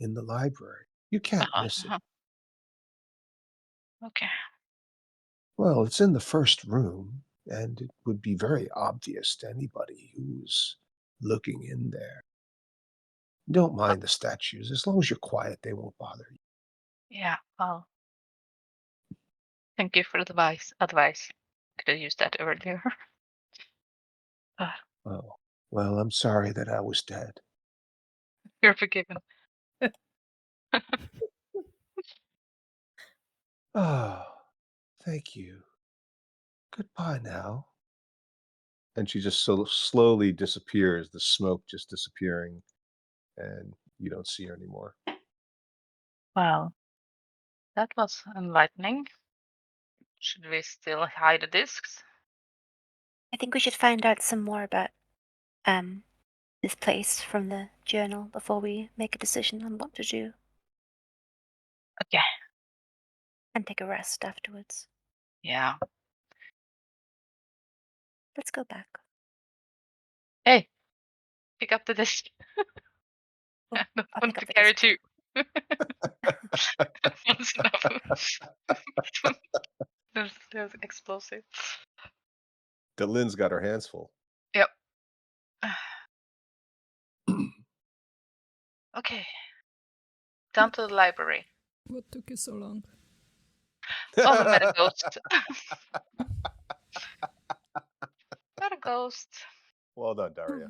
in the library. You can't miss it. Uh-huh. Okay. Well, it's in the first room, and it would be very obvious to anybody who's looking in there. Don't mind the statues. As long as you're quiet, they won't bother you. Yeah. Well, thank you for the advice. Could have used that earlier. Uh, Oh, well, I'm sorry that I was dead. you're forgiven. Oh, thank you. Goodbye now. And she just so slowly disappears, the smoke just disappearing, and you don't see her anymore. Well, that was enlightening. Should we still hide the discs? I think we should find out some more about um this place from the journal before we make a decision on what to do Okay. and take a rest afterwards. Yeah. Let's go back. Hey, pick up the disc. Oh, I don't I'll want pick to up the carry disc two. too. One's enough. There's explosive. Delyn's got her hands full. Yep. Okay. Down to the library. What took you so long? Oh, we met a ghost. Met a ghost. Well done, Daria.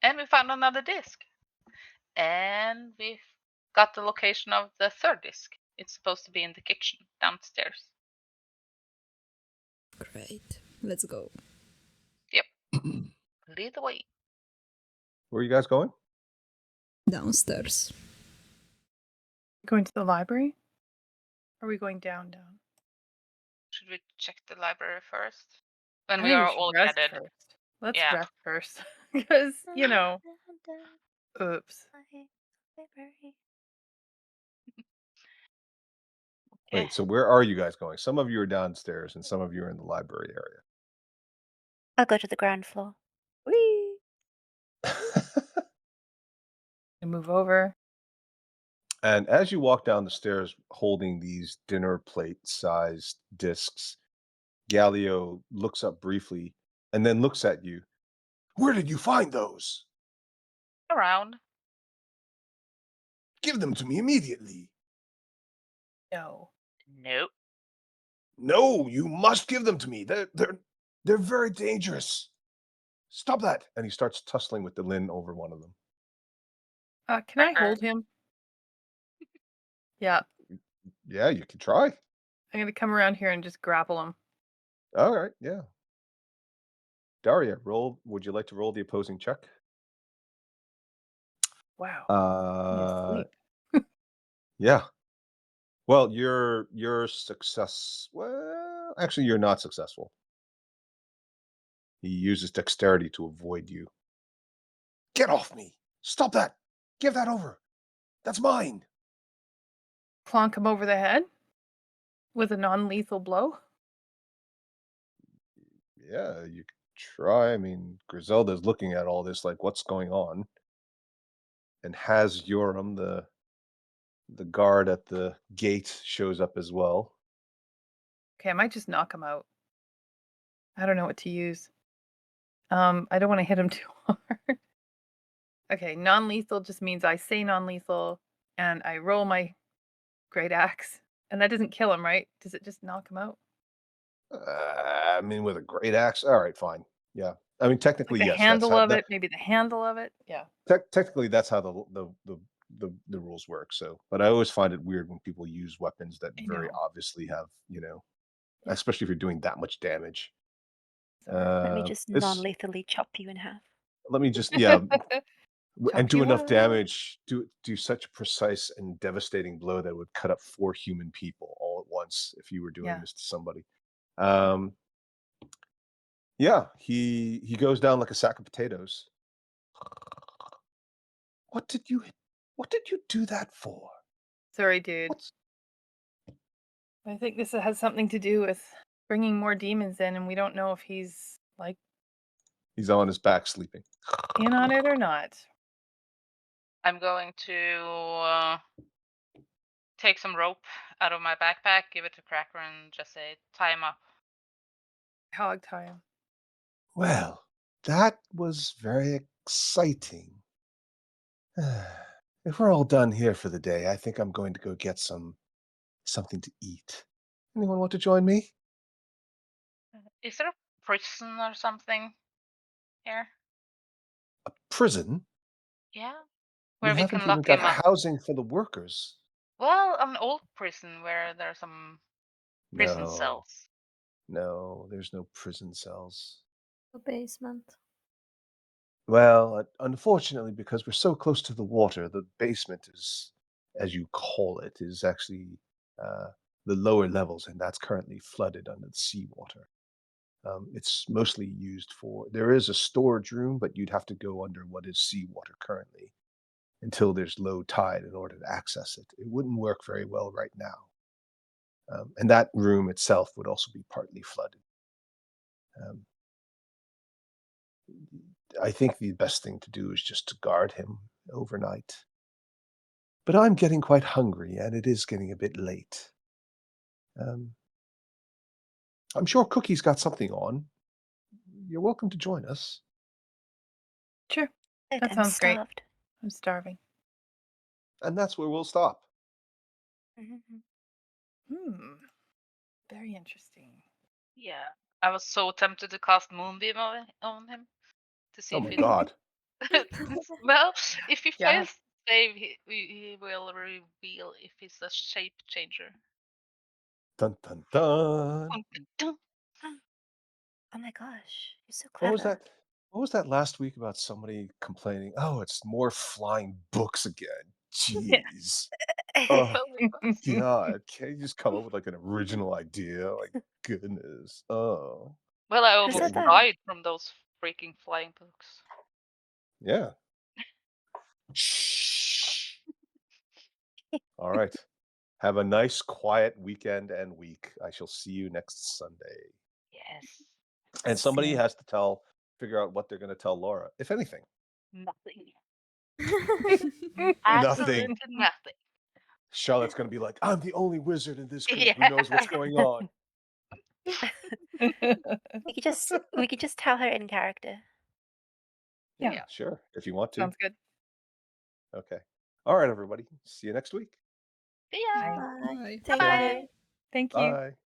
And we found another disc. And we've got the location of the third disc. It's supposed to be in the kitchen downstairs. Great. Let's go. Lead the way. Where are you guys going? Downstairs. Going to the library? Or are we going down? Should we check the library first? When I we think are should all rest gathered. first. Let's Yeah. rest first. Because, you know, oops. Wait, so where are you guys going? Some of you are downstairs and some of you are in the library area. I'll go to the ground floor. Whee! And move over. And as you walk down the stairs holding these dinner plate sized discs, Galileo looks up briefly and then looks at you. Where did you find those? Around. Give them to me immediately. No. Nope. No, you must give them to me. They're very dangerous. Stop that. And he starts tussling with the Lin over one of them. Can I hold him? Yeah. Yeah, you can try. I'm going to come around here and just grapple him. All right, yeah. Daria, would you like to roll the opposing check? Wow. I'm asleep. Yeah. Well, you're success. Well, actually, you're not successful. He uses dexterity to avoid you. Get off me! Stop that! Give that over! That's mine! Plonk him over the head with a non-lethal blow. Yeah, you could try. I mean, Griselda's looking at all this like, what's going on? And Has Yoram, the guard at the gate, shows up as well. Okay, I might just knock him out. I don't know what to use. I don't want to hit him too hard. Okay, non-lethal just means I say non-lethal and I roll my great axe. And that doesn't kill him, right? Does it just knock him out? I mean, with a great axe. All right, fine. Yeah. I mean, technically, Like the yes. handle how, of it, maybe the handle of it. Yeah. Technically, that's how the rules work. So, but I always find it weird when people use weapons that I very know. obviously have, Yeah. especially if you're doing that much damage. Let me just this- non-lethally chop you in half. Let me just and Chop do you enough up. damage. Do such a precise and devastating blow that would cut up 4 human people all at once if you were doing Yeah. this to somebody. Yeah, he goes down like a sack of potatoes. What did you do that for? Sorry, dude. What's I think this has something to do with bringing more demons in, and we don't know if he's like He's on his back sleeping. in on it or not. I'm going to take some rope out of my backpack, give it to Cracker, and just say, tie him up. Hog tie him. Well, that was very exciting. If we're all done here for the day, I think I'm going to go get something to eat. Anyone want to join me? Is there a prison or something here? A prison? Yeah. We Where we haven't can even lock got him up. housing for the workers. Well, an old prison where there are some prison No, cells. no, there's no prison cells. The basement. Well, unfortunately, because we're so close to the water, the basement is, as you call it, is actually the lower levels, and that's currently flooded under the seawater. It's mostly used for. There is a storage room, but you'd have to go under what is seawater currently until there's low tide in order to access it. It wouldn't work very well right now, and that room itself would also be partly flooded. Um, I think the best thing to do is just to guard him overnight. But I'm getting quite hungry, and it is getting a bit late. I'm sure Cookie's got something on. You're welcome to join us. Sure. Good, That I'm sounds great. starved. I'm starving. And that's where we'll stop. Mhm. Very interesting. Yeah. I was so tempted to cast Moonbeam on him to see Oh if my he. god. Well, if he Yeah. fails to save, he will reveal if he's a shape changer. Dun dun dun. Dun, dun, dun. Oh my gosh, you're so What clever. was that? What was that last week about somebody complaining? Oh, it's more flying books again. Yeah. Jeez. Oh Well, god. Can't you just come up with like an original idea? Like goodness. Oh. well, I Who almost said that? died from those freaking flying books. Yeah. Shh. All right. Have a nice, quiet weekend and week. I shall see you next Sunday. Yes. And somebody Soon. has to figure out what they're going to tell Laura, if anything. Nothing. Nothing. Absolutely nothing. Charlotte's going to be like, I'm the only wizard in this group Yeah. who knows what's going on. We could just tell her in character. Yeah, Yeah. sure. If you want to. Sounds good. Okay. All right, everybody. See you next week. Yeah. Bye. Bye. Bye. Take Bye. care. Thank you. Bye.